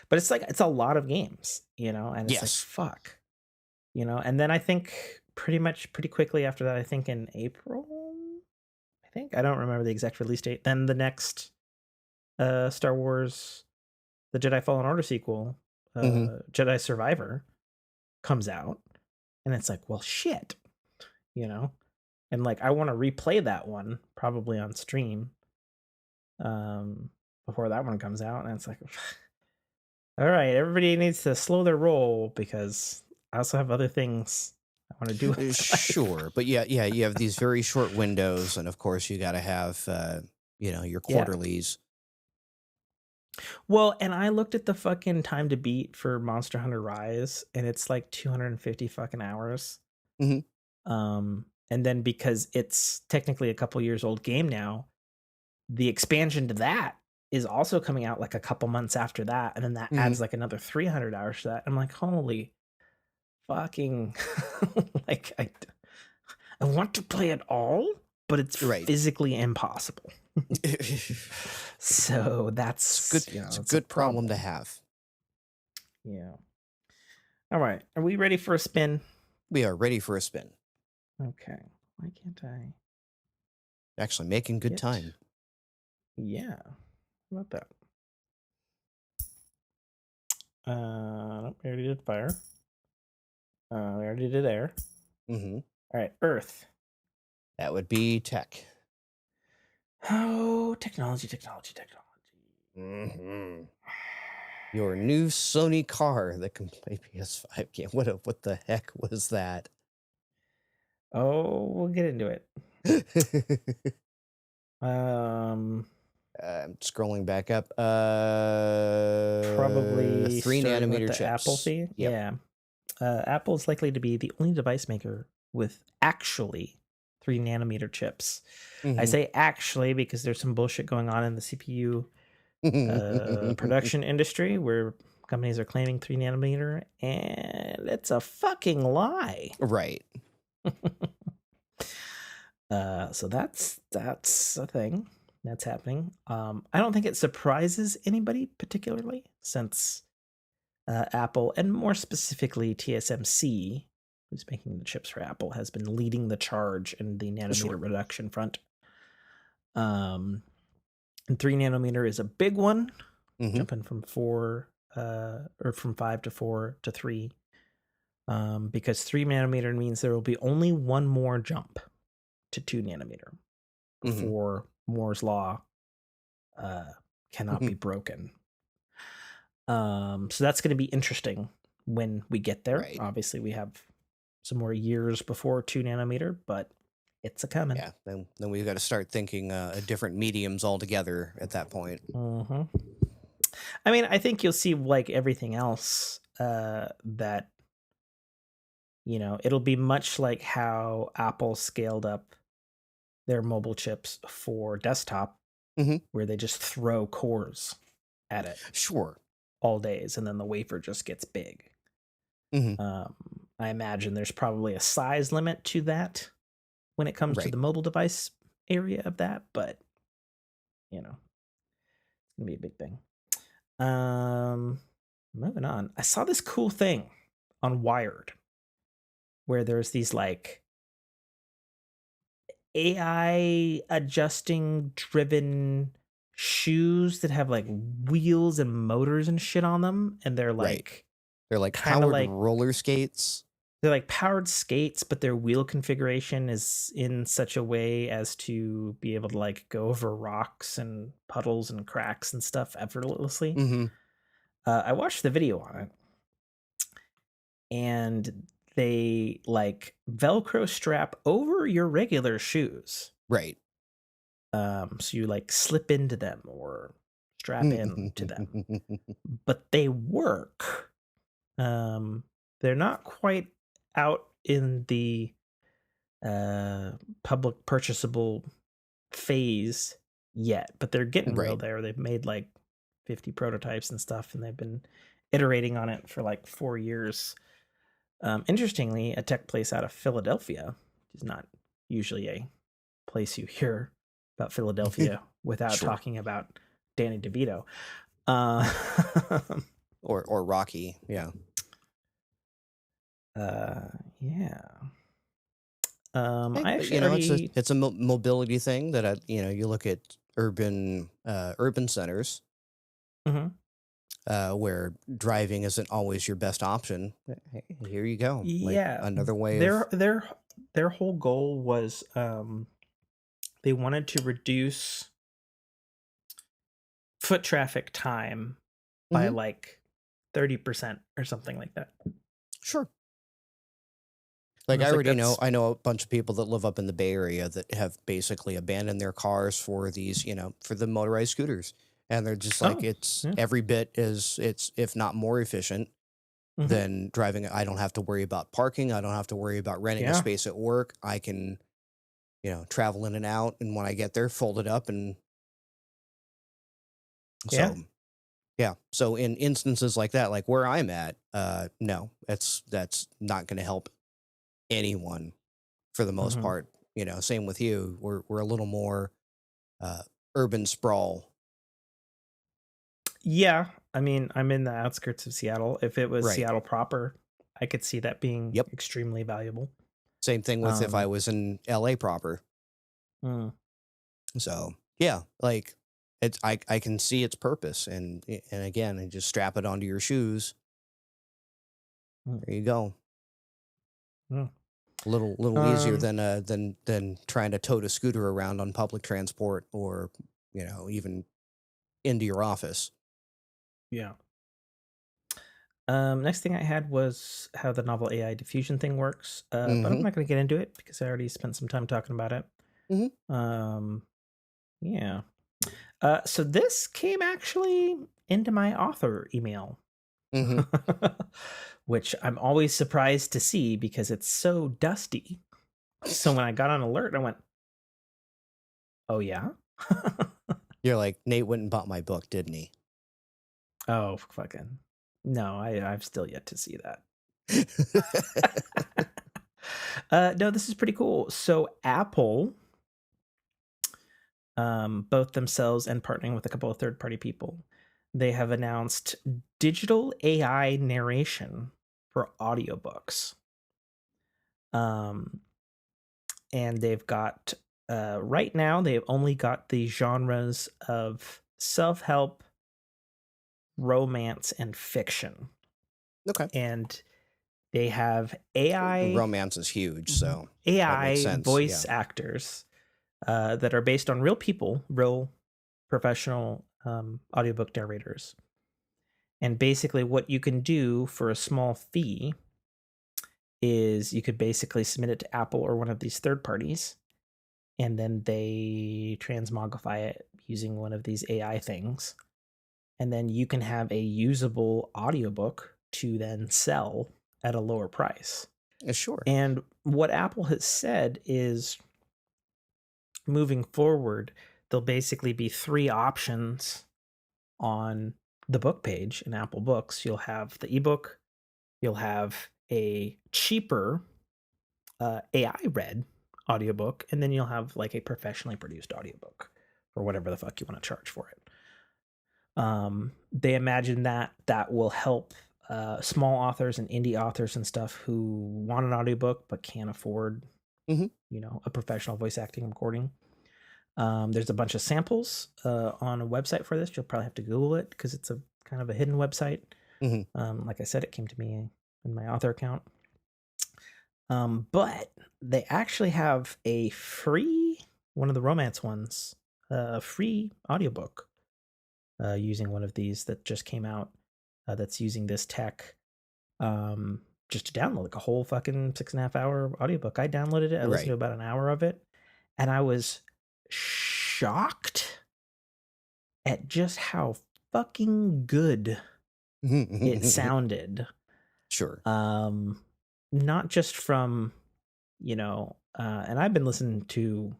But it's like it's a lot of games, and it's like Yes. fuck, And then I think pretty quickly after that, I think in April, I don't remember the exact release date. Then the next Star Wars, the Jedi Fallen Order sequel, Hmm. Jedi Survivor, comes out, and it's like, well, shit, you know, and like I want to replay that one probably on stream, um, before that one comes out, and it's like, all right, everybody needs to slow their roll because I also have other things I want to do with my life. Sure, but yeah, you have these very short windows, and of course, you got to have your Yeah. quarterlies. Well, and I looked at the fucking time to beat for Monster Hunter Rise, and it's like 250 fucking hours. Hmm. And then because it's technically a couple years old game now, the expansion to that is also coming out like a couple months after that, and then that Hmm. adds like another 300 hours to that. I'm like, holy fucking, like I want to play it all, but it's Right. physically impossible. So It's good. that's It's a it's a good problem to problem. have. Yeah. All right. Are we ready for a spin? We are ready for a spin. Okay. Why can't I Actually, making good get? time. Yeah. How about that? Nope, we already did fire. We already did air. Hmm. All right, Earth. That would be tech. Oh, technology. Hmm. Your new Sony car that can play PS5 game. What the heck was that? Oh, we'll get into it. Um, I'm scrolling back up. Probably 3 starting with nanometer the Apple chips. thing. Yep. Yeah. Apple is likely to be the only device maker with actually 3 nanometer chips. I Hmm. say actually because there's some bullshit going on in the CPU production industry where companies are claiming 3 nanometer, and it's a fucking lie. Right. So that's a thing that's happening. I don't think it surprises anybody particularly since Apple, and more specifically TSMC, who's making the chips for Apple, has been leading the charge in the nanometer Sure. reduction front. And 3 nanometer is a big one, Hmm. jumping from or from 5 to 4 to 3. Because 3 nanometer means there will be only one more jump to 2 nanometer Hmm. before Moore's law cannot Hmm. be broken. So that's going to be interesting when we get there. Right. Obviously, we have some more years before 2 nanometer, but it's a coming. Yeah. Then we've got to start thinking different mediums altogether at that point. Mm-hmm. I mean, I think you'll see like everything else that it'll be much like how Apple scaled up their mobile chips for desktop, Hmm. where they just throw cores at it Sure. all days, and then the wafer just gets big. Hmm. Um, I imagine there's probably a size limit to that when it comes to Right. the mobile device area of that, but it's gonna be a big thing. Um, Moving on. I saw this cool thing on Wired where there's these like AI adjusting driven shoes that have like wheels and motors and shit on them, and they're Right. like They're like kind of powered like roller skates. they're like powered skates, but their wheel configuration is in such a way as to be able to like go over rocks and puddles and cracks and stuff effortlessly. Hmm. I watched the video on it, and they like Velcro strap over your regular shoes. Right. So you like slip into them or strap in to them, but they work. Um, they're not quite out in the public purchasable phase yet, but they're getting real Right. there. They've made like 50 prototypes and stuff, and they've been iterating on it for like 4 years. Interestingly, a tech place out of Philadelphia, which is not usually a place you hear about Philadelphia without Sure. talking about Danny DeVito. Uh, Or Rocky, yeah. yeah. Hey, I but actually already. it's a mobility thing that you look at urban centers Mhm. where driving isn't always your best option. Hey, here you go, like Yeah, another way of. their whole goal was they wanted to reduce foot traffic time by Hmm. like 30% or something like that. Sure. And Like I was like, that's I know a bunch of people that live up in the Bay Area that have basically abandoned their cars for these, for the motorized scooters. And they're just like, oh it's yeah. every bit as it's, if not more efficient Hmm. than driving. I don't have to worry about parking. I don't have to worry about renting a Yeah, space at work. I can, travel in and out. And when I get there, fold it up. And yeah. so, yeah. So in instances like that, like where I'm at, no, that's not going to help anyone for the most Hmm. part. Same with you. We're a little more uh, urban sprawl. Yeah, I mean, I'm in the outskirts of Seattle. If it was Right. Seattle proper, I could see that being Yep. extremely valuable. Same thing with if I Um, was in LA proper. mm, So yeah, like I can see its purpose, and again, and just strap it onto your shoes. mm, There you go. mm. Little easier Um, than trying to tote a scooter around on public transport or even into your office. yeah. Next thing I had was how the novel AI diffusion thing works, but I'm Mm-hmm. not going to get into it because I already spent some time talking about it. Mm-hmm. Um, yeah. So this came actually into my author email, Mm-hmm. which I'm always surprised to see because it's so dusty. So when I got on alert, I went, "Oh yeah." You're like, Nate went and bought my book, didn't he? Oh fucking no! I've still yet to see that. No, this is pretty cool. So Apple, both themselves and partnering with a couple of third-party people, they have announced digital AI narration for audiobooks. Um, and they've got right now they've only got the genres of self-help, romance, and fiction. Okay. And they have AI Romance is huge, so that makes AI sense. voice Yeah. actors that are based on real people, real professional audiobook narrators. And basically, what you can do for a small fee is you could basically submit it to Apple or one of these third parties, and then they transmogrify it using one of these AI things. And then you can have a usable audiobook to then sell at a lower price. Sure. And what Apple has said is moving forward, there'll basically be three options on the book page in Apple Books. You'll have the ebook, you'll have a cheaper AI read audiobook, and then you'll have like a professionally produced audiobook or whatever the fuck you want to charge for it. They imagine that that will help small authors and indie authors and stuff who want an audiobook but can't afford, Hmm. a professional voice acting recording. There's a bunch of samples on a website for this. You'll probably have to Google it because it's a kind of a hidden website. Hmm. Like I said, it came to me in my author account. But they actually have a free, one of the romance ones, a free audiobook using one of these that just came out that's using this tech just to download like a whole fucking 6.5 hour audiobook. I downloaded it. I listened Right. to about an hour of it, and I was shocked at just how fucking good it sounded. Sure. Um, Not just from, and I've been listening to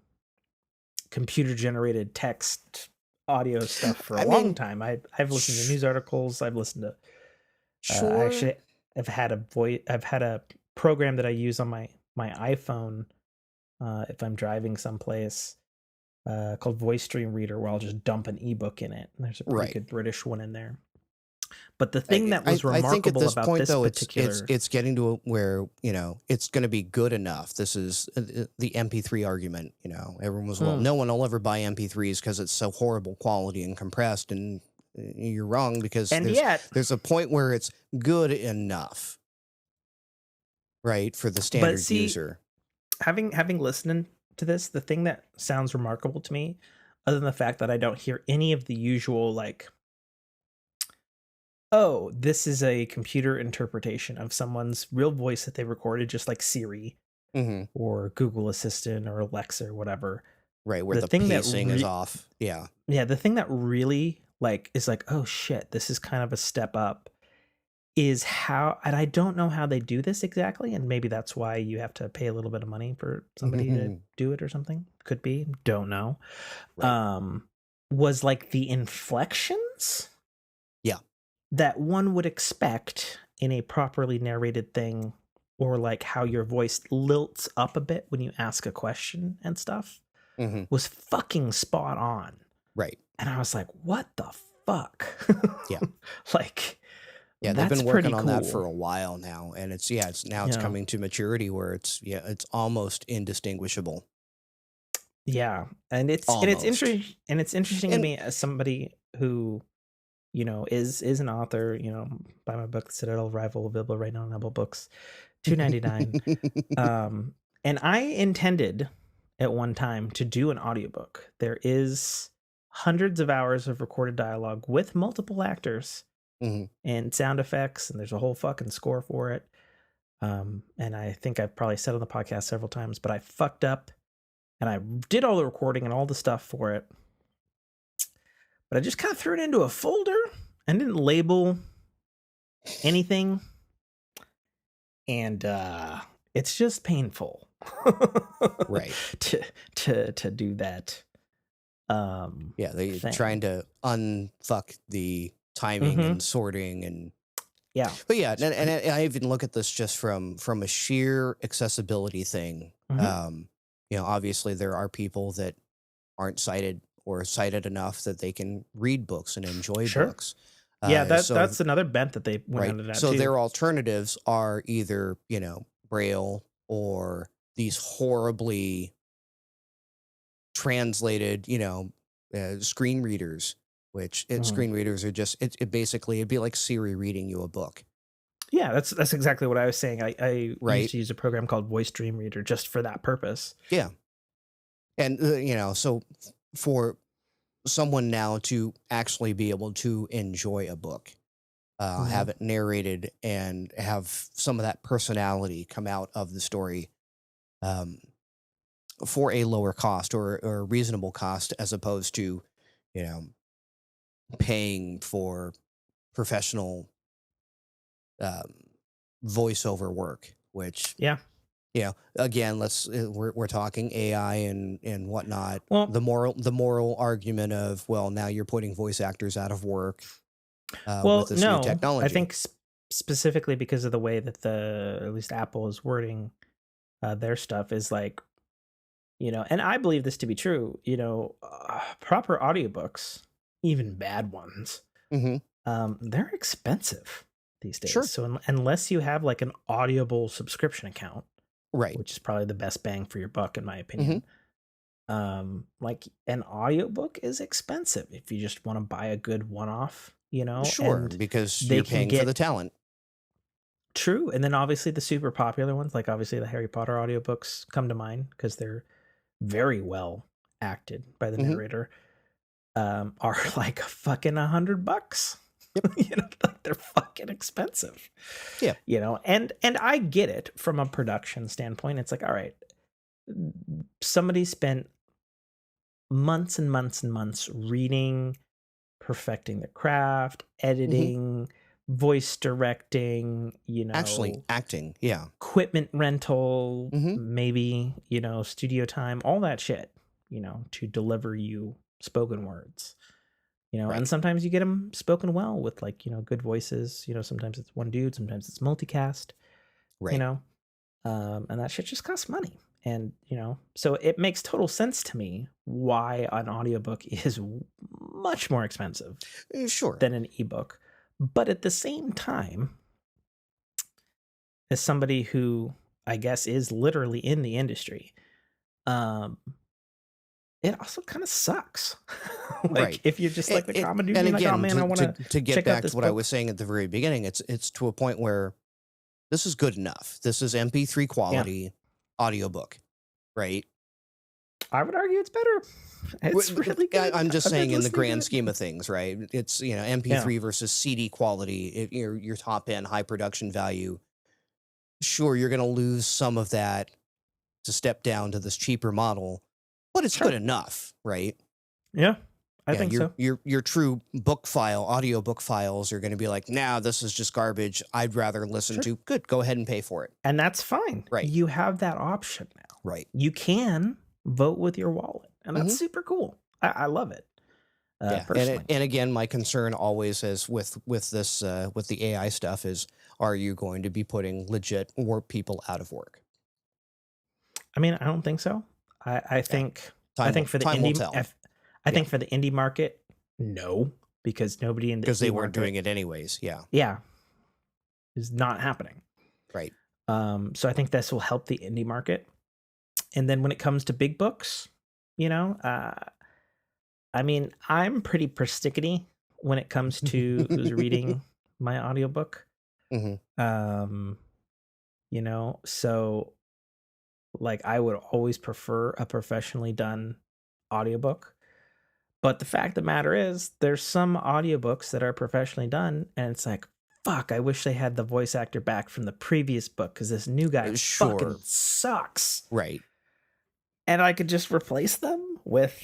computer generated text audio stuff for a I long mean, time. I've listened to sh- news articles. I've listened to, I sure. actually I've had a program that I use on my iPhone if I'm driving someplace called Voice Stream Reader, where I'll just dump an ebook in it. And there's a pretty Right. good British one in there. But the thing that was I think at remarkable this about point, this though, particular, it's getting to where, you know, it's going to be good enough. This is the MP3 argument. You know, everyone was, well, no one will ever buy MP3s because it's so horrible quality and compressed. And you're wrong, because and yet, there's a point where it's good enough, right, for the but standard see, user. having listened to this, the thing that sounds remarkable to me, other than the fact that I don't hear any of the usual like, oh, this is a computer interpretation of someone's real voice that they recorded, just like Siri or Google Assistant or Alexa or whatever. Right, where The the thing that pacing is off. Yeah. yeah, the thing that really like is like, oh shit, this is kind of a step up, is how, and I don't know how they do this exactly, and maybe that's why you have to pay a little bit of money for somebody to do it or something. Could be, don't know. Right. Was like the inflections Yeah. that one would expect in a properly narrated thing, or like how your voice lilts up a bit when you ask a question and stuff, was fucking spot on. Right. And I was like, what the fuck? Yeah. Like, Yeah, they've that's been working pretty on cool. that for a while now, and it's coming to maturity where it's almost indistinguishable. Yeah, and it's interesting to me as somebody who, you know, is an author. You know, buy my book, Citadel Rival, available right now on Apple Books, $2.99. And I intended at one time to do an audiobook. There is hundreds of hours of recorded dialogue with multiple actors and sound effects, and there's a whole fucking score for it. And I think I've probably said on the podcast several times, but I fucked up and I did all the recording and all the stuff for it. But I just kind of threw it into a folder and didn't label anything. And it's just painful. Right. To do that. Yeah, they're trying to unfuck the timing and sorting and yeah. But yeah, and I even look at this just from a sheer accessibility thing. You know, obviously there are people that aren't sighted or sighted enough that they can read books and enjoy books. Yeah, that's another bent that they went into that so too. their alternatives are either, you know, Braille or these horribly translated, you know, screen readers, which screen readers are just it basically it'd be like Siri reading you a book. Yeah, that's exactly what I was saying. I used to use a program called Voice Stream Reader just for that purpose. Yeah. And, you know, so for someone now to actually be able to enjoy a book, have it narrated and have some of that personality come out of the story for a lower cost or a reasonable cost, as opposed to, you know, paying for professional voiceover work, which, you know, again, we're talking AI and whatnot. Well, the moral argument of, well, now you're putting voice actors out of work with this new technology. I think specifically because of the way that at least Apple is wording their stuff is like, you know, and I believe this to be true, you know, proper audiobooks, even bad ones, they're expensive these days. Sure. So unless you have like an Audible subscription account, right, which is probably the best bang for your buck in my opinion, like an audiobook is expensive if you just want to buy a good one-off, you know. Sure, and because you're paying for the talent. True. And then obviously the super popular ones, like obviously the Harry Potter audiobooks come to mind because they're very well acted by the narrator, are like fucking $100. Yep. You know, like they're fucking expensive. Yeah. You know, and I get it from a production standpoint. It's like, all right, somebody spent months and months and months reading, perfecting the craft, editing, voice directing, you know, actually acting, yeah, equipment rental, maybe, you know, studio time, all that shit, you know, to deliver you spoken words. And Right. sometimes you get them spoken well with like, good voices. Sometimes it's one dude, sometimes it's multicast, you Right. know, and that shit just costs money. And, so it makes total sense to me why an audiobook is much more expensive Sure. than an ebook. But at the same time, as somebody who I guess is literally in the industry, um, it also kind of sucks. Like Right. if you're just like the common dude, And you're like, oh again, man, I want to to get check out back this to what I book. was saying at the very beginning, it's to a point where this is good enough. This is MP3 Yeah, quality audiobook, right? I would argue it's better. It's really good. I'm just I've been saying in the listening to grand it. scheme of things, right? It's, Yeah, MP3 versus CD quality, your top end high production value. Sure, you're going to lose some of that to step down to this cheaper model, but it's good sure. enough, right? Yeah, I Yeah, think so. your true book file, audio book files are going to be like, nah, this is just garbage. I'd rather listen Sure. to. Good, go ahead and pay for it. And that's fine. Right, You have that option now. right. You can vote with your wallet, and that's Hmm. super cool. I love it, Yeah, personally. and again, my concern always is with this with the AI stuff is, are you going to be putting legit work people out of work? I mean, I don't think so. I Yeah, think I think for the time will indie, tell. I Yeah, think for the indie market, no, because nobody in the because they indie weren't doing market, it anyways. Yeah, yeah, is not happening. right. So I think this will help the indie market. And then when it comes to big books, you know, uh, I mean, I'm pretty persnickety when it comes to who's reading my audiobook. Hmm. Um, so like I would always prefer a professionally done audiobook. But the fact of the matter is, there's some audiobooks that are professionally done, and it's like, fuck, I wish they had the voice actor back from the previous book because this new guy fucking Sure. sucks. Right. And I could just replace them with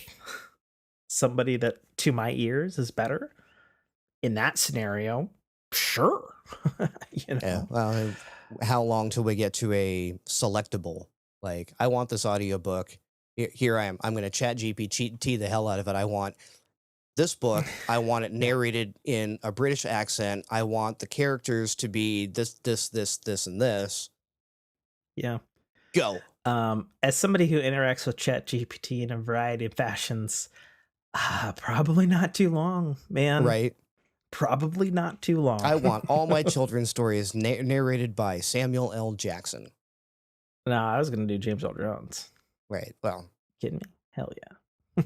somebody that, to my ears, is better. In that scenario, sure. you Yeah. know? Well, how long till we get to a selectable? Like, I want this audiobook. Here I am. I'm going to chat GPT the hell out of it. I want this book. I want it Yeah. narrated in a British accent. I want the characters to be this, and this. Yeah. Go. As somebody who interacts with ChatGPT in a variety of fashions, probably not too long, man. Right. Probably not too long. I want all my children's stories narrated by Samuel L. Jackson. No, I was gonna do James Earl Jones. Right. Well, Kidding me? Hell yeah.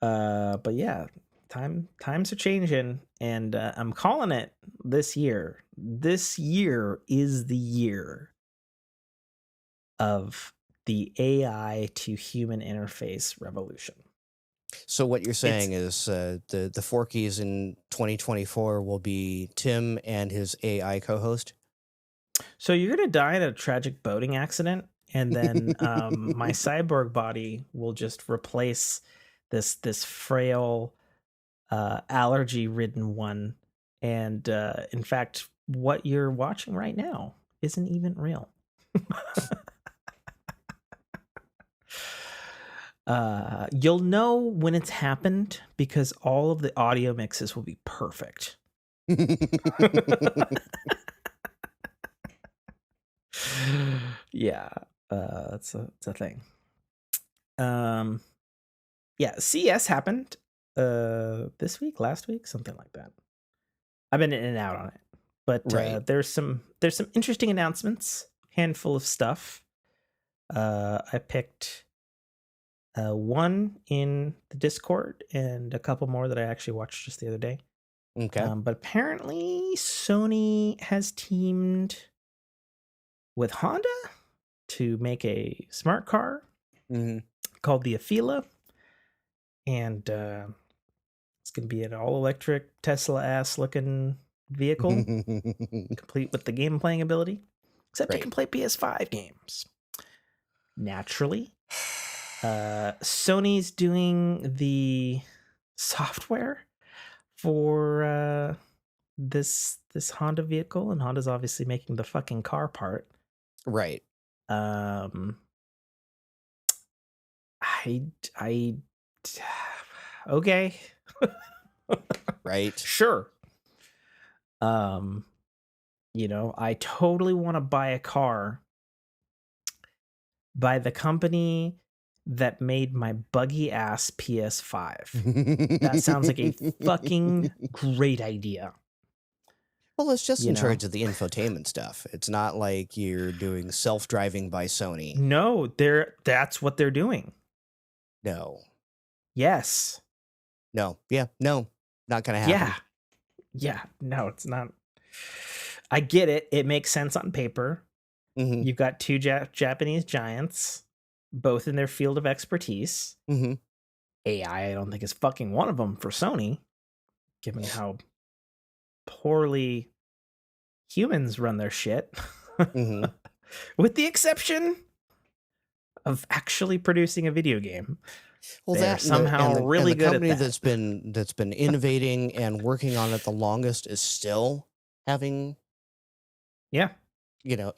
But yeah, times are changing, and I'm calling it this year. This year is the year of the AI to human interface revolution. so what you're It's saying is the Forkies in 2024 will be Tim and his AI co-host. So you're gonna die in a tragic boating accident, and then my cyborg body will just replace this frail, allergy-ridden one. And in fact, what you're watching right now isn't even real. You'll know when it's happened because all of the audio mixes will be perfect. Yeah, that's a thing. Um, yeah, CES happened this week, last week, something like that. I've been in and out on it, but Right. there's some interesting announcements, handful of stuff. I picked one in the Discord and a couple more that I actually watched just the other day. Okay. But apparently, Sony has teamed with Honda to make a smart car Hmm. called the Afeela, and it's going to be an all-electric Tesla-ass looking vehicle, complete with the game playing ability, except it Right. can play PS5 games. Naturally, Sony's doing the software for this Honda vehicle, and Honda's obviously making the fucking car part. Right. Um, I Okay. Right? Sure. I totally want to buy a car by the company that made my buggy ass PS5. That sounds like a fucking great idea. Well, it's just in charge of the infotainment stuff. It's not like you're doing self-driving by Sony. No, that's what they're doing. No. Yes. No. Yeah. No. Not gonna happen. Yeah. No, it's not. I get it. It makes sense on paper. Mm-hmm. You've got two Japanese giants, both in their field of expertise. Mm-hmm. AI, I don't think is fucking one of them for Sony, given how poorly humans run their shit. Mm-hmm. With the exception of actually producing a video game. Well, They're that somehow and really the good at company that. that's been innovating and working on it the longest is still having Yeah,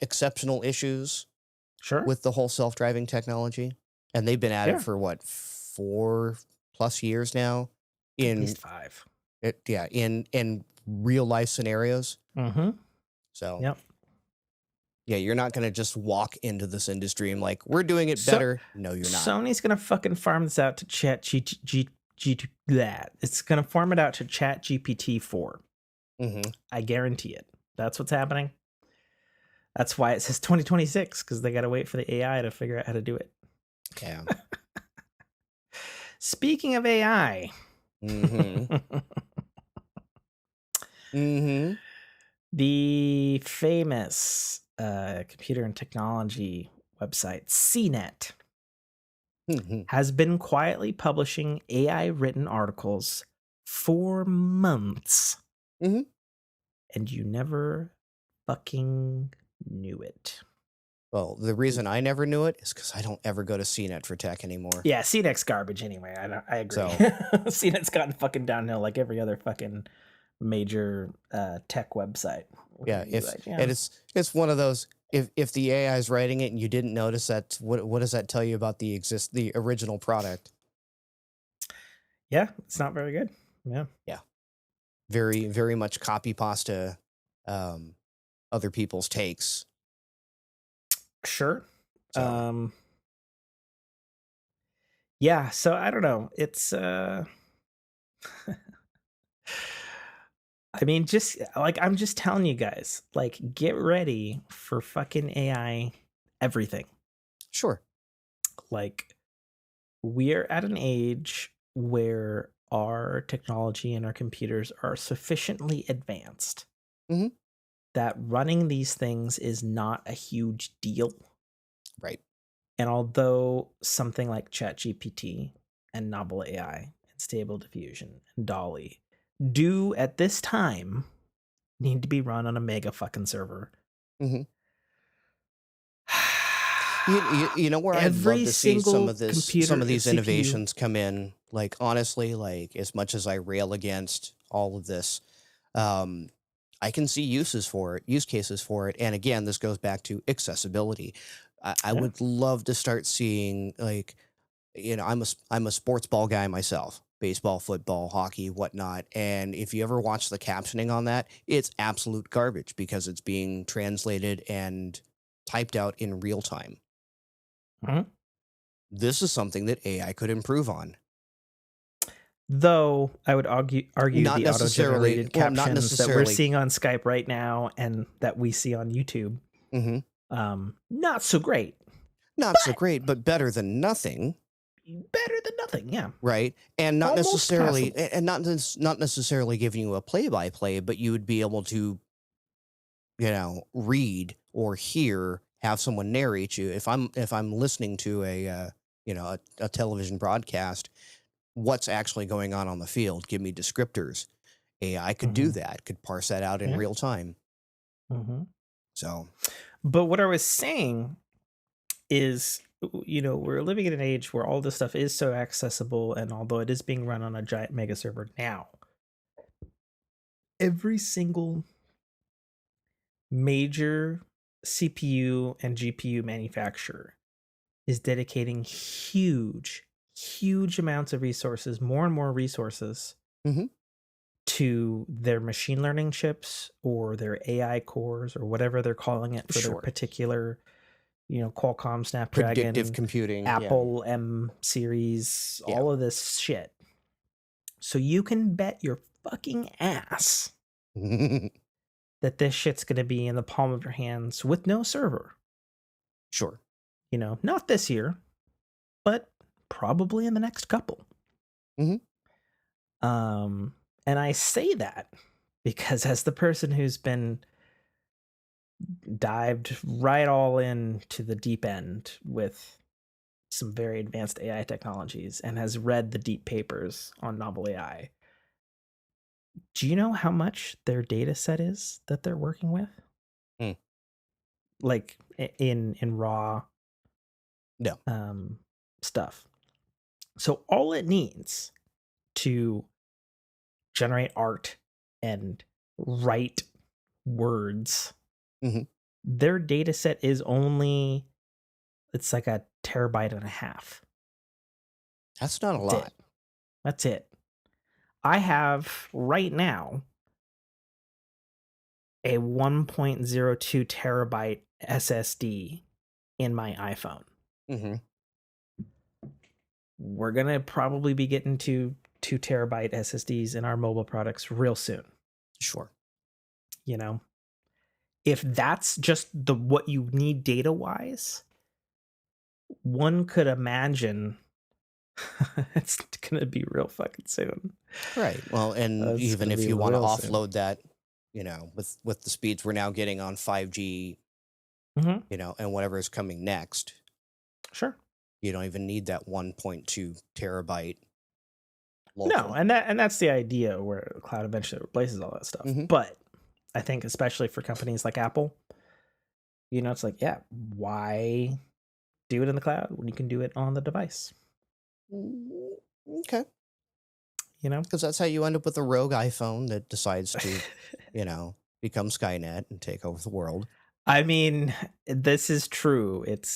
exceptional issues sure. with the whole self-driving technology, and they've been at it Yeah, for what 4+ years now. at In least 5. in real life scenarios. Mm-hmm. So Yep. yeah, you're not gonna just walk into this industry and like we're doing it So better. No, you're not. Sony's gonna fucking farm this out to that. It's gonna farm it out to Chat GPT 4. Mm-hmm. I guarantee it. That's what's happening. That's why it says 2026, because they gotta wait for the AI to figure out how to do it. Yeah. Speaking of AI, Mm-hmm. Mm-hmm. the famous computer and technology website CNET Mm-hmm. has been quietly publishing AI written articles for months, Mm-hmm. and you never fucking knew it. Well, the reason I never knew it is because I don't ever go to CNET for tech anymore. Yeah, CNET's garbage anyway. I agree. So CNET's gotten fucking downhill like every other fucking major tech website. yeah, and it's one of those. If the AI is writing it and you didn't notice that, what does that tell you about the original product? Yeah, it's not very good. Yeah. Yeah, very very much copy pasta, other people's takes. Sure. So Yeah, so I don't know. It's I mean, just like I'm just telling you guys, like get ready for fucking AI everything. sure. Like we're at an age where our technology and our computers are sufficiently advanced Mm-hmm. that running these things is not a huge deal. Right. And although something like ChatGPT and Novel AI and Stable Diffusion and Dolly do at this time need to be run on a mega fucking server. Mm-hmm. You know where I'd love Every to see some single of computer these CPU. innovations come in. Like honestly, like as much as I rail against all of this, um, I can see use cases for it. And again, this goes back to accessibility. I Yeah. would love to start seeing like, I'm a sports ball guy myself, baseball, football, hockey, whatnot. And if you ever watch the captioning on that, it's absolute garbage because it's being translated and typed out in real time. Mhm. This is something that AI could improve on. Though I would argue Not the necessarily, auto-generated well, not captions that we're necessarily. seeing on Skype right now and that we see on YouTube, Mhm. not so great. Not so great, but better than nothing, Better than nothing, yeah. right? And not Almost necessarily, passable. and not necessarily giving you a play-by-play, but you would be able to, read or hear, have someone narrate you. If I'm listening to a television broadcast, what's actually going on the field? Give me descriptors. AI could do Mhm. that. Could parse that out in Yeah. real time. Mhm. So But what I was saying is, we're living in an age where all this stuff is so accessible, and although it is being run on a giant mega server now, every single major CPU and GPU manufacturer is dedicating huge, huge amounts of resources, more and more resources Mm-hmm. to their machine learning chips or their AI cores or whatever they're calling it for their Sure. particular, Qualcomm Predictive Snapdragon, computing. Apple M series, Yeah. all of this shit. So you can bet your fucking ass Yeah. that this shit's going to be in the palm of your hands with no server. Sure. Not this year, but probably in the next couple. Mm-hmm. And I say that because as the person who's been dived right all into the deep end with some very advanced AI technologies and has read the deep papers on novel AI, do you know how much their data set is that they're working with? Mm. Like in raw No. stuff. So all it needs to generate art and write words, Mm-hmm. their data set is only, it's like a terabyte and a half. That's not a That's lot. it. That's it. I have right now a 1.02 terabyte SSD in my iPhone. Mm-hmm. We're going to probably be getting to 2 terabyte SSDs in our mobile products real soon. Sure. If that's just what you need data wise, one could imagine it's going to be real fucking soon. Right. Well, and It's even going to if be you want to real soon. offload that, with the speeds we're now getting on 5G, Mm-hmm. and whatever is coming next, Sure. you don't even need that 1.2 terabyte No, local. and that's the idea where the cloud eventually replaces all that stuff. Mm-hmm. But I think especially for companies like Apple, it's like, yeah, why do it in the cloud when you can do it on the device? Okay. You know? Because that's how you end up with a rogue iPhone that decides to, become Skynet and take over the world. I mean, this is true. It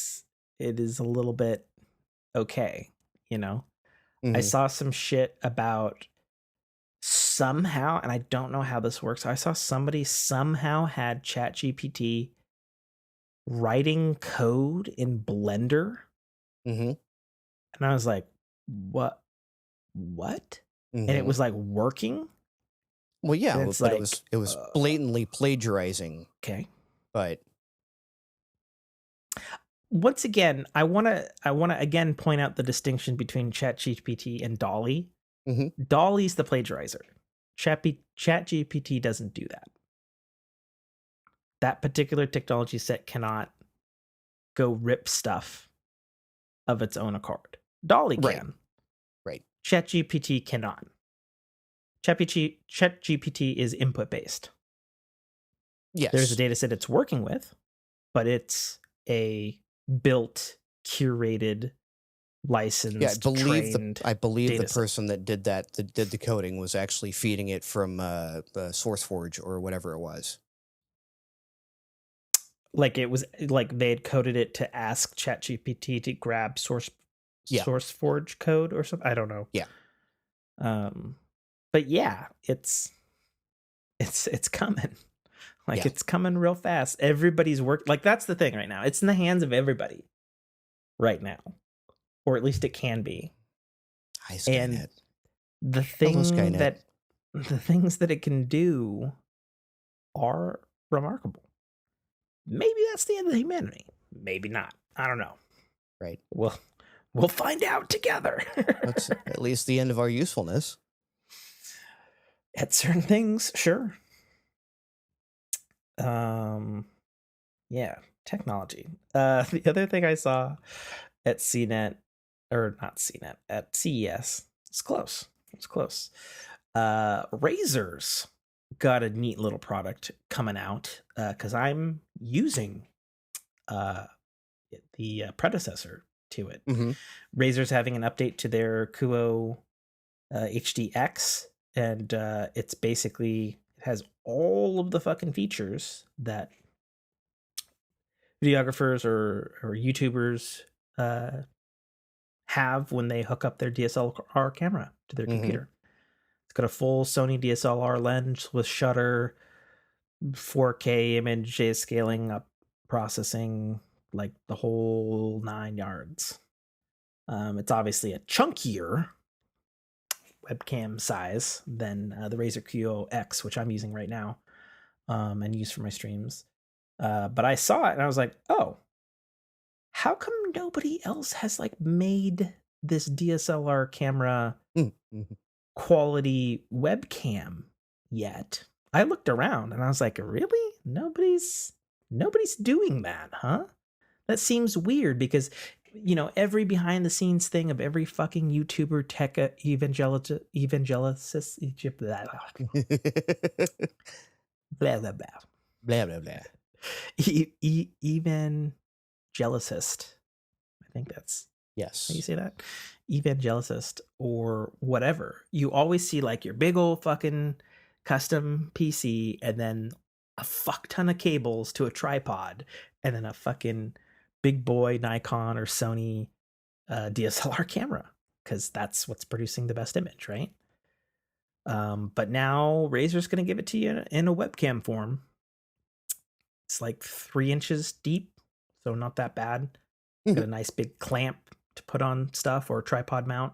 is a little bit okay, I Mm-hmm. saw some shit about somehow, and I don't know how this works. I saw somebody somehow had ChatGPT writing code in Blender, Mm-hmm. and I was like, "What? What?" And it Mm-hmm. was like working, Well, and yeah, it's but it like, was it was blatantly plagiarizing. okay. But Once again, I wanna again point out the distinction between ChatGPT and Dolly. mm-hmm. Dolly's the plagiarizer. ChatGPT doesn't do that. That particular technology set cannot go rip stuff of its own accord. Dolly Right, can. right, ChatGPT cannot. ChatGPT is input based. There's a yes, data set it's working with, but it's a built, curated, yeah. I licensed, believe the trained I believe the data set. person that did the coding was actually feeding it from SourceForge or whatever it was. Like it was like they had coded it to ask ChatGPT to grab Yeah, SourceForge code or something. I don't know. yeah, Um, but yeah, it's coming. Like yeah. it's coming real fast. Everybody's work, like that's the thing right now. It's in the hands of everybody right now, or at least it can be. Hi, And Skynet. the Hello, thing Skynet. that the things that it can do are remarkable. Maybe that's the end of humanity. Maybe not. I don't know. Right. We'll find out together. That's at least the end of our usefulness. At certain things, sure. Yeah, technology. The other thing I saw at CNET, or not CNET, at CES, it's close. It's close. Razors got a neat little product coming out because I'm using uh, the predecessor to it. Mm-hmm. Razor's having an update to their Kuo HDX, and it's basically it has all of the fucking features that videographers or YouTubers have when they hook up their DSLR camera to their Mm-hmm. computer. It's got a full Sony DSLR lens with shutter, 4K image scaling up, processing, like the whole 9 yards. It's obviously a chunkier webcam size than the Razer QO X, which I'm using right now and use for my streams. But I saw it and I was like, oh, how come nobody else has like made this DSLR camera quality webcam yet? I looked around and I was like, really? Nobody's doing that, huh? That seems weird because, you know, every behind the scenes thing of every fucking YouTuber, tech evangelicist, blah, blah, blah, blah. Blah, blah, blah. Evangelicist. I think that's Yes. how you say that? Evangelicist or whatever. You always see like your big old fucking custom PC and then a fuck ton of cables to a tripod and then a fucking big boy Nikon or Sony DSLR camera, because that's what's producing the best image, right? But now Razer's going to give it to you in a webcam form. It's like 3 inches deep, so not that bad. It's got a nice big clamp to put on stuff or a tripod mount.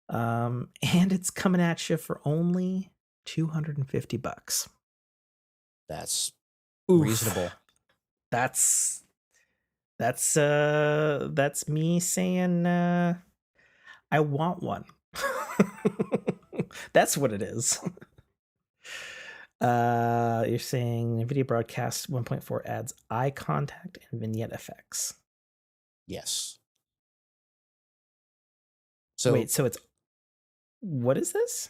And it's coming at you for only $250. That's Oof. reasonable. That's me saying I want one. That's what it is. You're saying video broadcast 1.4 adds eye contact and vignette effects. Yes. So wait, so it's, what is this?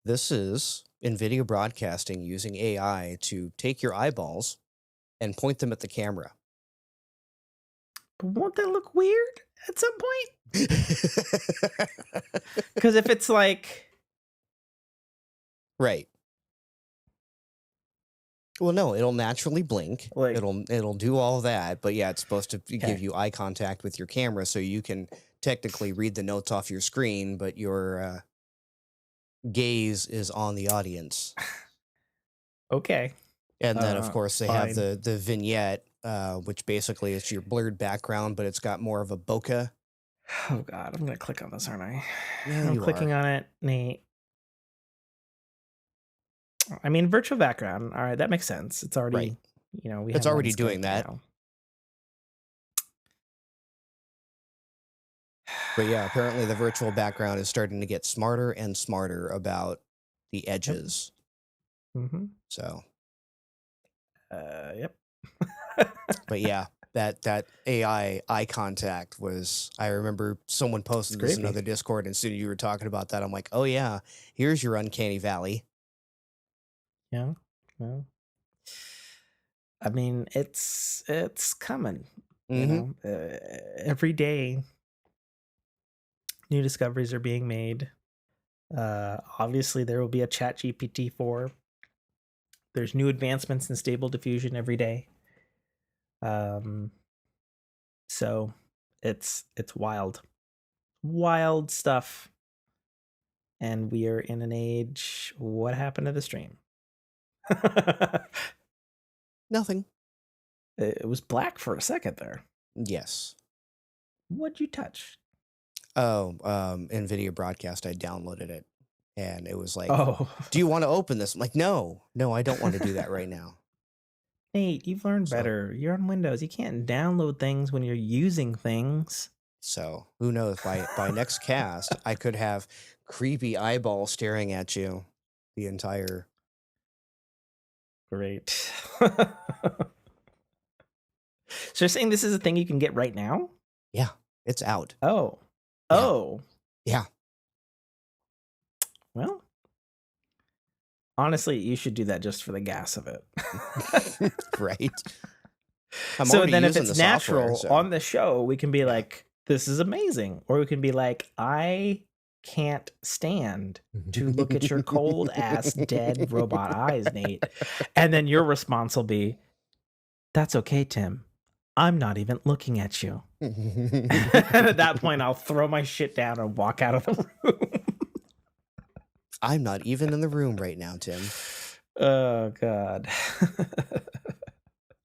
This is in video broadcasting using AI to take your eyeballs and point them at the camera. But won't that look weird at some point? Because if it's like... Right. Well, no, it'll naturally blink. Like, it'll do all that, but yeah, it's supposed to give you eye contact with your camera so you can technically read the notes off your screen, but your gaze is on the audience. Okay. And then, of course, they have the vignette, which basically is your blurred background, but it's got more of a bokeh. Oh, God. I'm going to click on this, aren't I? Yeah, I'm clicking on it, Nate. I mean, virtual background. All right, that makes sense. It's already, right. You know, it's already doing that. Now. But yeah, apparently the virtual background is starting to get smarter and smarter about the edges. Yep. Mm-hmm. So. Yep. But yeah, that AI eye contact was, I remember someone posted this in another Discord, and as soon as you were talking about that, I'm like, oh yeah, here's your uncanny valley. Yeah. Well, I mean, it's coming. You know, every day new discoveries are being made. Obviously, there will be a ChatGPT 4. There's new advancements in Stable Diffusion every day. So it's wild stuff. And we are in an age. What happened to the stream? Nothing. It was black for a second there. Yes. What'd you touch? Oh, in video broadcast, I downloaded it, and it was like, oh, do you want to open this? I'm like, no, I don't want to do that right now. Nate, you've learned better. You're on Windows. You can't download things when you're using things. So who knows? By next cast, I could have creepy eyeballs staring at you the entire. Great. So you're saying this is a thing you can get right now? Yeah, it's out. Oh. Yeah. Oh. Yeah. Well, honestly, you should do that just for the gas of it. Right. So then if it's natural on the show, we can be like, this is amazing. Or we can be like, I can't stand to look at your cold ass dead robot eyes, Nate. And then your response will be, that's okay, Tim. I'm not even looking at you. And at that point, I'll throw my shit down and walk out of the room. I'm not even in the room right now, Tim. Oh, God.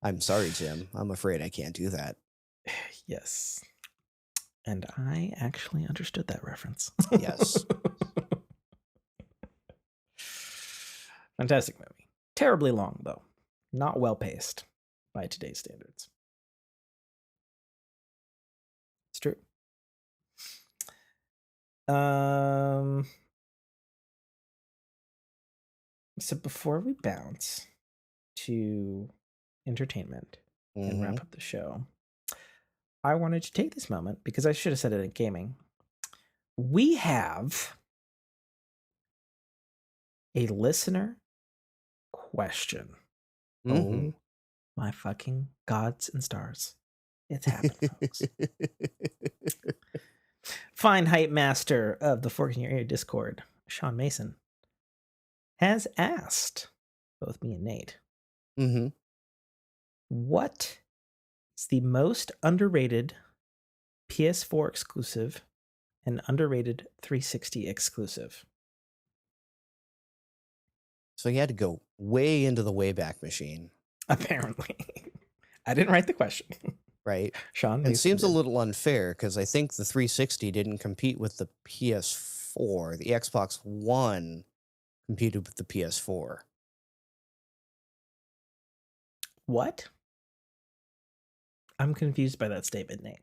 I'm sorry, Tim. I'm afraid I can't do that. Yes. And I actually understood that reference. Yes. Fantastic movie. Terribly long, though. Not well paced by today's standards. It's true. So before we bounce to entertainment and wrap up the show, I wanted to take this moment, because I should have said it in gaming. We have a listener question. Oh my fucking gods and stars. It's happened, folks. Fine hype master of the Fork in Your Ear Discord, Sean Mason, has asked both me and Nate, what is the most underrated PS4 exclusive and underrated 360 exclusive? So you had to go way into the Wayback Machine. Apparently. I didn't write the question. Right? Sean, it seems a little unfair because I think the 360 didn't compete with the PS4. The Xbox One competed with the PS4. What? I'm confused by that statement, Nate.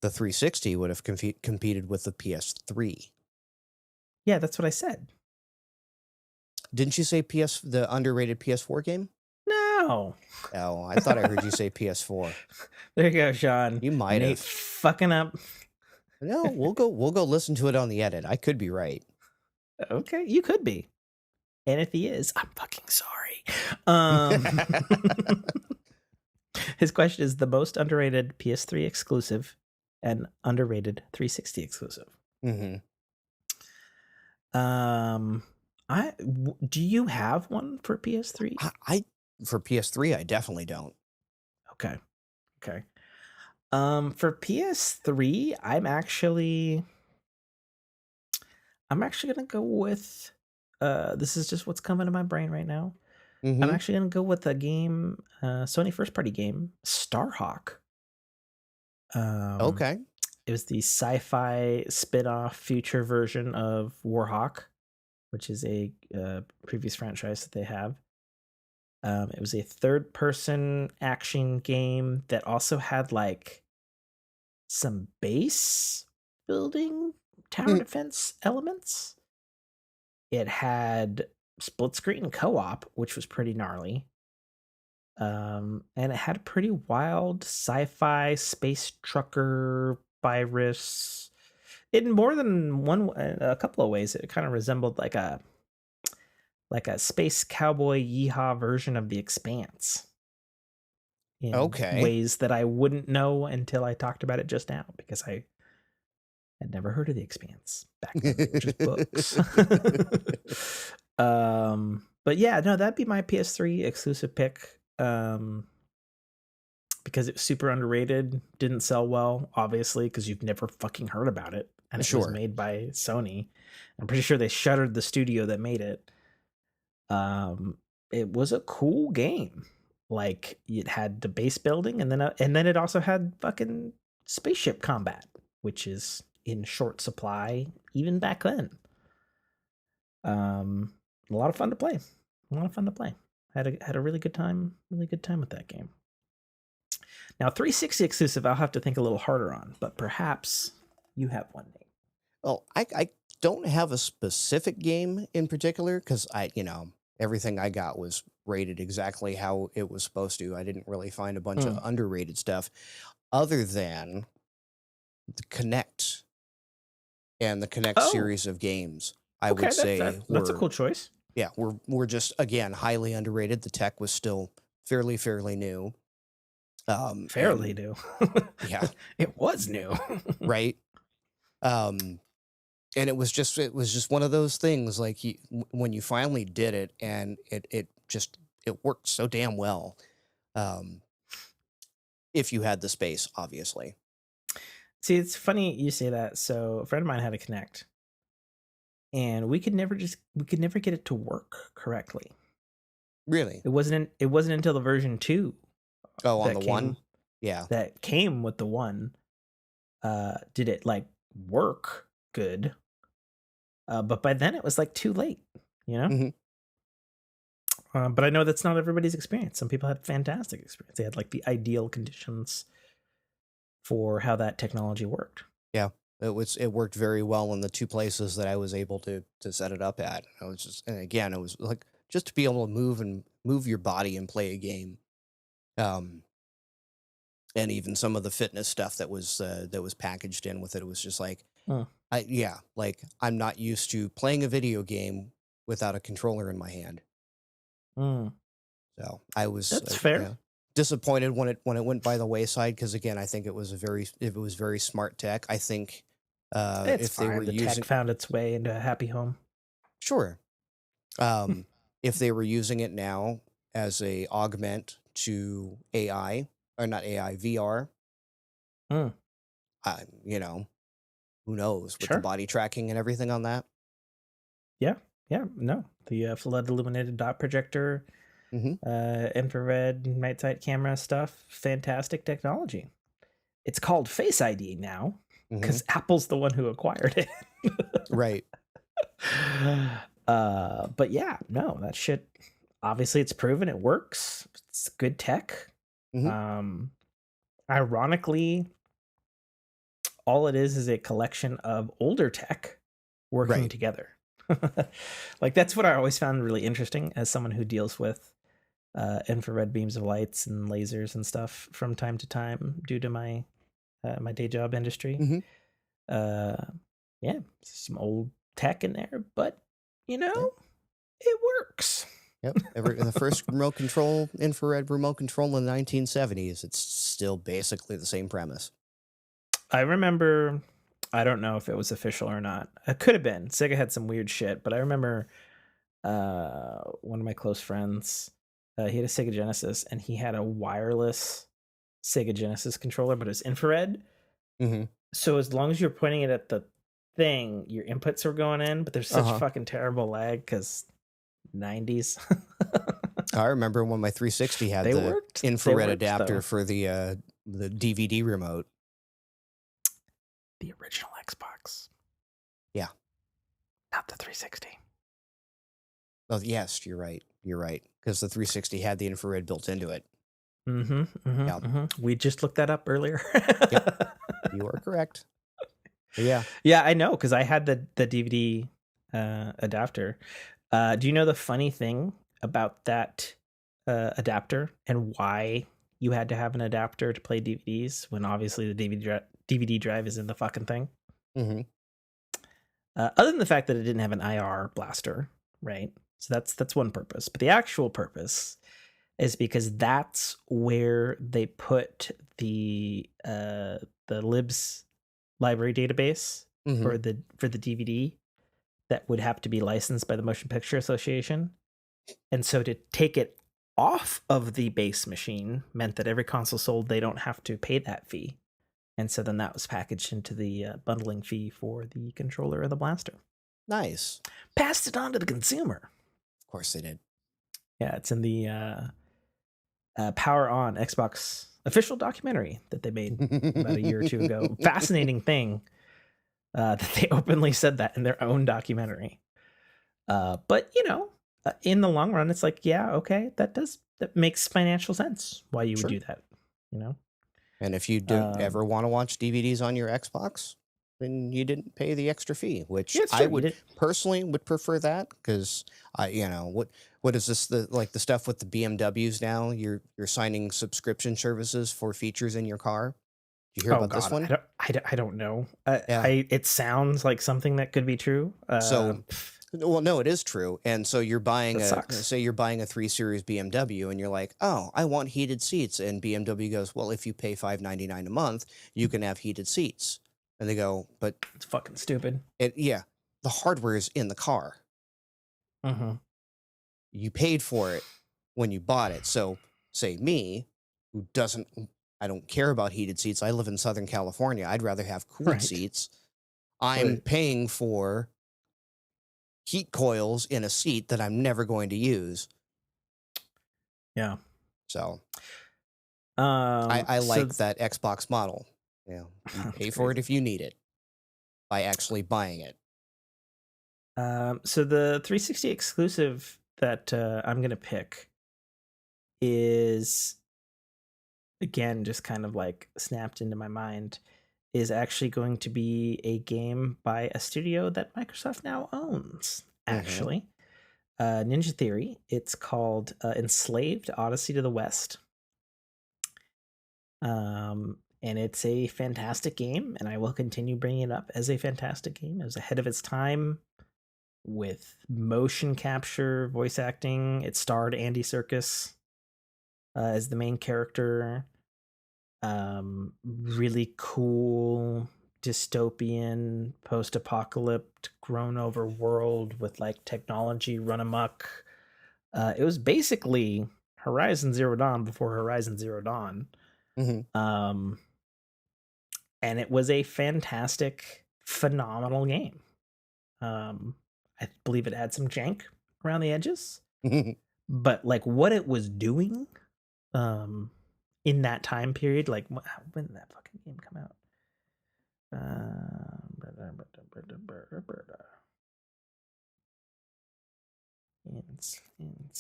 The 360 would have competed with the PS3. Yeah, that's what I said. Didn't you say the underrated PS4 game? No. Oh, I thought I heard you say PS4. There you go, Sean. You might Nate have. fucking up. No, we'll go listen to it on the edit. I could be right. Okay, you could be. And if he is, I'm fucking sorry. His question is the most underrated PS3 exclusive and underrated 360 exclusive. Do you have one for PS3? For PS3, I definitely don't. Okay. For PS3, I'm actually gonna go with. This is just what's coming to my brain right now. I'm actually gonna go with a game, Sony first party game, Starhawk. Okay. It was the sci-fi spin-off future version of Warhawk, which is a previous franchise that they have. It was a third-person action game that also had like some base building, tower defense elements. It had split screen co-op, which was pretty gnarly. And it had a pretty wild sci-fi space trucker virus. In more than a couple of ways, it kind of resembled like a space cowboy yeehaw version of The Expanse. In ways that I wouldn't know until I talked about it just now, because I had never heard of The Expanse back then. They were just books. But yeah, no, that'd be my PS3 exclusive pick. Because it was super underrated, didn't sell well, obviously, because you've never fucking heard about it. And it was made by Sony. I'm pretty sure they shuttered the studio that made it. It was a cool game. Like, it had the base building, and then it also had fucking spaceship combat, which is in short supply even back then. A lot of fun to play. Had a really good time with that game. Now, 360 exclusive, I'll have to think a little harder on, but perhaps you have one, Nate. Well, I don't have a specific game in particular, because everything I got was rated exactly how it was supposed to. I didn't really find a bunch of underrated stuff other than the Kinect and the Kinect series of games. I would say that's a cool choice. Yeah, we're just, again, highly underrated. The tech was still fairly new. Fairly new. Yeah. It was new. Right. And it was just one of those things, like, when you finally did it, and it worked so damn well. if you had the space, obviously. See, it's funny you say that. So a friend of mine had a Connect, and we could never get it to work correctly. Really? It wasn't until the version 2 Oh, on that the one? came Yeah. with the 1 did it like work good. But by then it was like too late, you know? Hmm. But I know that's not everybody's experience. Some people had fantastic experience. They had like the ideal conditions for how that technology worked. Yeah. It worked very well in the two places that I was able to set it up at. I was just, and again, it was like just to be able to move your body and play a game. Um, and even some of the fitness stuff that was packaged in with it, it was just like, Mm, yeah, like I'm not used to playing a video game without a controller in my hand. mm. So I was, That's fair. disappointed when it went by the wayside because again, I think it was very smart tech. I think It's if they were fine. The tech using found its way into a happy home. sure if they were using it now as a augment to AI or not AI VR, Mm, you know who knows with the sure. body tracking and everything on that. Yeah. Yeah. No. The flood illuminated dot projector, Hmm. infrared night sight camera stuff. Fantastic technology. It's called Face ID now Hmm. because Apple's the one who acquired it. Right. But yeah, no, that shit. Obviously, it's proven it works. It's good tech. Hmm. Um, Ironically, all it is a collection of older tech working Right. together. Like that's what I always found really interesting as someone who deals with infrared beams of lights and lasers and stuff from time to time due to my day job industry. Hmm. Uh, yeah, some old tech in there, but you Yeah. know, it works. Yep. The first remote control, infrared remote control in the 1970s. It's still basically the same premise. I remember, I don't know if it was official or not. It could have been. Sega had some weird shit, but I remember one of my close friends, he had a Sega Genesis and he had a wireless Sega Genesis controller, but it was infrared. Hmm. So as long as you're pointing it at the thing, your inputs were going in, but there's Uh such huh. fucking terrible lag because 90s. I remember when my 360 had They the worked. They infrared worked adapter though. for the DVD remote. The original Xbox, Yeah. not the 360. Oh, yes, you're right. You're right. Because the 360 had the infrared built into it. Yeah. We just looked that up earlier. Yep. You are correct. But yeah. Yeah, I know because I had the DVD adapter. Do you know the funny thing about that adapter and why you had to have an adapter to play DVDs when obviously the DVD drive is in the fucking thing? Hmm. Other than the fact that it didn't have an IR blaster, right? So that's one purpose. But the actual purpose is because that's where they put the libs library database Hmm. for the DVD that would have to be licensed by the Motion Picture Association. And so to take it off of the base machine meant that every console sold they don't have to pay that fee. And so then that was packaged into the bundling fee for the controller or the blaster. Nice. Passed it on to the consumer. Of course they did. Yeah, it's in the Power On Xbox official documentary that they made about a year or two ago. Fascinating thing that they openly said that in their own documentary. But you know, in the long run, it's like, yeah, okay, that makes financial sense why you would Sure. do that. You know, And if you don't um, ever want to watch DVDs on your Xbox, then you didn't pay the extra fee, which yeah, it's I true. You would didn't. personally would prefer that because what is this the stuff with the BMWs now? You're signing subscription services for features in your car. Did you hear Oh about this God, one? I don't know. Yeah. It sounds like something that could be true. So, well, no, it is true. And so you're buying That a sucks. say you're buying a 3 Series BMW, and you're like, oh, I want heated seats, and BMW goes, well, if you pay $5.99 a month, you can have heated seats. And they go, but It's fucking stupid. yeah, the hardware is in the car. Mm-hmm. You paid for it when you bought it. So, say me, who doesn't I don't care about heated seats. I live in Southern California. I'd rather have cooled Right. seats. I'm Right. paying for heat coils in a seat that I'm never going to use. Yeah. So I So like that Xbox model. You that's pay for it crazy. if you need it by actually buying it. So the 360 exclusive that I'm gonna pick is, again, just kind of like snapped into my mind, is actually going to be a game by a studio that Microsoft now owns. Hmm. Actually, Ninja Theory. It's called Enslaved: Odyssey to the West. And it's a fantastic game, and I will continue bringing it up as a fantastic game. It was ahead of its time with motion capture, voice acting. It starred Andy Serkis as the main character. Really cool dystopian post-apocalyptic grown over world with like technology run amok. It was basically Horizon Zero Dawn before Horizon Zero Dawn. Hmm. Um, and it was a fantastic, phenomenal game. I believe it had some jank around the edges, but like what it was doing, um, in that time period, like when did that fucking game come out?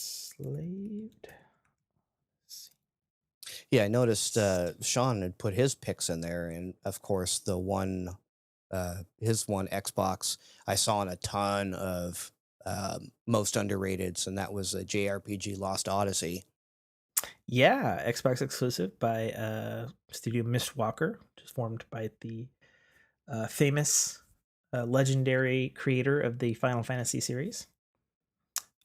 Enslaved. Yeah, I noticed Sean had put his picks in there, and of course his one Xbox I saw in a ton of most underrateds, and that was a JRPG Lost Odyssey. Yeah, Xbox exclusive by Studio Mistwalker, which is formed by the famous, legendary creator of the Final Fantasy series.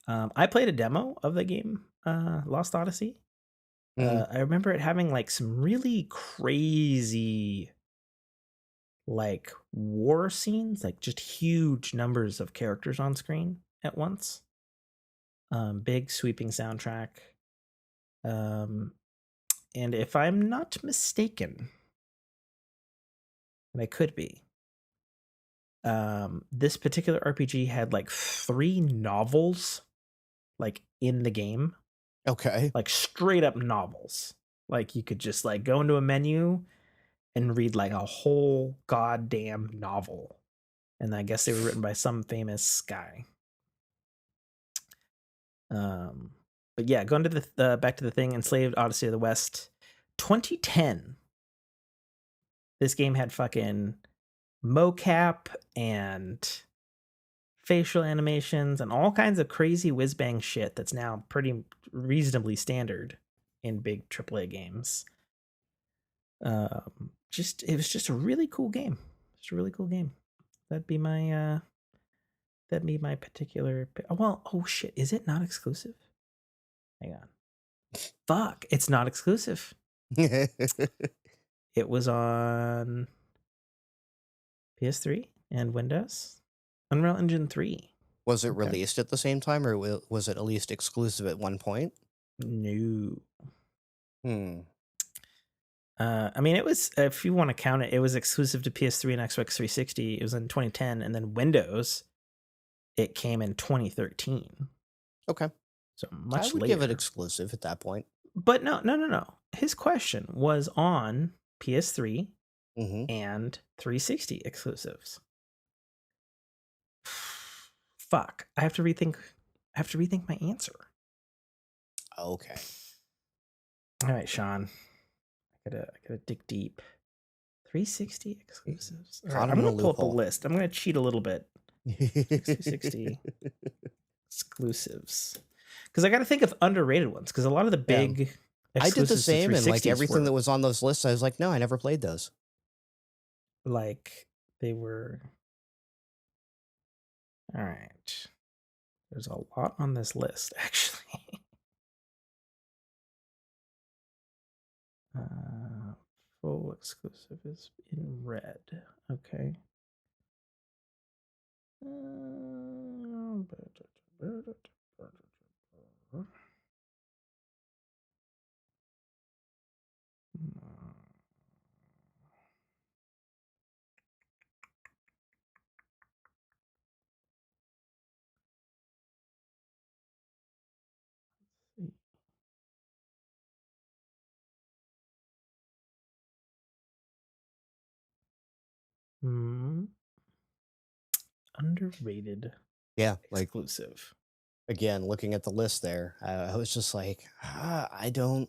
I played a demo of the game, Lost Odyssey. Hmm. I remember it having like some really crazy, like war scenes, like just huge numbers of characters on screen at once. Big sweeping soundtrack. Um, and if I'm not mistaken, and I could be, this particular RPG had like 3 novels like in the game, Okay. like straight up novels. Like you could just like go into a menu and read like a whole goddamn novel. And I guess they were written by some famous guy. Um, but yeah, going to the back to the thing, Enslaved: Odyssey of the West, 2010. This game had fucking mocap and facial animations and all kinds of crazy whiz bang shit that's now pretty reasonably standard in big AAA games. Just it was just a really cool game. Just a really cool game. That'd be my particular. Oh, well, oh shit, is it not exclusive? Hang on. Fuck, it's not exclusive. It was on PS3 and Windows. Unreal Engine 3. Was it Okay. released at the same time, or was it at least exclusive at one point? No. Hmm. I mean, it was, if you want to count it, it was exclusive to PS3 and Xbox 360. It was in 2010, and then Windows, it came in 2013, Okay. so I much would give it later. exclusive at that point. But no, no, no, no. His question was on PS3 Hmm. and 360 exclusives. Fuck, I have to rethink. I have to rethink my answer. Okay. All right, Sean. I gotta dig deep. 360 exclusives. All right, Caught him I'm in a gonna pull up a loophole. list. I'm gonna cheat a little bit. Xbox 360 exclusives, because I got to think of underrated ones. Because a lot of the Yeah. big I did the exclusives to same, and like 360s everything that were was on those lists, I was like, no, I never played those. like they were. All right, there's a lot on this list actually. uh, Full exclusive is in red. Okay. Underrated Yeah, like exclusive. again, looking at the list there, I was just like, I don't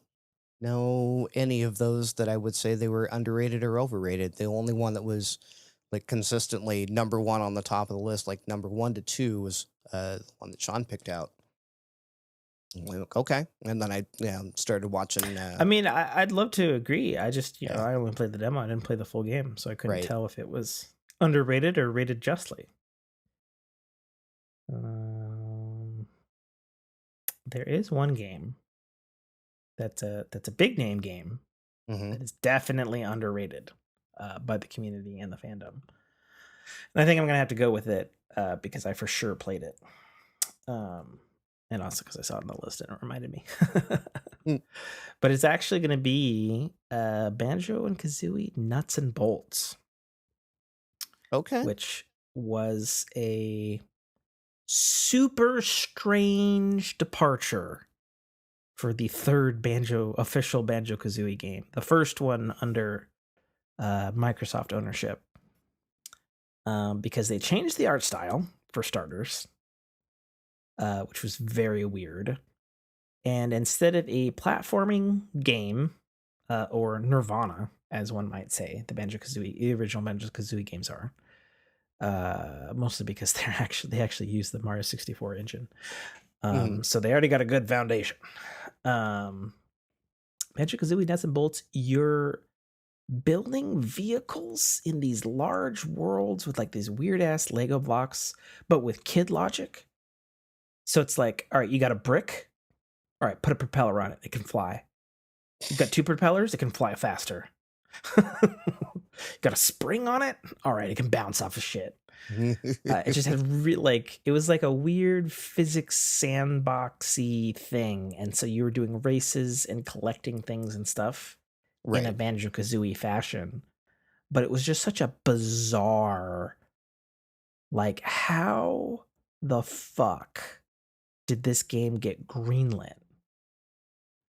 know any of those that I would say they were underrated or overrated. The only one that was like consistently number one on the top of the list, like number 1 to 2, was the one that Sean picked out. I'm like, okay, and then I started watching. I mean, I'd love to agree. I just, Yeah, I only played the demo. I didn't play the full game, so I couldn't right. tell if it was underrated or rated justly. Um, there is one game that's a big name game Hmm. that is definitely underrated by the community and the fandom. And I think I'm gonna have to go with it because I for sure played it, and also because I saw it on the list and it reminded me. Mm, But it's actually gonna be Banjo and Kazooie Nuts and Bolts, okay. which was a super strange departure for the third official Banjo Kazooie game. The first one under Microsoft ownership, because they changed the art style for starters, which was very weird. And instead of a platforming game, or Nirvana, as one might say, the original Banjo Kazooie games are, mostly because they actually use the Mario 64 engine. Hmm. So they already got a good foundation. Um, Banjo Kazooie Nuts and Bolts, you're building vehicles in these large worlds with like these weird ass Lego blocks, but with kid logic. So it's like, all right, you got a brick. All right, put a propeller on it. It can fly. You've got two propellers. It can fly faster. Got a spring on it. All right, it can bounce off of shit. It just had it was like a weird physics sandboxy thing, and so you were doing races and collecting things and stuff in a Right. Banjo Kazooie fashion. But it was just such a bizarre, like, how the fuck did this game get greenlit?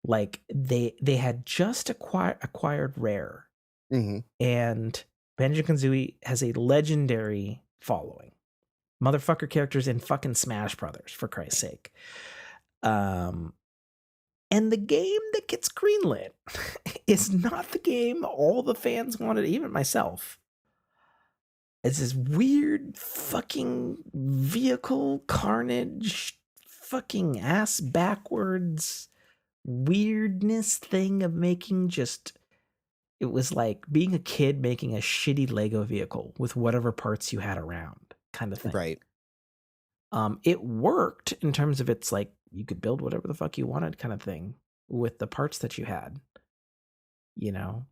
Like they had just acquired Rare, Hmm. and Banjo Kazooie has a legendary following. Motherfucker characters in fucking Smash Brothers, for Christ's sake. Um, and the game that gets greenlit is not the game all the fans wanted, even myself. It's this weird fucking vehicle carnage, fucking ass backwards weirdness thing of making just. It was like being a kid making a shitty Lego vehicle with whatever parts you had around, kind of thing. Right. It worked in terms of it's like you could build whatever the fuck you wanted, kind of thing, with the parts that you had, you know.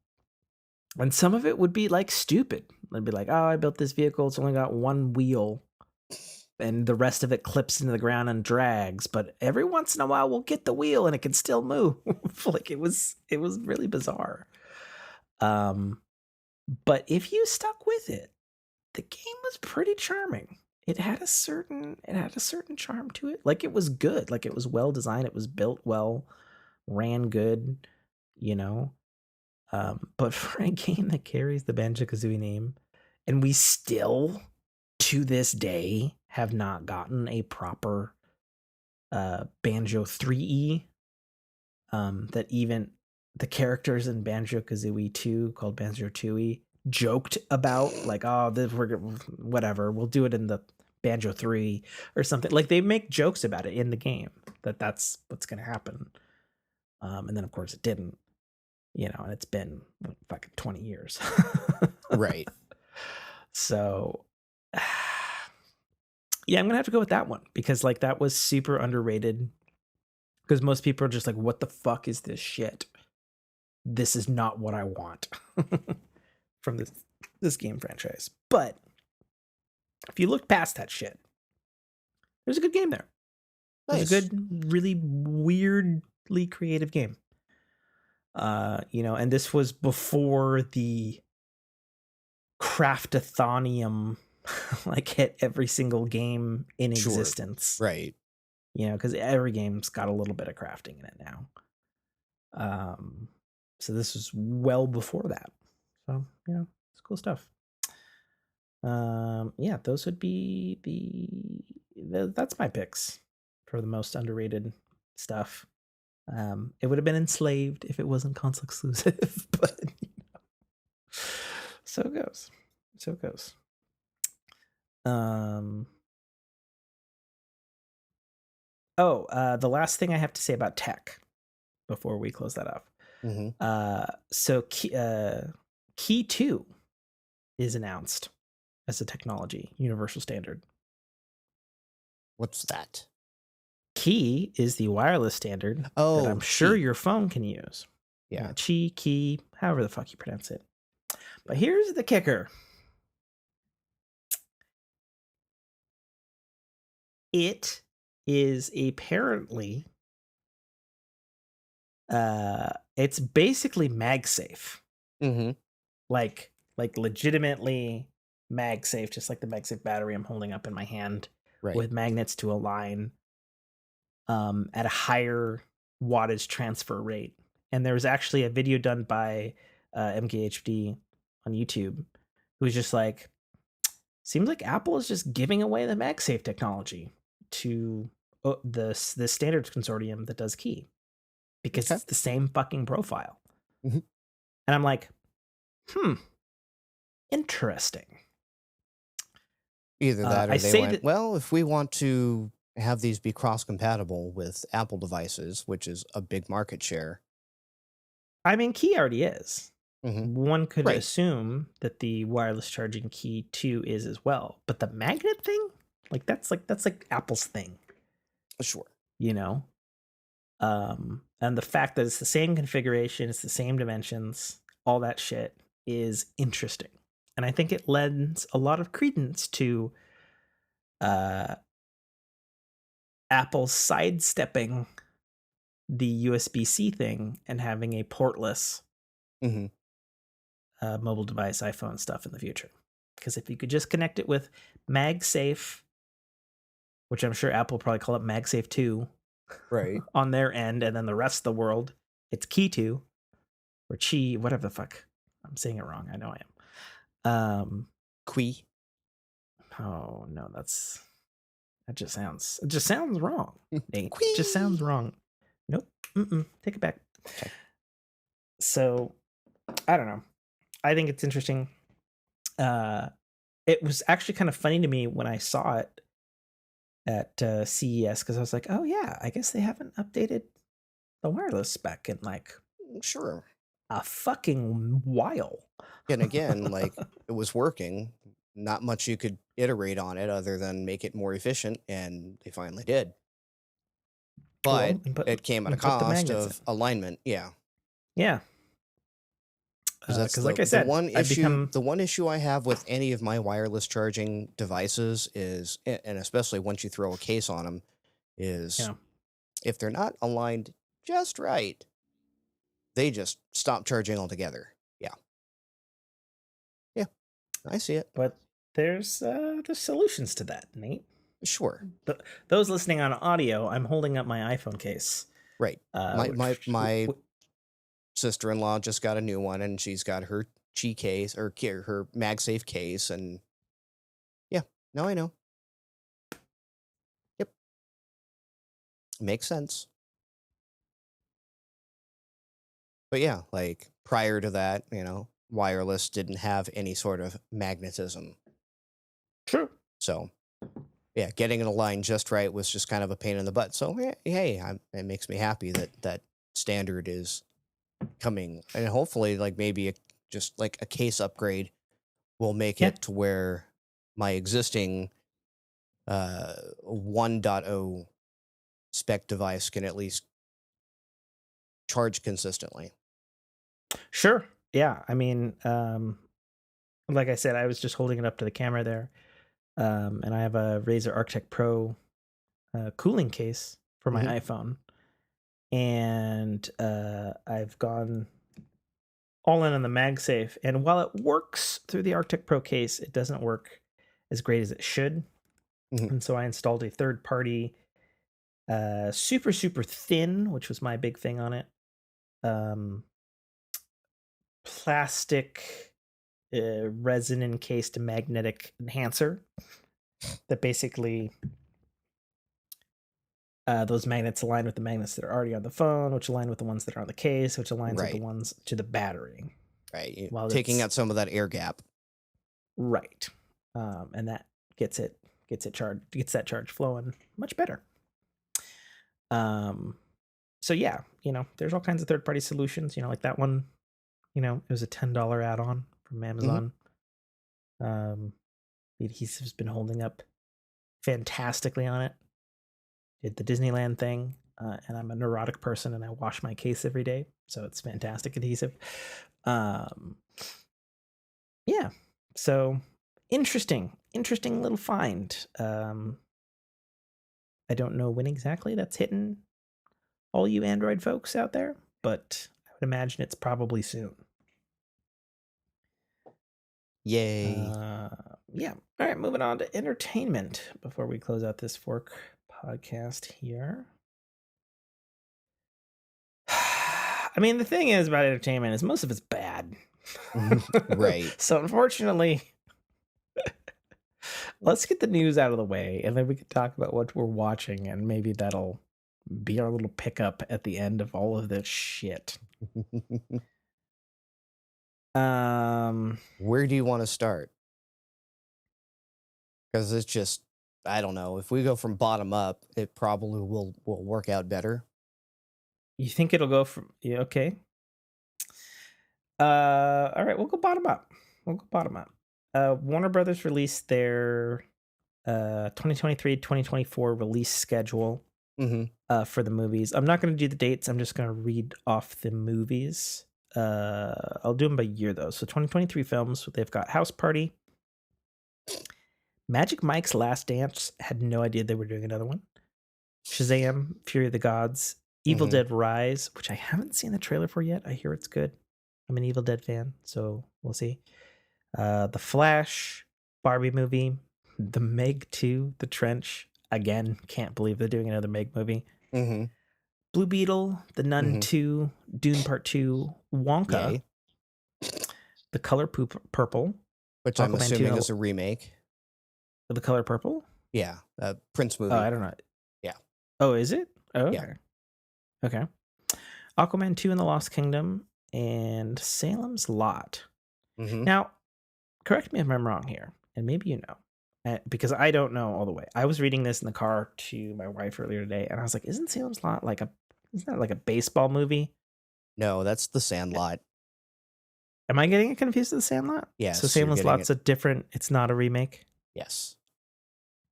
And some of it would be like stupid. It'd be like, oh, I built this vehicle. It's only got one wheel, and the rest of it clips into the ground and drags. But every once in a while, we'll get the wheel, and it can still move. Like it was really bizarre. Um, but if you stuck with it, the game was pretty charming. It had a certain charm to it. Like it was good. Like it was well designed. It was built well, ran good, you know. But for a game that carries the Banjo Kazooie name, and we still to this day have not gotten a proper Banjo 3E, that even the characters in Banjo Kazooie 2 called Banjo Tooie joked about, like, oh, this we're whatever, we'll do it in the Banjo 3 or something. Like they make jokes about it in the game that's what's gonna happen. And then of course it didn't, and it's been like fucking 20 years. Right. So yeah, I'm gonna have to go with that one because like that was super underrated because most people are just like, what the fuck is this shit? This is not what I want from this game franchise. But if you look past that shit, there's a good game there. There's a Nice. good, really weirdly creative game. And this was before the craftathonium like hit every single game in Sure. existence. Right. Because every game's got a little bit of crafting in it now. So this was well before that. So, it's cool stuff. Yeah, those would be that's my picks for the most underrated stuff. It would have been Enslaved if it wasn't console exclusive, but so it goes. So it goes. The last thing I have to say about tech before we close that off. So Key 2 is announced as a technology, universal standard. What's that? Key is the wireless standard that I'm sure your phone can use. Yeah. Key, however the fuck you pronounce it. But here's the kicker. It is apparently it's basically Magsafe. Like legitimately Magsafe, just like the Magsafe battery I'm holding up in my hand, with magnets to align at a higher wattage transfer rate. And there was actually a video done by MKHD on YouTube who's just like, seems like Apple is just giving away the MagSafe technology to the standards consortium that does Key, because it's the same fucking profile. And I'm like, interesting. Either that or they went, well, if we want to have these be cross-compatible with Apple devices, which is a big market share. I mean, Key already is. One could assume that the wireless charging Key 2 is as well. But the magnet thing? That's like Apple's thing. Sure. You know? And the fact that it's the same configuration, it's the same dimensions, all that shit is interesting. And I think it lends a lot of credence to Apple sidestepping the USB-C thing and having a portless mobile device, iPhone stuff in the future. Because if you could just connect it with MagSafe, which I'm sure Apple will probably call it MagSafe 2 on their end, and then the rest of the world, it's Key 2 or Qi, whatever the fuck. I'm saying it wrong. I know I am. Qui. Oh no, it just sounds wrong. Nate. It just sounds wrong. Nope. Take it back. Okay. So I don't know. I think it's interesting. It was actually kind of funny to me when I saw it at CES, because I was like, oh yeah, I guess they haven't updated the wireless spec in like a fucking while. And again, like, it was working. Not much you could iterate on it other than make it more efficient, and they finally did. But it came at a cost of alignment. Yeah. Yeah. Because like I said, the one issue I have with any of my wireless charging devices is, and especially once you throw a case on them, is if they're not aligned just right, they just stop charging altogether. Yeah. Yeah, I see it. But there's solutions to that, Nate. Sure. Those listening on audio, I'm holding up my iPhone case. Right. My sister-in-law just got a new one, and she's got her Qi case, or her MagSafe case, and yeah, now I know. Yep. Makes sense. But yeah, like, prior to that, wireless didn't have any sort of magnetism. True. So, yeah, getting it aligned just right was just kind of a pain in the butt. So, hey, it makes me happy that standard is coming. And hopefully, like, maybe just like a case upgrade will make it to where my existing 1.0 spec device can at least charge consistently. Sure. Yeah. I mean, like I said, I was just holding it up to the camera there. And I have a Razer Arctic Pro cooling case for my iPhone. And I've gone all in on the MagSafe. And while it works through the Arctic Pro case, it doesn't work as great as it should. And so I installed a third-party, super, super thin, which was my big thing on it, plastic resin encased magnetic enhancer that basically those magnets align with the magnets that are already on the phone, which align with the ones that are on the case, which aligns with the Right. ones to the battery. Right. While Taking it's out some of that air gap. right, and that gets that charge flowing much better. So yeah, there's all kinds of third-party solutions. Like that one, it was a $10 add-on from Hmm. Amazon. The adhesive's been holding up fantastically on it. Did the Disneyland thing, and I'm a neurotic person, and I wash my case every day, so it's fantastic adhesive. Yeah, so interesting little find. I don't know when exactly that's hitting all you Android folks out there, but I would imagine it's probably soon. Yay. Yeah. All right, moving on to entertainment before we close out this fork podcast here. I mean, the thing is about entertainment is most of it's bad. Right. So unfortunately, let's get the news out of the way, and then we can talk about what we're watching, and maybe that'll be our little pickup at the end of all of this shit. Where do you want to start? Because it's just, I don't know. If we go from bottom up, it probably will work out better. You think it'll go from okay? All right, we'll go bottom up. Warner Brothers released their 2023-2024 release schedule Mm-hmm. for the movies. I'm not going to do the dates. I'm just going to read off the movies. I'll do them by year though. So 2023 films, they've got House Party, Magic Mike's Last Dance. Had no idea they were doing another one. Shazam, Fury of the Gods, Evil Mm-hmm. Dead Rise, which I haven't seen the trailer for yet. I hear it's good. I'm an Evil Dead fan, so we'll see. The Flash, Barbie movie, The Meg 2, The Trench. Again, can't believe they're doing another Meg movie. Mm-hmm. Blue Beetle, The Nun Mm-hmm. 2, Dune Part 2, Wonka, Yay. The Color Purple, Which I'm Aquaman 2, assuming is a remake. The Color Purple? Yeah. Prince movie. Oh, I don't know. Yeah. Oh, is it? Oh, Yeah. okay. Okay. Aquaman 2 in the Lost Kingdom, and Salem's Lot. Mm-hmm. Now, correct me if I'm wrong here, and maybe you know, because I don't know all the way. I was reading this in the car to my wife earlier today, and I was like, "Isn't Salem's Lot isn't that like a baseball movie?" No, that's The Sandlot. Am I getting it confused with The Sandlot? Yes, So you're Salem's getting Lot's it. a different. It's not a remake. Yes.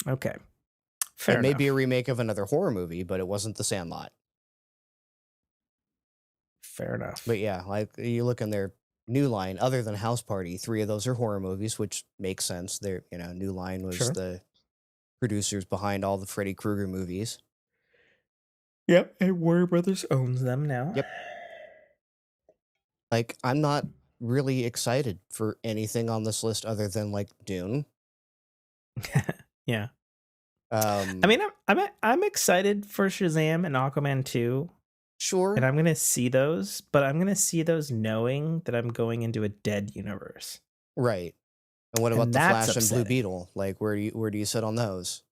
Okay, fair It may enough. be a remake of another horror movie, but it wasn't The Sandlot. Fair enough. But yeah, like you look in their New Line, other than House Party, 3 of those are horror movies, which makes sense. They're, New Line was Sure. the producers behind all the Freddy Krueger movies. Yep, and Warner Brothers owns them now. Yep. Like, I'm not really excited for anything on this list other than like Dune. Yeah. I I mean, I'm excited for Shazam and Aquaman 2. Sure. And I'm going to see those, but I'm going to see those knowing that I'm going into a dead universe. Right. And what about And The that's Flash and Blue upsetting. Beetle? Like, where do you sit on those?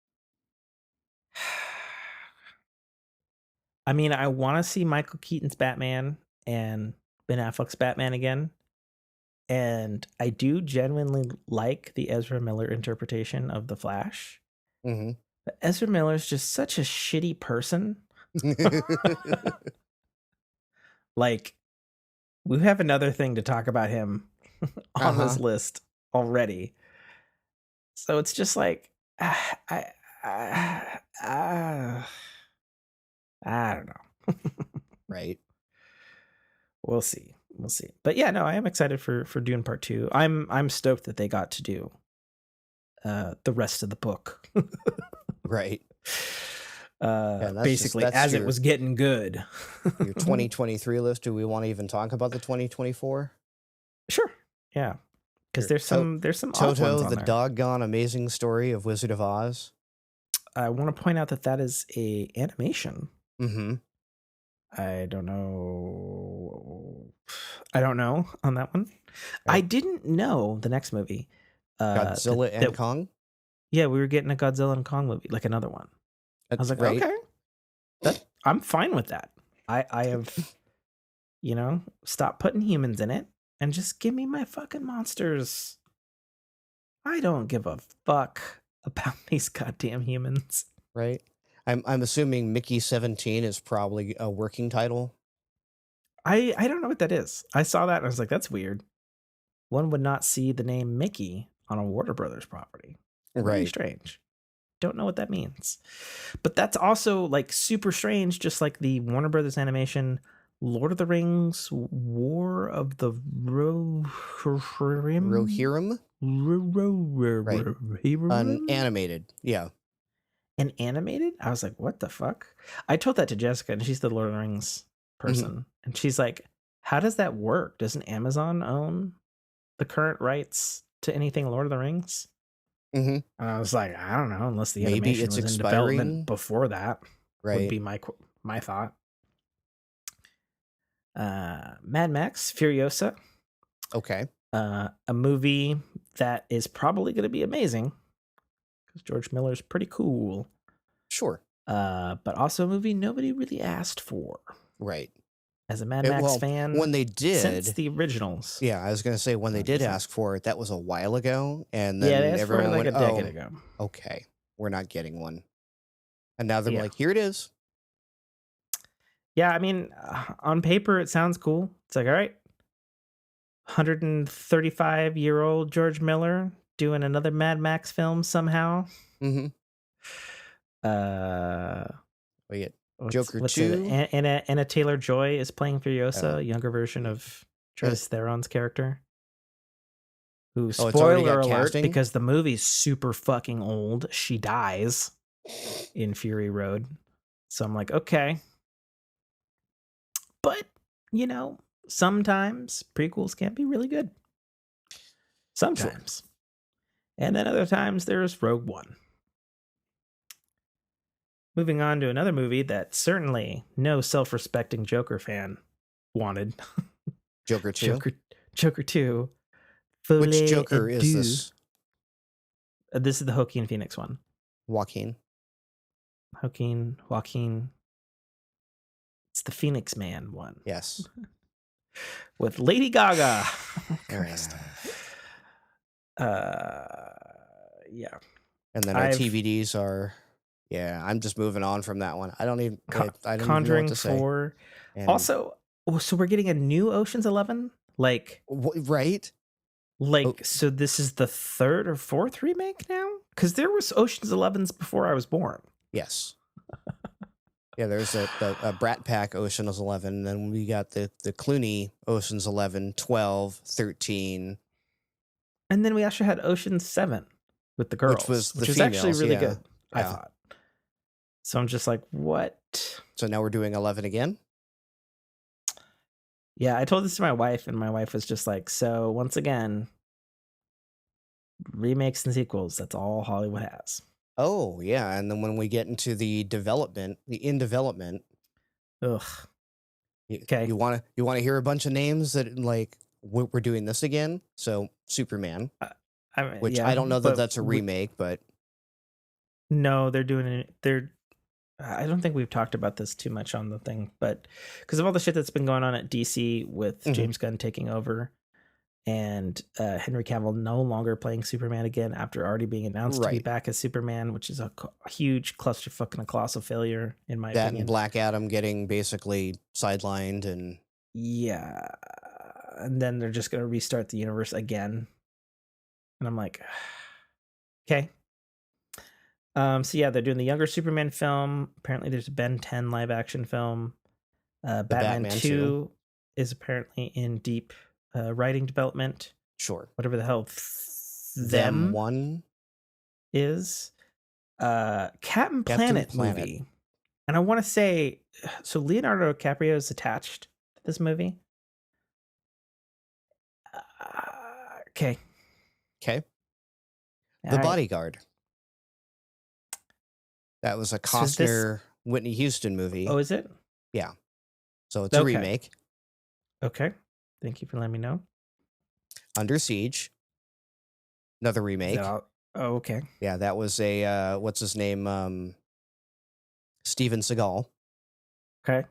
I mean, I want to see Michael Keaton's Batman and Ben Affleck's Batman again. And I do genuinely like the Ezra Miller interpretation of The Flash. Mm-hmm. But Ezra Miller's just such a shitty person. Like, we have another thing to talk about him on this list already. So it's just like, I don't know. Right. We'll see. But yeah, no, I am excited for Dune Part 2. I'm stoked that they got to do the rest of the book. Right. Basically, as it was getting good. Your 2023 list. Do we want to even talk about the 2024? Sure. Yeah. Because there's some Toto, the there. doggone amazing story of Wizard of Oz. I want to point out that is a animation. Mm-hmm. I don't know. I don't know on that one. I Right? didn't know the next movie. Godzilla and Kong. Yeah, we were getting a Godzilla and Kong movie, like another one. I was like, Right? okay, I'm fine with that. I have, stop putting humans in it and just give me my fucking monsters. I don't give a fuck about these goddamn humans. Right? I'm assuming Mickey 17 is probably a working title. I don't know what that is. I saw that and I was like, that's weird. One would not see the name Mickey on a Warner Brothers property. Really Right. strange. Don't know what that means. But that's also like super strange, just like the Warner Brothers animation Lord of the Rings War of the Rohirrim. Right. Rohirrim? Animated. Yeah. And animated? I was like, what the fuck? I told that to Jessica, and she's the Lord of the Rings person. And she's like, how does that work? Doesn't Amazon own the current rights to anything Lord of the Rings? Mm-hmm. And I was like, I don't know, unless the Maybe animation it's was in expiring. development before that, would Right. be my thought. Mad Max Furiosa. Okay. A movie that is probably going to be amazing because George Miller's pretty cool. Sure. But also a movie nobody really asked for. Right. As a Mad Max fan, when they did, since the originals. Yeah, I was going to say when they did ask for it, that was a while ago, and then they asked everyone for it like went, a decade ago. Okay, we're not getting one, and now they're like, here it is. Yeah, I mean, on paper it sounds cool. It's like, all right, 135-year-old George Miller doing another Mad Max film somehow. Mm-hmm. Wait, Joker 2. Anna Taylor-Joy is playing Furiosa, a younger version of Charlize Theron's character. Who, spoiler alert, casting? because the movie's super fucking old, she dies in Fury Road. So I'm like, okay. But, sometimes prequels can be really good. Sometimes. Sure. And then other times there's Rogue One. Moving on to another movie that certainly no self-respecting Joker fan wanted. Joker 2? Joker 2. Which Joker is this? This is the Joaquin Phoenix one. Joaquin. It's the Phoenix Man one. Yes. With Lady Gaga. Christ. Yeah. And then our TVDs are... Yeah, I'm just moving on from that one. I don't even know what to say. 4. Also, so we're getting a new Ocean's 11? Like... Right? Like, so this is the 3rd or 4th remake now? Because there was Ocean's 11s before I was born. Yes. Yeah, there's a Brat Pack Ocean's 11, and then we got the Clooney Ocean's 11, 12, 13. And then we actually had Ocean's 7 with the girls, which was actually really good, I thought. So I'm just like, what? So now we're doing 11 again? Yeah, I told this to my wife, and my wife was just like, so once again, remakes and sequels, that's all Hollywood has. Oh, yeah, and then when we get into the in development... Ugh. Okay. You want to hear a bunch of names that, like, we're doing this again? So, Superman. Which I don't know that that's a remake, but... No, they're doing it... I don't think we've talked about this too much on the thing, but because of all the shit that's been going on at DC with James Gunn taking over and Henry Cavill no longer playing Superman again after already being announced to be back as Superman, which is a huge clusterfuck and a colossal failure in my opinion. That and Black Adam getting basically sidelined and... Yeah. And then they're just going to restart the universe again. And I'm like, okay. So yeah, they're doing the younger Superman film. Apparently there's a Ben 10 live action film. Batman 2 is apparently in deep writing development. Sure. Whatever the hell them 1 is. Captain Planet movie. And I want to say, so Leonardo DiCaprio is attached to this movie. Okay. The Bodyguard. That was a Costner, Whitney Houston movie. Oh, is it? Yeah. So it's a remake. Okay. Thank you for letting me know. Under Siege, another Is that remake. all? Oh, okay. Yeah, that was a what's his name? Steven Seagal. Okay.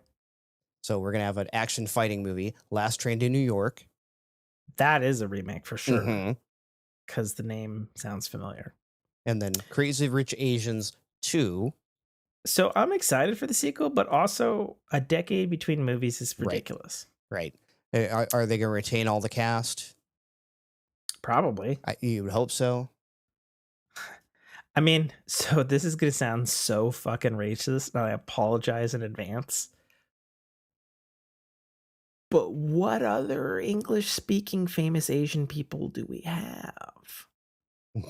So we're gonna have an action fighting movie. Last Train to New York. That is a remake for sure. Mm-hmm. Because the name sounds familiar. And then Crazy Rich Asians 2. So I'm excited for the sequel, but also a decade between movies is Right. ridiculous. Right. Are they going to retain all the cast? Probably. You would hope so. I mean, so this is going to sound so fucking racist, and I apologize in advance. But what other English speaking famous Asian people do we have?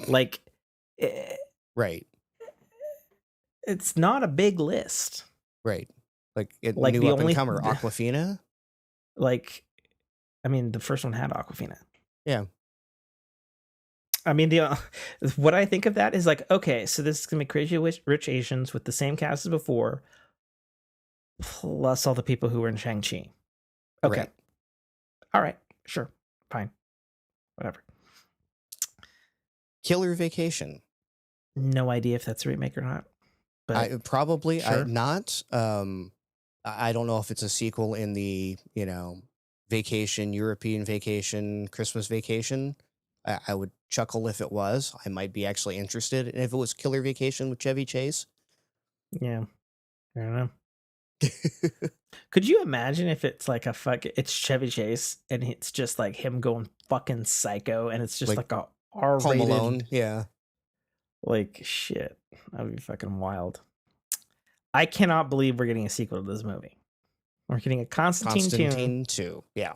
Like, Right. it's not a big list. Right. Like Like, new the up and only, comer Aquafina. like, I mean, the first one had Aquafina. Yeah. I mean, what I think of that is like, okay, so this is gonna be Crazy Rich Asians with the same cast as before, plus all the people who were in Shang-Chi. Okay, Right. all right, sure, fine, whatever. Killer Vacation. No idea if that's a remake or not, but I probably sure. not. I don't know if it's a sequel in the vacation, European Vacation, Christmas Vacation. I would chuckle if it was. I might be actually interested if it was Killer Vacation with Chevy Chase. Yeah, I don't know. Could you imagine if it's like it's Chevy Chase and it's just like him going fucking psycho and it's just like a Home R-rated, Alone, yeah. like shit. That'd be fucking wild. I cannot believe we're getting a sequel to this movie. We're getting a Constantine 2, yeah.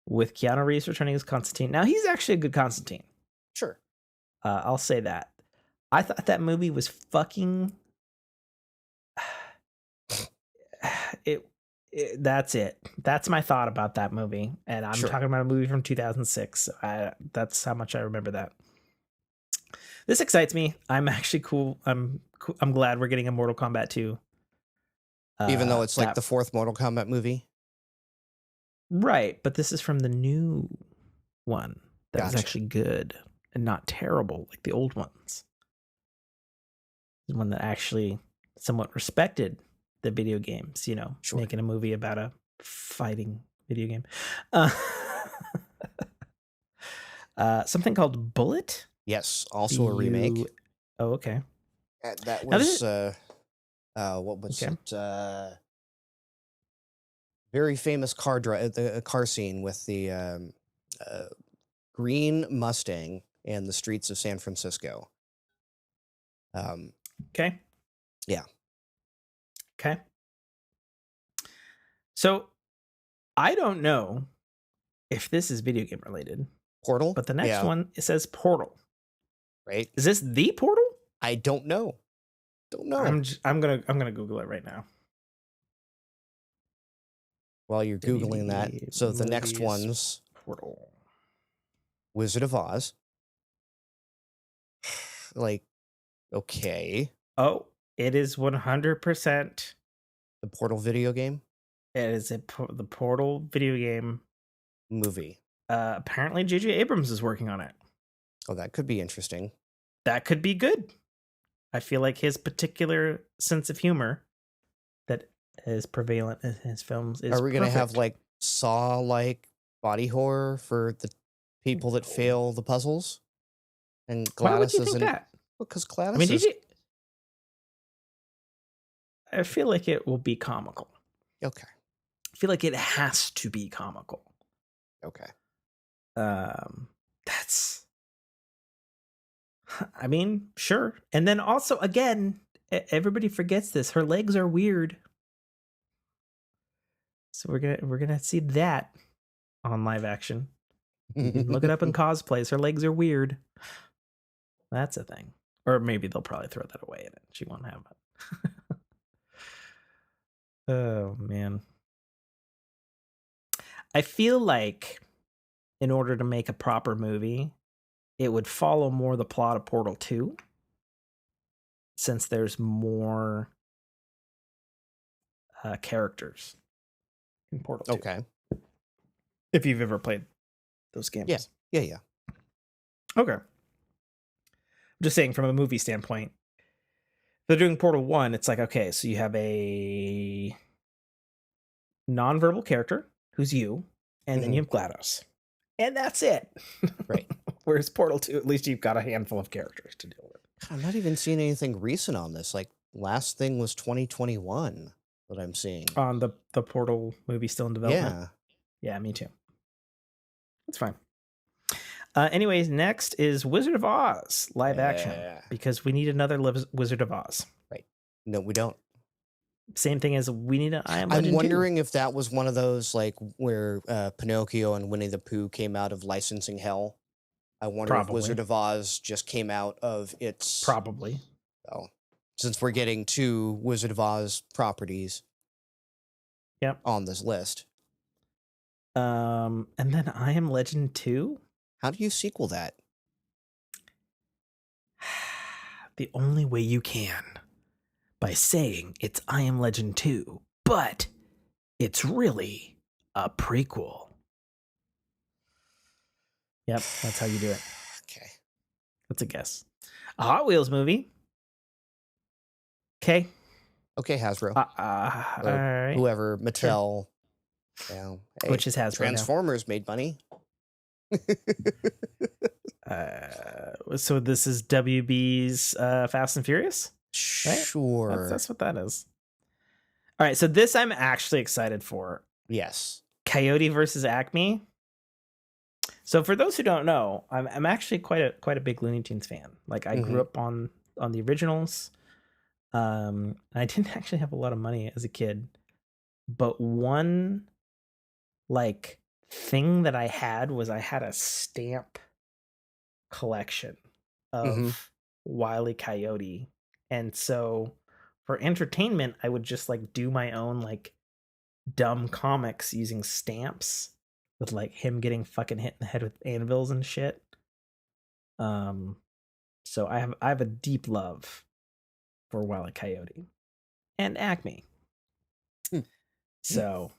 with Keanu Reeves returning as Constantine. Now he's actually a good Constantine. Sure. I'll say that. I thought that movie was fucking. That's it. That's my thought about that movie, and I'm talking about a movie from 2006. That's how much I remember that. This excites me. I'm actually cool. I'm glad we're getting a Mortal Kombat 2. Even though it's like the fourth Mortal Kombat movie. Right, but this is from the new one that was Gotcha. actually good and not terrible like the old ones. The one that actually somewhat respected the video games, making a movie about a fighting video game. Something called Bullet? Yes, also a remake. Oh, okay. That was what was Okay. it? Very famous the car scene with the green Mustang and the streets of San Francisco. Okay. Yeah. Okay. So I don't know if this is video game related. Portal? But the next one, it says Portal. Right? Is this the Portal? I don't know. Don't know. I'm gonna Google it right now. While you're Googling that. So the next one's Portal. Wizard of Oz. Like, okay. Oh, it is 100%. The Portal video game? It is the Portal video game. Movie. Apparently J.J. Abrams is working on it. Oh, that could be interesting. That could be good. I feel like his particular sense of humor that is prevalent in his films is Are we going to have perfect. like Saw-like body horror for the people that fail the puzzles? And Why would Gladys you think isn't... that? Because Gladys I mean, is... I feel like it will be comical. Okay. I feel like it has to be comical. Okay. That's... I mean, sure. And then also, again, everybody forgets this. Her legs are weird. So we're gonna see that on live action. You can look it up in cosplays. Her legs are weird. That's a thing. Or maybe they'll probably throw that away and she won't have it. Oh, man. I feel like in order to make a proper movie, it would follow more the plot of Portal 2, since there's more characters in Portal 2. Okay. If you've ever played those Yeah. games. Yeah. Okay. I'm just saying from a movie standpoint, if they're doing Portal 1, it's like, okay, so you have a nonverbal character who's you, and then you have GLaDOS. And that's it. Right. Whereas Portal 2, at least you've got a handful of characters to deal with. I'm not even seeing anything recent on this. Like, last thing was 2021 that I'm seeing. On the Portal movie still in development? Yeah. Yeah, me too. That's fine. Anyways, next is Wizard of Oz live action, because we need another Wizard of Oz. Right. No, we don't. Same thing as we need an I Am I'm Legend wondering 2. if that was one of those, like, where Pinocchio and Winnie the Pooh came out of licensing hell. I wonder if Wizard of Oz just came out of its... Probably. Oh, since we're getting 2 Wizard of Oz properties on this list. And then I Am Legend 2? How do you sequel that? The only way you can. By saying it's I Am Legend 2, but it's really a prequel. Yep, that's how you do it. Okay. That's a guess. A Hot Wheels movie. Okay. Okay, Hasbro. All right. Whoever, Mattel. Sure. Yeah. Hey, Which is Hasbro Transformers made money. So this is WB's Fast and Furious? Right? Sure. That's what that is. All right, so this I'm actually excited for. Yes. Coyote versus Acme. So for those who don't know, I'm actually quite a big Looney Tunes fan. Like I grew up on the originals. I didn't actually have a lot of money as a kid, but one like thing that I had was I had a stamp collection of Wile E. Coyote. And so for entertainment, I would just like do my own like dumb comics using stamps with like him getting fucking hit in the head with anvils and shit. So I have a deep love for Wile E. Coyote and Acme. So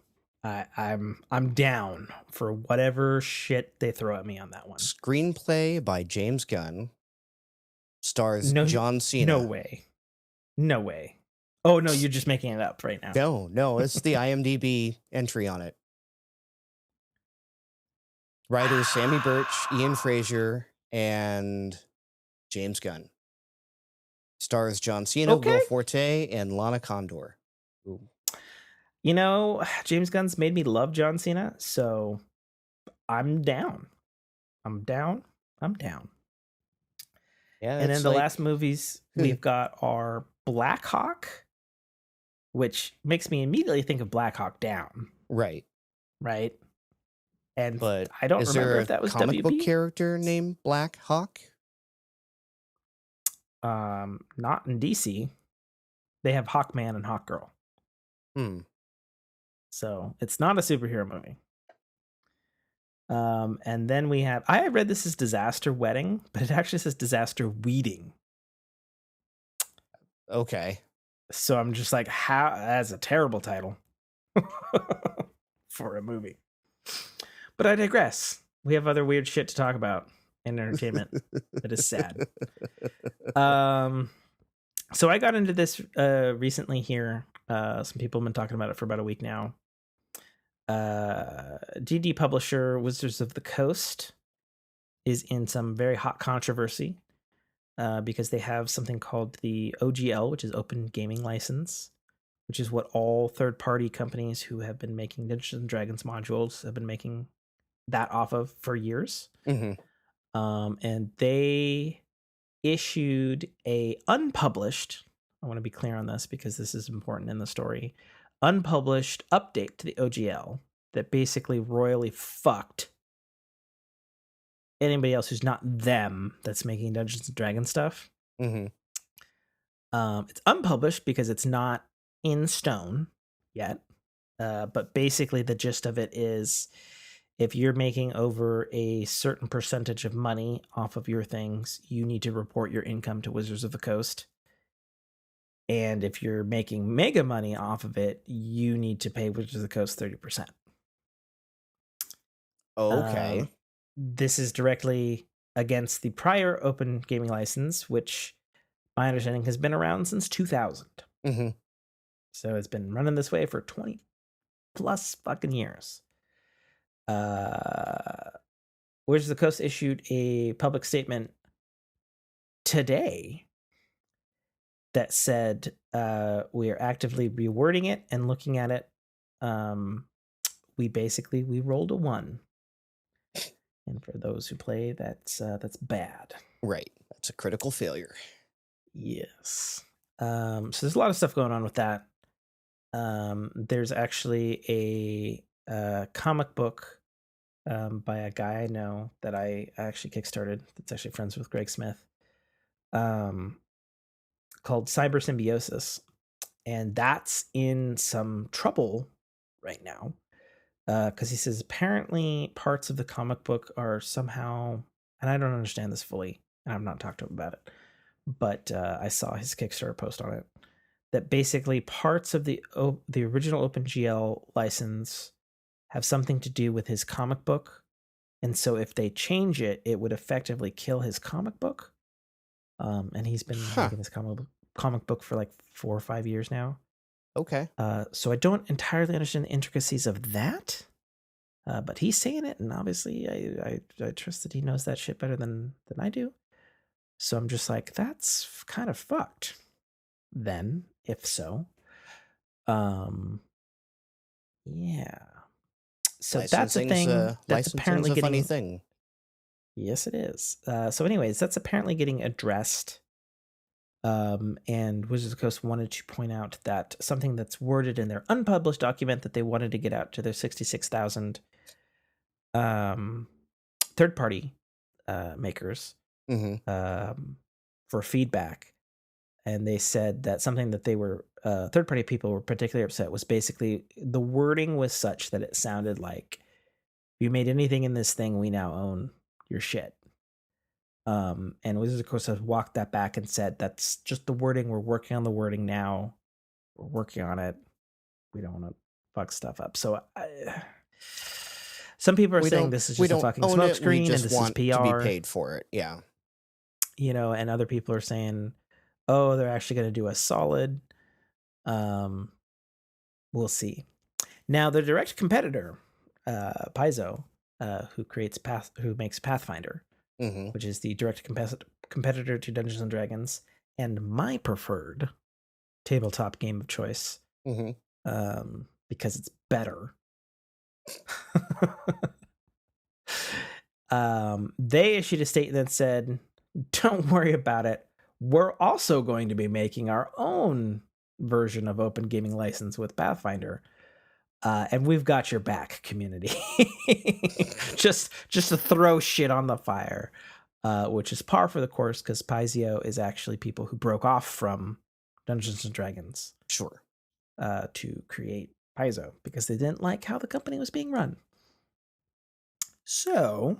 I'm down for whatever shit they throw at me on that one. Screenplay by James Gunn. Stars John Cena. No way. Oh no, you're just making it up right now. No, it's the IMDb entry on it. Writers Sammy Birch, Ian Frazier, and James Gunn. Stars John Cena, Will Forte, and Lana Condor. Ooh. You know, James Gunn's made me love John Cena, so I'm down. Yeah, and then the last movies we've got are Black Hawk, which makes me immediately think of Black Hawk Down. Right. And but I don't remember if that was comic book character named Black Hawk. Not in DC. They have Hawkman and Hawkgirl. So it's not a superhero movie. And then we have, I read this as Disaster Wedding, but it actually says Disaster Weeding. Okay. So I'm just like, how? That's a terrible title for a movie. But I digress. We have other weird shit to talk about in entertainment. That is sad. So I got into this recently here. Some people have been talking about it for about a week now. D&D publisher Wizards of the Coast is in some very hot controversy because they have something called the OGL, which is Open Gaming License, which is what all third-party companies who have been making Dungeons and Dragons modules have been making that off of for years. And they issued a unpublished, I want to be clear on this because this is important in the story, unpublished update to the OGL that basically royally fucked anybody else who's not them that's making Dungeons and Dragons stuff. It's unpublished because it's not in stone yet. But basically the gist of it is if you're making over a certain percentage of money off of your things, you need to report your income to Wizards of the Coast. And if you're making mega money off of it, you need to pay Wizards of the Coast 30%. Okay. This is directly against the prior open gaming license, which my understanding has been around since 2000. Mm-hmm. So it's been running this way for 20 plus fucking years. Wizards of the Coast issued a public statement today that said we are actively rewording it and looking at it. We rolled a 1, and for those who play, that's bad. Right. That's a critical failure. Yes. So there's a lot of stuff going on with that. There's actually a comic book by a guy I know that I actually kickstarted. That's actually friends with Greg Smith. Called Cyber Symbiosis, and that's in some trouble right now because he says apparently parts of the comic book are somehow, and I don't understand this fully, and I've not talked to him about it, but I saw his Kickstarter post on it, that basically parts of the original OpenGL license have something to do with his comic book, and so if they change it, it would effectively kill his comic book. And he's been making this comic book for like 4 or 5 years now. Okay. So I don't entirely understand the intricacies of that, but he's saying it, and obviously I trust that he knows that shit better than I do. So I'm just like, that's kind of fucked. Then, if so, yeah. So that's a thing that's apparently a funny getting. thing. Yes, it is. So, anyways, that's apparently getting addressed. And Wizards of the Coast wanted to point out that something that's worded in their unpublished document that they wanted to get out to their 66,000 third-party makers for feedback. And they said that something that they were third-party people were particularly upset was basically the wording was such that it sounded like, if you made anything in this thing, we now own your shit. And Wizards of the Coast has walked that back and said that's just the wording. We're working on the wording now. We're working on it. We don't want to fuck stuff up. So some people are saying this is just a fucking smokescreen and this is PR. To be paid for it. Yeah. You know, and other people are saying, oh, they're actually going to do a solid. We'll see. Now, the direct competitor, Paizo, who makes Pathfinder, which is the direct competitor to Dungeons and Dragons, and my preferred tabletop game of choice, because it's better. They issued a statement that said, "Don't worry about it. We're also going to be making our own version of Open Gaming License with Pathfinder." And we've got your back, community. just to throw shit on the fire, which is par for the course because Paizo is actually people who broke off from Dungeons and Dragons, sure, to create Paizo because they didn't like how the company was being run. So,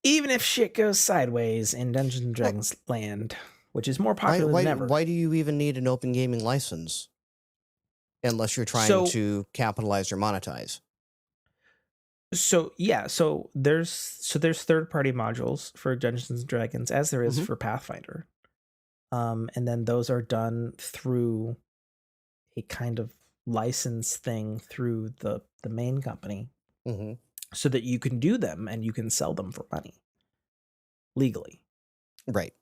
even if shit goes sideways in Dungeons and Dragons land, which is more popular than ever, why do you even need an open gaming license? Unless you're trying to capitalize or monetize. So yeah, so there's third-party modules for Dungeons and Dragons as there is for Pathfinder. And then those are done through a kind of license thing through the main company. So that you can do them and you can sell them for money legally. Right.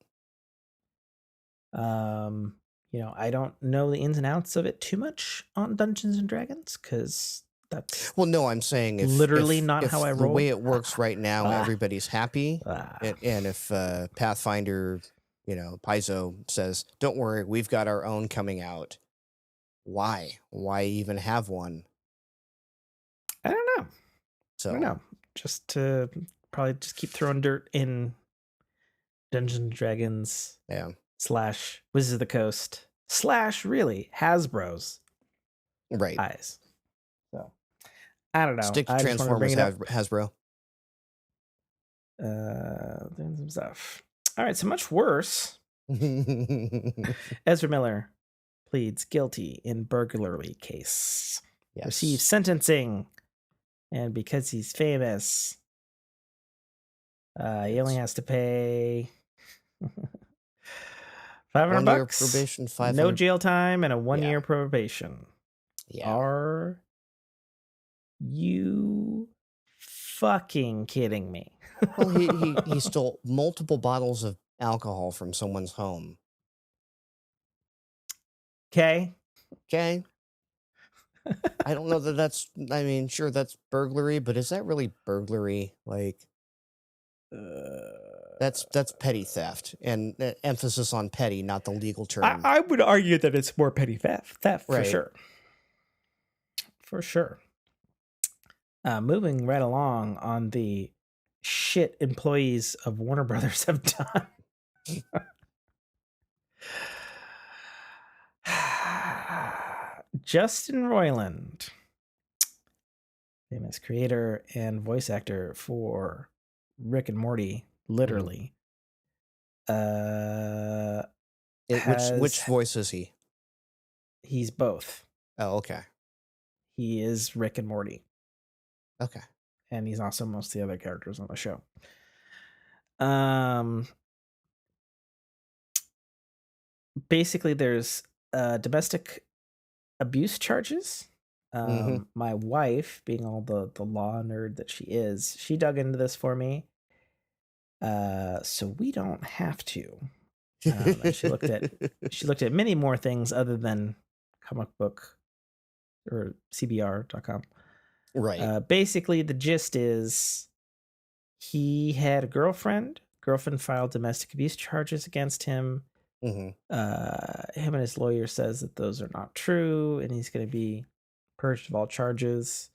You know, I don't know the ins and outs of it too much on Dungeons and Dragons because that's I'm saying literally not how I roll. The way it works right now, everybody's happy, and if Pathfinder, Paizo says, "Don't worry, we've got our own coming out," why even have one? I don't know. So I don't know. Just to probably just keep throwing dirt in Dungeons and Dragons. Yeah. / Wizards of the Coast / really Hasbro's eyes. So I don't know. Stick to Transformers, Hasbro. Doing some stuff. All right, so much worse. Ezra Miller pleads guilty in burglary case. Yes. Receives sentencing And because he's famous, he only has to pay 500 1 year bucks, probation, no 500. jail time, and a Yeah. 1-year probation. Yeah. Are you fucking kidding me? Well, he stole multiple bottles of alcohol from someone's home. Okay. Okay. I don't know that that's, I mean, sure, that's burglary, but is that really burglary? Like, that's petty theft, and emphasis on petty, not the legal term. I would argue that it's more petty theft for Right. sure. For sure. Moving right along on the shit employees of Warner Brothers have done. Justin Roiland, famous creator and voice actor for Rick and Morty, literally, Which has voice is he? he's both. Oh, okay. He is Rick and Morty, Okay. and he's also most of the other characters on the show. Um, basically, there's domestic abuse charges. Mm-hmm. My wife, being all the law nerd that she is, she dug into this for me. So we don't have to. And she looked at many more things other than comic book or cbr.com. Right. Basically, the gist is he had a girlfriend. Girlfriend filed domestic abuse charges against him. Mm-hmm. Him and his lawyer says that those are not true, and he's going to be purged of all charges.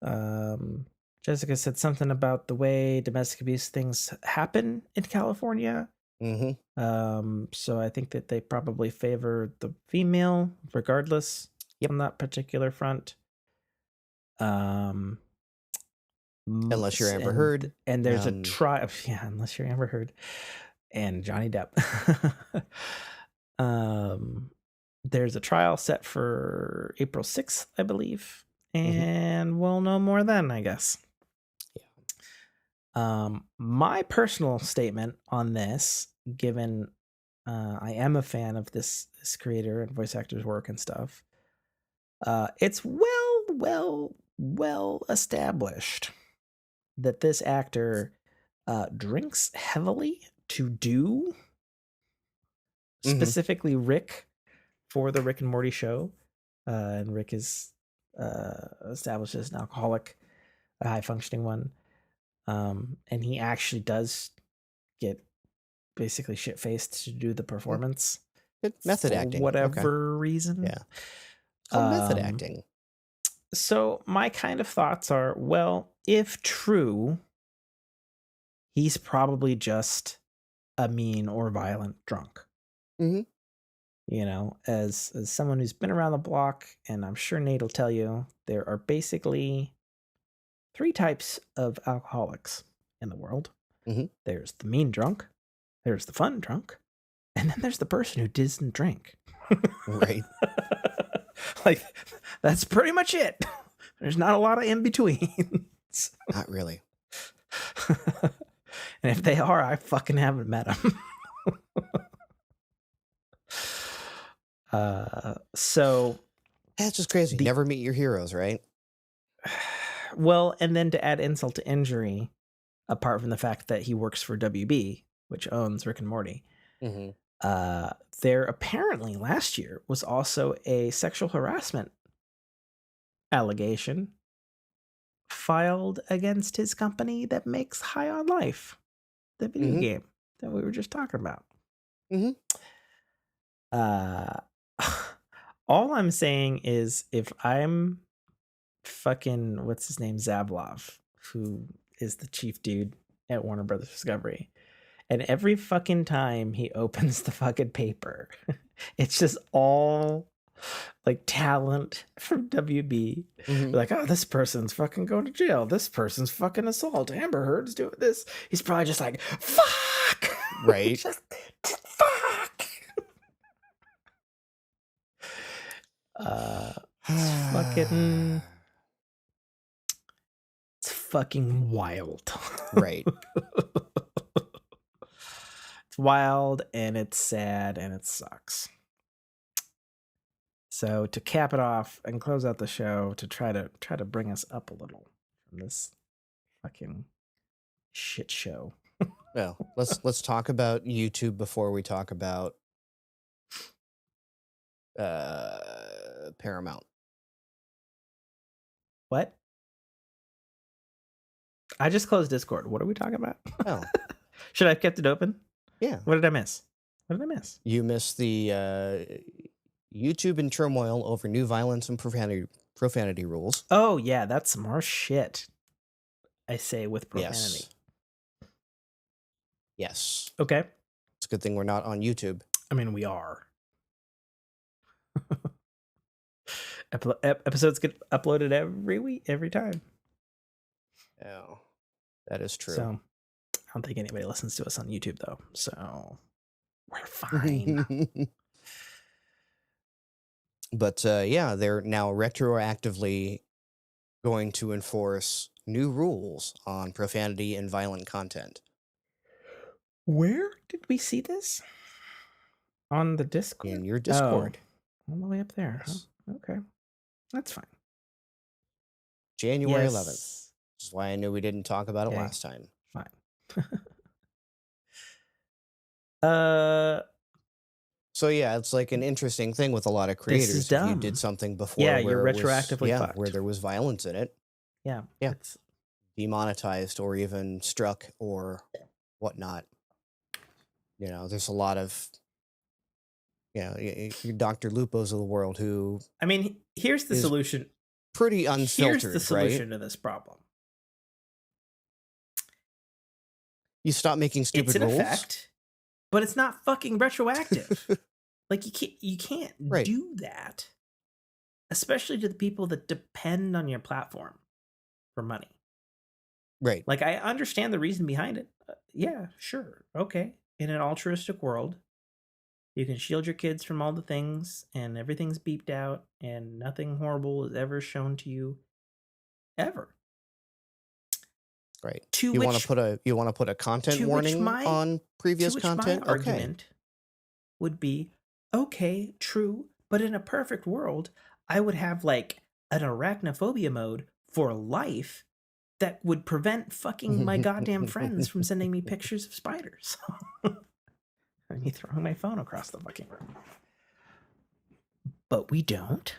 Jessica said something about the way domestic abuse things happen in California. Mm-hmm. So I think that they probably favor the female regardless on that particular front. Unless you're Amber Heard. And there's a trial. Yeah, unless you're Amber Heard and Johnny Depp. There's a trial set for April 6th, I believe. And we'll know more then, I guess. Yeah. My personal statement on this, given I am a fan of this creator and voice actor's work and stuff, it's well established that this actor drinks heavily to do specifically Rick for the Rick and Morty show. And Rick is established as an alcoholic, a high functioning one. And he actually does get basically shit faced to do the performance. Method for acting. Whatever reason. Yeah. It's called method acting. So my kind of thoughts are, well, if true, he's probably just a mean or violent drunk. Mm-hmm. You know, as someone who's been around the block, and I'm sure Nate will tell you, there are basically 3 types of alcoholics in the world. Mm-hmm. There's the mean drunk, there's the fun drunk, and then there's the person who doesn't drink. Right. Like, that's pretty much it. There's not a lot of in between. Not really. And if they are, I fucking haven't met them. So that's just crazy. Never meet your heroes, right? Well, and then to add insult to injury, apart from the fact that he works for WB, which owns Rick and Morty, there apparently last year was also a sexual harassment allegation filed against his company that makes High on Life, the video game that we were just talking about. All I'm saying is, if I'm fucking, what's his name, Zablov, who is the chief dude at Warner Brothers Discovery, and every fucking time he opens the fucking paper, it's just all like talent from WB. Like, oh, this person's fucking going to jail. This person's fucking assault. Amber Heard's doing this. He's probably just like, fuck. Right. Just, fuck. Fucking fucking wild. Right. It's wild and it's sad and it sucks. So to cap it off and close out the show, to try to bring us up a little from this fucking shit show. Well, let's talk about YouTube before we talk about Paramount. What? I just closed Discord. What are we talking about? Oh. Should I have kept it open? Yeah. What did I miss? What did I miss? You missed the YouTube in turmoil over new violence and profanity rules. Oh yeah, that's some more shit. I say with profanity. Yes. Okay. It's a good thing we're not on YouTube. I mean, we are. Episodes get uploaded every week, every time. Oh, that is true. So I don't think anybody listens to us on YouTube though. So we're fine. But yeah, they're now retroactively going to enforce new rules on profanity and violent content. Where did we see this? On the Discord? In your Discord. Oh, all the way up there. Yes. Huh? Okay. That's fine. January 11th. This is why I knew we didn't talk about it Okay. last time. Fine. So yeah, it's like an interesting thing with a lot of creators. This is If you dumb. did something before Yeah, where you're it was, retroactively fucked. where there was violence in it. Yeah. Yeah. It's demonetized or even struck or whatnot. You know, there's a lot of, you know, your Dr. Lupos of the world who, I mean, here's the solution. Pretty unfiltered, Here's the solution right? to this problem. You stop making stupid rules. It's in effect, but it's not fucking retroactive. Like you can't do that, especially to the people that depend on your platform for money. Right. Like I understand the reason behind it. Yeah, sure. Okay. In an altruistic world, you can shield your kids from all the things and everything's beeped out and nothing horrible is ever shown to you ever. Right. You want to put a content warning on previous content? My argument would be, okay, true, but in a perfect world, I would have like an arachnophobia mode for life that would prevent fucking my goddamn friends from sending me pictures of spiders. And me throwing my phone across the fucking room. But we don't.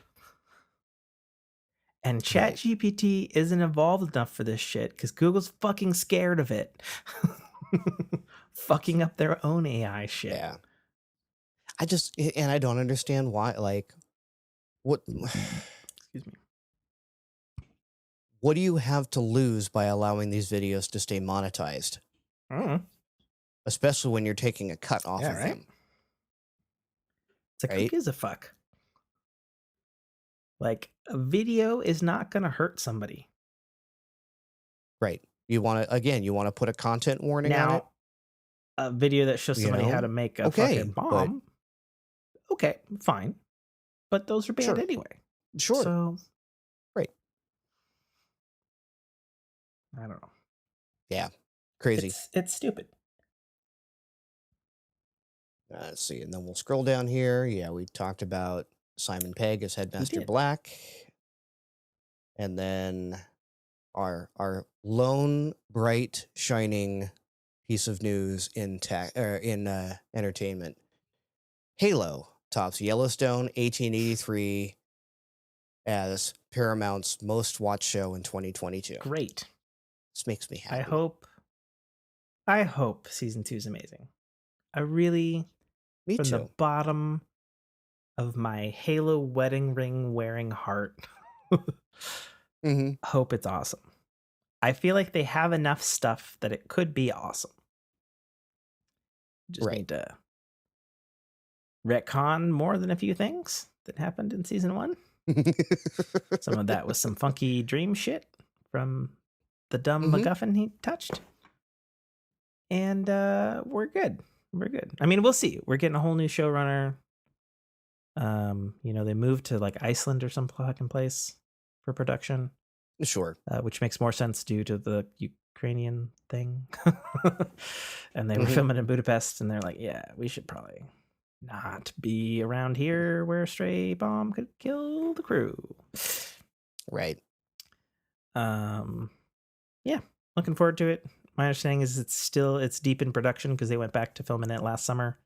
And ChatGPT isn't evolved enough for this shit because Google's fucking scared of it. Fucking up their own AI shit. Yeah. I don't understand why, like, what... Excuse me. What do you have to lose by allowing these videos to stay monetized? I don't know. Especially when you're taking a cut off of them. It's like, who gives a fuck? Like, a video is not going to hurt somebody. Right. You want to put a content warning on it? A video that shows somebody how to make a fucking bomb. Okay, fine. But those are banned anyway. Sure. So, right. I don't know. Yeah. Crazy. It's stupid. Let's see. And then we'll scroll down here. Yeah, we talked about Simon Pegg as Headmaster Black. And then our lone, bright, shining piece of news in entertainment. Halo tops Yellowstone 1883 as Paramount's most watched show in 2022. Great. This makes me happy. I hope season 2 is amazing. I really, from the bottom of my Halo wedding ring wearing heart, hope it's awesome. I feel like they have enough stuff that it could be awesome. Just need to retcon more than a few things that happened in season 1. Some of that was some funky dream shit from the dumb MacGuffin he touched. And we're good. We're good. I mean, we'll see. We're getting a whole new showrunner. You know, they moved to like Iceland or some fucking place for production. Sure. Which makes more sense due to the Ukrainian thing. And they were filming in Budapest, and they're like, yeah, we should probably not be around here where a stray bomb could kill the crew. Right. Yeah, looking forward to it. My understanding is it's deep in production because they went back to filming it last summer.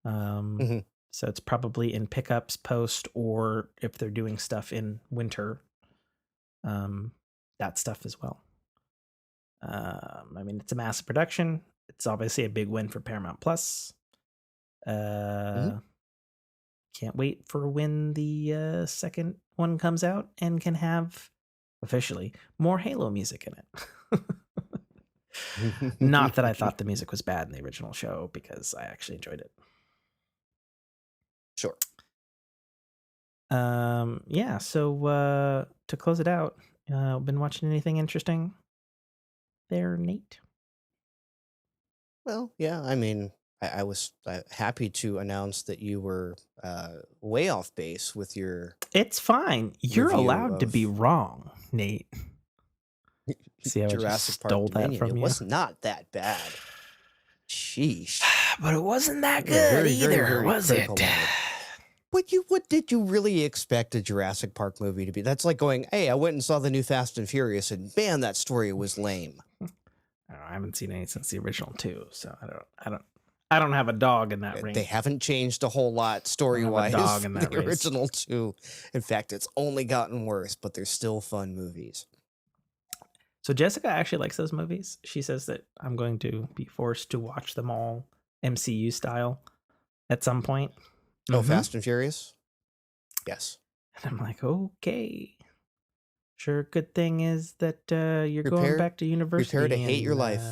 So it's probably in pickups, post, or if they're doing stuff in winter, that stuff as well. I mean, it's a massive production. It's obviously a big win for Paramount Plus. Can't wait for when the second one comes out and can have officially more Halo music in it. Not that I thought the music was bad in the original show, because I actually enjoyed it. Sure. Yeah, so to close it out, been watching anything interesting there, Nate? Well, yeah, I mean, I was happy to announce that you were way off base with your It's fine. You're review allowed to be of wrong, Nate. See how I just Jurassic Park stole that Dominion. from It you? was not that bad. Sheesh. But it wasn't that Yeah, good very, either, very, very was it? critical of it. What did you really expect a Jurassic Park movie to be? That's like going, hey, I went and saw the new Fast and Furious, and man, that story was lame. I haven't seen any since the original 2, so I don't have a dog in that ring. They haven't changed a whole lot story-wise dog in from that the race. original 2. In fact, it's only gotten worse, but they're still fun movies. So Jessica actually likes those movies. She says that I'm going to be forced to watch them all MCU style at some point. Oh, Fast and Furious? Yes. And I'm like, okay. Sure, good thing is that you're going back to university. Prepare to hate your life.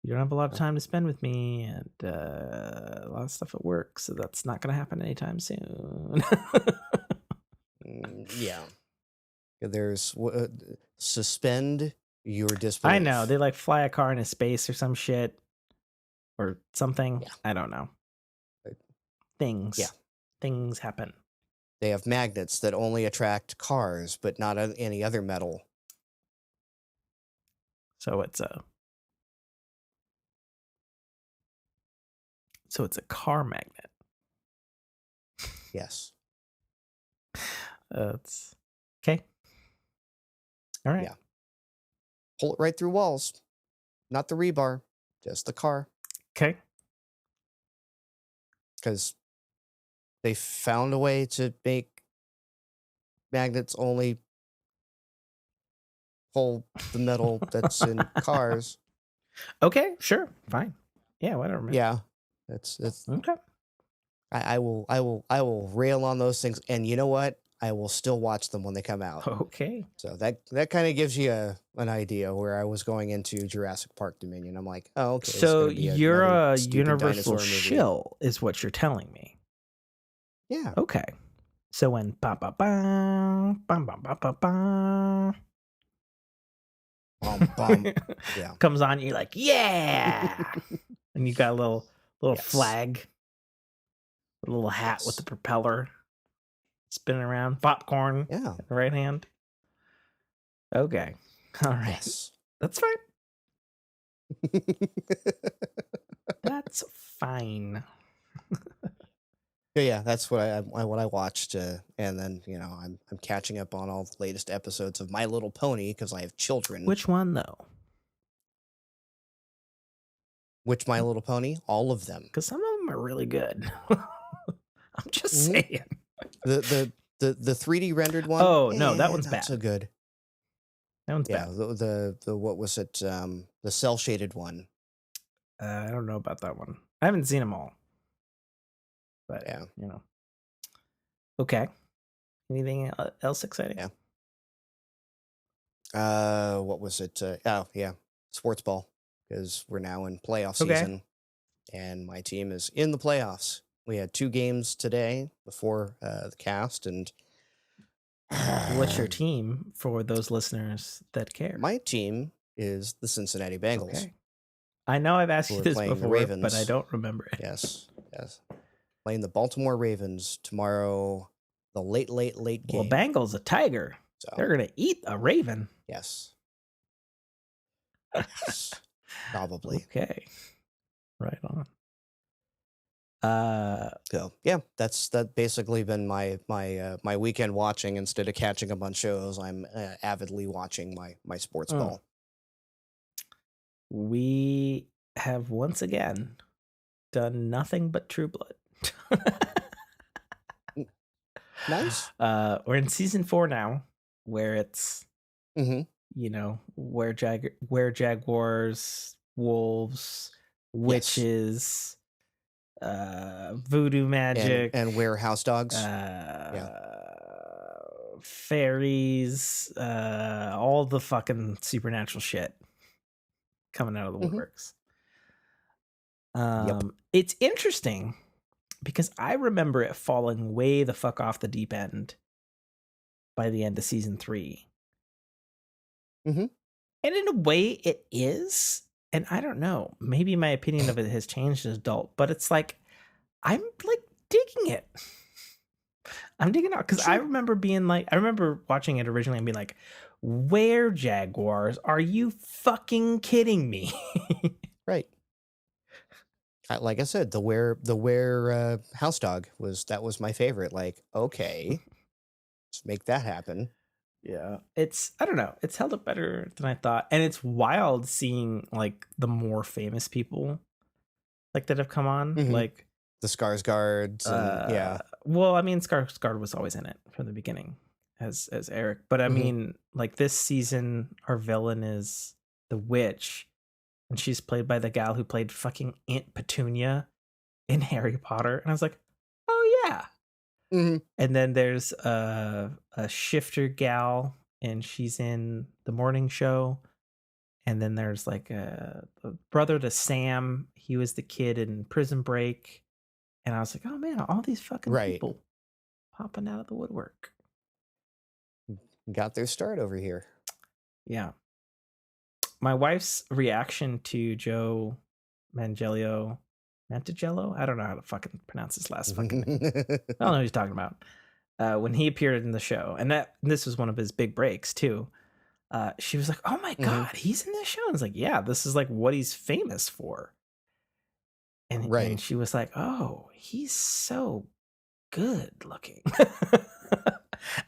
You don't have a lot of time to spend with me, and a lot of stuff at work, so that's not going to happen anytime soon. Yeah. There's suspend your disbelief. I know. They like fly a car into space or some shit or something. Yeah. I don't know. Things. Yeah. Things happen. They have magnets that only attract cars, but not any other metal. So it's a car magnet. Yes. It's okay. All right. Yeah. Pull it right through walls. Not the rebar, just the car. Okay. Because they found a way to make magnets only pull the metal that's in cars. Okay, sure. Fine. Yeah, whatever, man. Yeah. It's okay. I will rail on those things, and you know what? I will still watch them when they come out. Okay. So that kind of gives you an idea where I was going into Jurassic Park Dominion. I'm like, oh, okay. So you're a universal shill, is what you're telling me. Yeah. Okay. So when ba ba ba bum bum ba ba ba yeah comes on, you're like, yeah, and you got a little flag, a little hat with the propeller spinning around, popcorn in the right hand. Okay. All right. Yes. That's fine. That's fine. Yeah, that's what I watched, and then I'm catching up on all the latest episodes of My Little Pony because I have children. Which one though? Which My Little Pony? All of them. Because some of them are really good. I'm just saying. The 3D rendered one. Oh no, that one's not bad. so good. That one's bad. The what was it? The cell shaded one. I don't know about that one. I haven't seen them all. But yeah, Okay. Anything else exciting? Yeah. What was it? Oh yeah, sports ball, because we're now in playoff season, and my team is in the playoffs. We had 2 games today before the cast, and what's your team for those listeners that care? My team is the Cincinnati Bengals. Okay. I know I've asked you this before, but I don't remember it. Yes. Playing the Baltimore Ravens tomorrow, the late game. Well, Bengals a tiger. So they're gonna eat a raven. yes. Yes. Probably. Okay. Right on. So yeah, that basically been my weekend watching. Instead of catching up on shows, I'm avidly watching my sports ball. We have once again done nothing but True Blood. Nice. We're in season 4 now, where it's Mm-hmm. where jaguars, wolves, Yes. witches, voodoo magic, And warehouse dogs. Yeah. fairies, all the fucking supernatural shit coming out of the Mm-hmm. woodworks. Yep. It's interesting because I remember it falling way the fuck off the deep end by the end of season 3. Mm-hmm. And in a way it is. And I don't know, maybe my opinion of it has changed as adult, but it's like, I'm like digging it. I'm digging it because I Sure. remember being like, I remember watching it originally and being like, where jaguars? Are you fucking kidding me? Right. Like I said, the where house dog was my favorite. Like, okay, let's make that happen. Yeah. I don't know, it's held up better than I thought. And it's wild seeing like the more famous people like that have come on. Mm-hmm. Like The Skarsgårds and yeah. well, I mean, Skarsgård was always in it from the beginning as Eric, but I mean, like this season, our villain is the witch, and she's played by the gal who played fucking Aunt Petunia in Harry Potter, and I was like, oh yeah. Mm-hmm. And then there's a shifter gal, and she's in the morning show. And then there's like a brother to Sam. He was the kid in Prison Break. And I was like, oh man, all these fucking Right. people popping out of the woodwork. Got their start over here. Yeah. My wife's reaction to Joe Manganiello, Manganiello? I don't know how to fucking pronounce his last fucking name. I don't know who he's talking about. When he appeared in the show, and this was one of his big breaks too. She was like, "Oh my god, he's in this show!" And I was like, "Yeah, this is like what he's famous for." And she was like, "Oh, he's so good looking."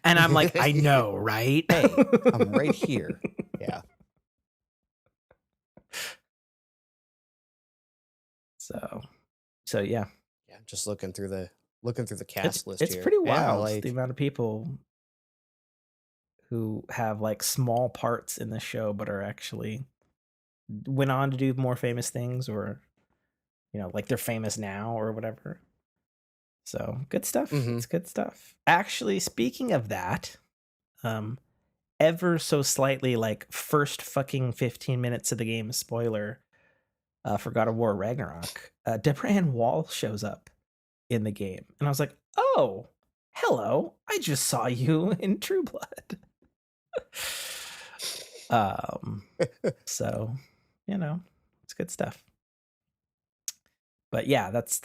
And I'm like, I know, right? Hey, I'm right here. Yeah. So yeah. Yeah, just looking through the cast list It's here. pretty Yeah, wild like the amount of people who have like small parts in the show but are actually went on to do more famous things, or like they're famous now or whatever. So good stuff. It's good stuff. Actually, speaking of that, ever so slightly, like first fucking 15 minutes of the game, spoiler, for God of War Ragnarok, Deborah Ann Wall shows up in the game. And I was like, oh, hello. I just saw you in True Blood. So, it's good stuff. But yeah, that's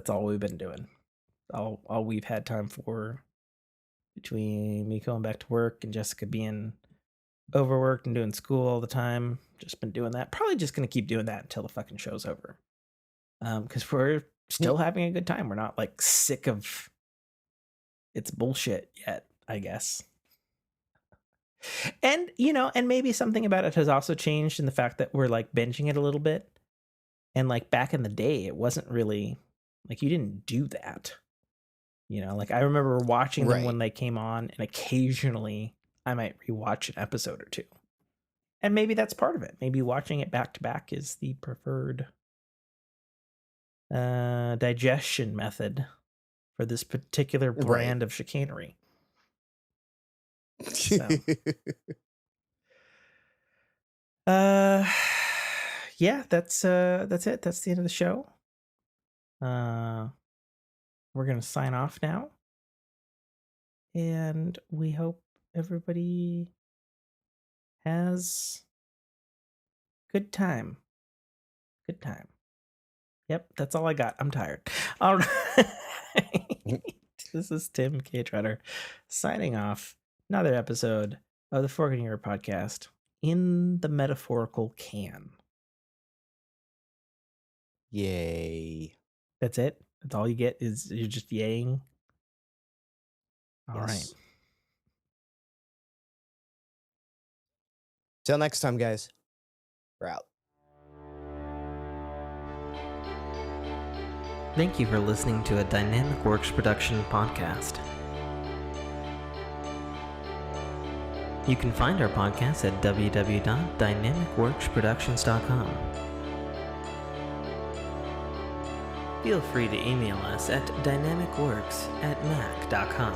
all we've been doing. All we've had time for, between me going back to work and Jessica being overworked and doing school all the time. Just been doing that. Probably just gonna keep doing that until the fucking show's over. Because we're still having a good time. We're not like sick of its bullshit yet, I guess. And and maybe something about it has also changed in the fact that we're like binging it a little bit. And like back in the day, it wasn't really like you didn't do that. Like I remember watching them when they came on, and occasionally I might rewatch an episode or two. And maybe that's part of it. Maybe watching it back to back is the preferred digestion method for this particular brand of chicanery. So. Yeah, that's it. That's the end of the show. We're gonna sign off now, and we hope everybody has good time. Good time. Yep, that's all I got. I'm tired. All right. This is Tim K. Trotter signing off. another episode of the Fork in Your Ear podcast in the metaphorical can. Yay. That's it? That's all you get is you're just yaying? All right. Yes. Till next time, guys. We're out. Thank you for listening to a Dynamic Works production podcast. You can find our podcast at www.dynamicworksproductions.com. Feel free to email us at dynamicworks@mac.com.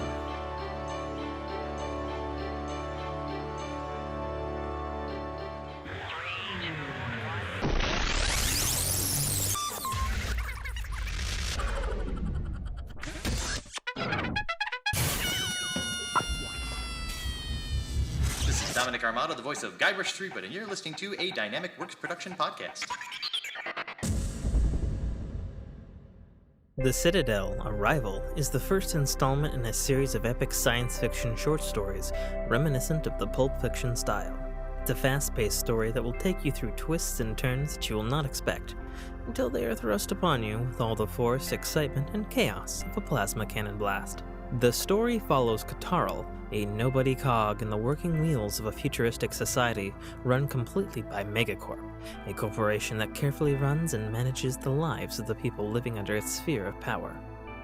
This is Dominic Armato, the voice of Guybrush Threepwood, and you're listening to a Dynamic Works production podcast. The Citadel, Arrival, is the first installment in a series of epic science fiction short stories reminiscent of the Pulp Fiction style. It's a fast-paced story that will take you through twists and turns that you will not expect, until they are thrust upon you with all the force, excitement, and chaos of a plasma cannon blast. The story follows Katarl, a nobody cog in the working wheels of a futuristic society run completely by Megacorp, a corporation that carefully runs and manages the lives of the people living under its sphere of power.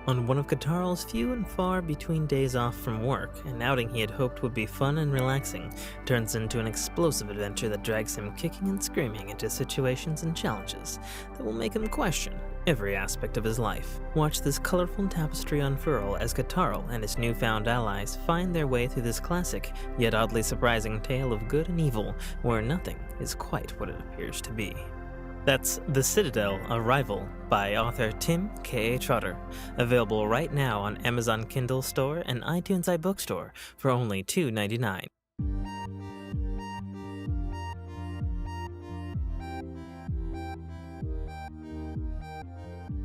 On one of Katarl's few and far between days off from work, an outing he had hoped would be fun and relaxing turns into an explosive adventure that drags him kicking and screaming into situations and challenges that will make him question every aspect of his life. Watch this colorful tapestry unfurl as Katarl and his newfound allies find their way through this classic, yet oddly surprising tale of good and evil, where nothing is quite what it appears to be. That's The Citadel, Arrival by author Tim K.A. Trotter, available right now on Amazon Kindle Store and iTunes iBookstore for only $2.99.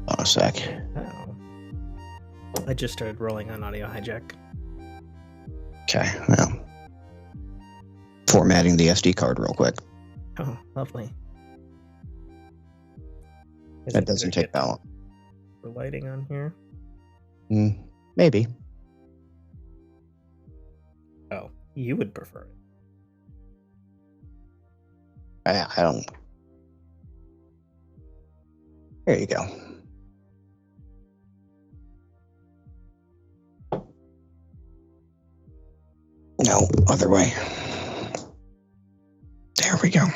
On a sec. Oh. I just started rolling on Audio Hijack. Okay, well. Formatting the SD card real quick. Oh, lovely. That doesn't take that long. The lighting on here? Maybe. Oh, you would prefer it. I don't. There you go. No, other way. There we go.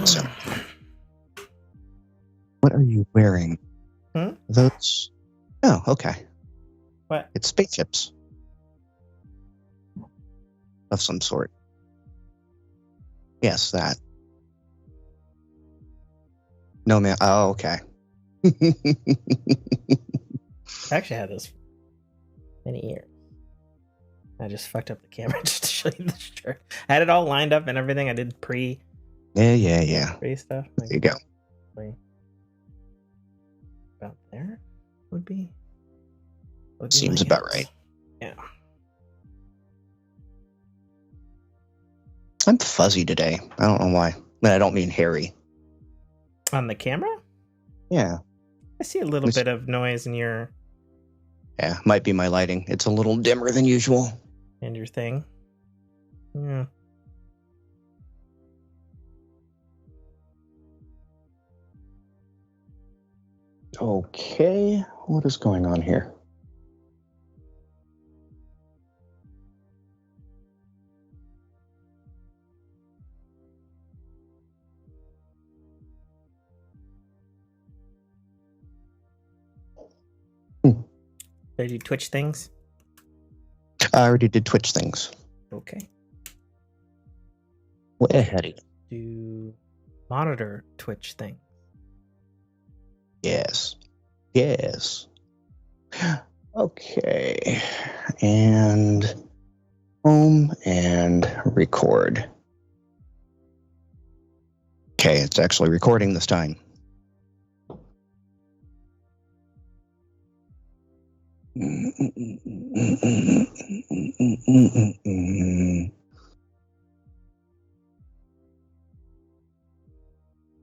So, what are you wearing? Those? Oh, okay. What? It's spaceships of some sort. Yes, that. No, man. Oh, okay. I actually had this for many years. I just fucked up the camera just to show you the shirt. I had it all lined up and everything. I did pre stuff. There you go. About there would be Seems my about hands. right. Yeah. I'm fuzzy today. I don't know why. But I don't mean hairy. On the camera? Yeah. I see a little bit of noise in your Yeah, might be my lighting. It's a little dimmer than usual. and your thing. Yeah. Okay, what is going on here? Did you Twitch things? I already did Twitch things. Okay. Way ahead of you. Do monitor Twitch thing. Yes. Yes. Okay. And home and record. Okay, it's actually recording this time. All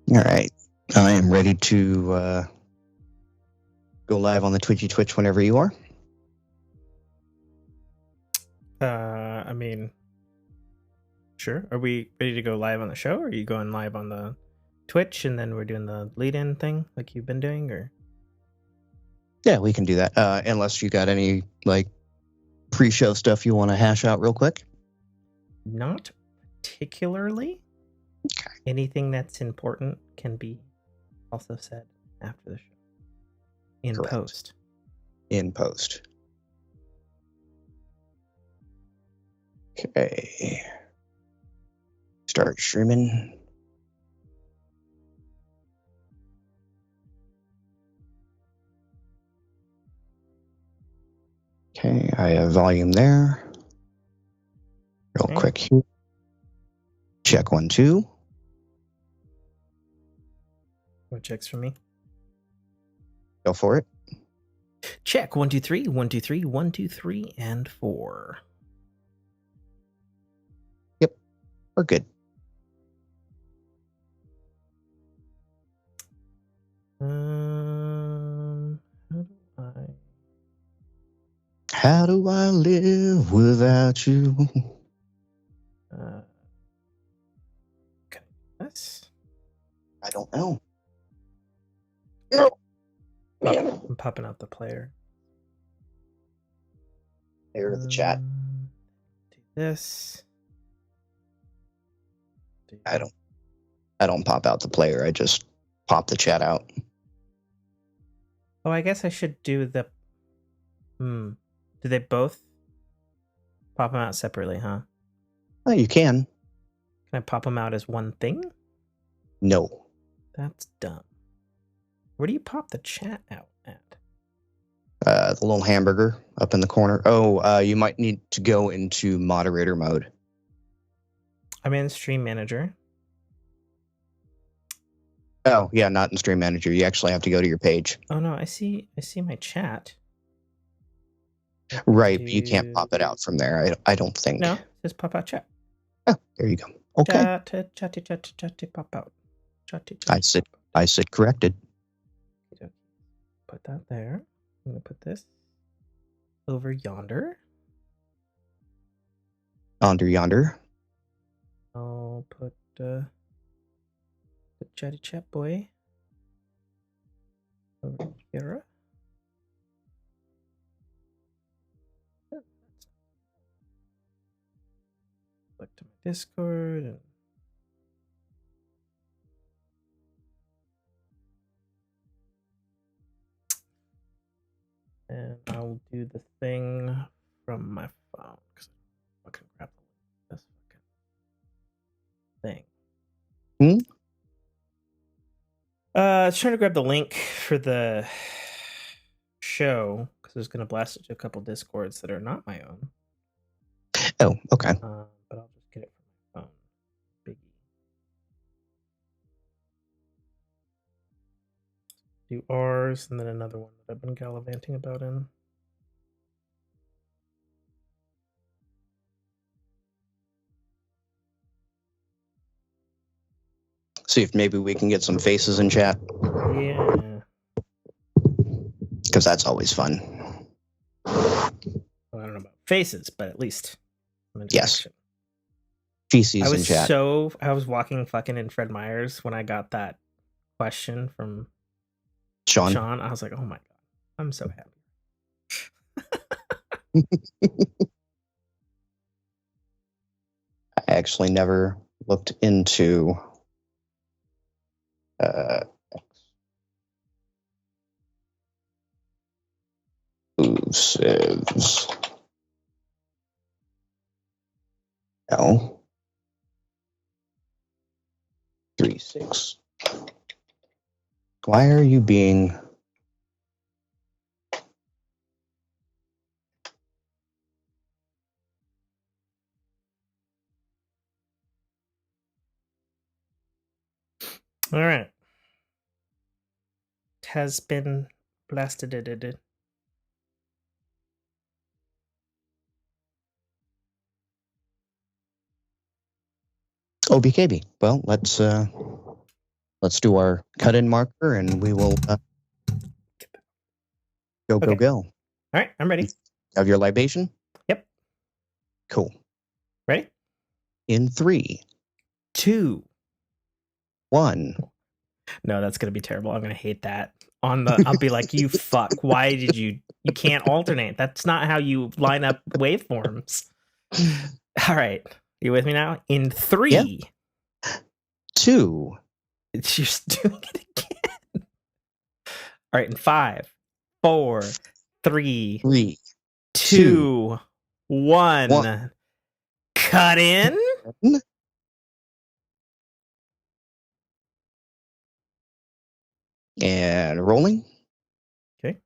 right. I am ready to go live on the Twitch whenever you are. I mean, sure. Are we ready to go live on the show, or are you going live on the Twitch and then we're doing the lead-in thing like you've been doing, or? Yeah, we can do that. Unless you got any like pre-show stuff you want to hash out real quick. Not particularly. Okay. Anything that's important can be also said after the show. In Correct. post. In post. Okay. Start streaming. Okay, I have volume there. Real quick here. Check 1, 2. What checks for me? Go for it. Check 1, 2, 3, 1, 2, 3, 1, 2, 3, and 4. Yep, we're good. How do I live without you? Okay, this. I don't know. I'm popping out the player. There the chat. Do this. I don't pop out the player. I just pop the chat out. Oh, I guess I should do the. Do they both pop them out separately, huh? Oh, you can. Can I pop them out as one thing? No. That's dumb. Where do you pop the chat out at? The little hamburger up in the corner. Oh, you might need to go into moderator mode. I'm in Stream Manager. Oh, yeah, not in Stream Manager. You actually have to go to your page. Oh no, I see my chat. Right, but you can't pop it out from there. I don't think. No, just pop out chat. Oh, there you go. Okay. Chatty, pop out. Chatty, I said corrected. Put that there. I'm gonna put this over yonder. Yonder. I'll put the chatty chat boy over here. Back to my Discord and I'll do the thing from my phone because I can grab this fucking thing. I was trying to grab the link for the show because I was going to blast it to a couple Discords that are not my own. Oh, okay. But I'll just get it from my phone. Biggie. Do ours and then another one that I've been gallivanting about in. See if maybe we can get some faces in chat. Yeah. Because that's always fun. Well, I don't know about faces, but at least some interaction. Yes. GC's in chat. I was walking fucking in Fred Meyer's when I got that question from Sean. I was like, oh my God, I'm so happy. I actually never looked into exclusives. No. 3-6. Why are you being... All right. Has been blasted. OBKB. Well, let's do our cut-in marker, and we will go. All right, I'm ready. Have your libation? Yep. Cool. Ready? In 3, 2, 1. No, that's gonna be terrible. I'm gonna hate that. I'll be like, you fuck. Why did you can't alternate? That's not how you line up waveforms. All right. You with me now? In 3, 2. You're doing it again. All right, in 5, 4, 3, 2, 1. Cut in. And rolling. Okay.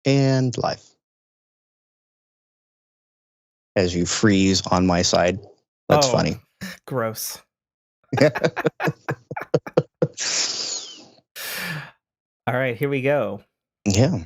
And live. As you freeze on my side. That's funny. Gross. All right, here we go. Yeah.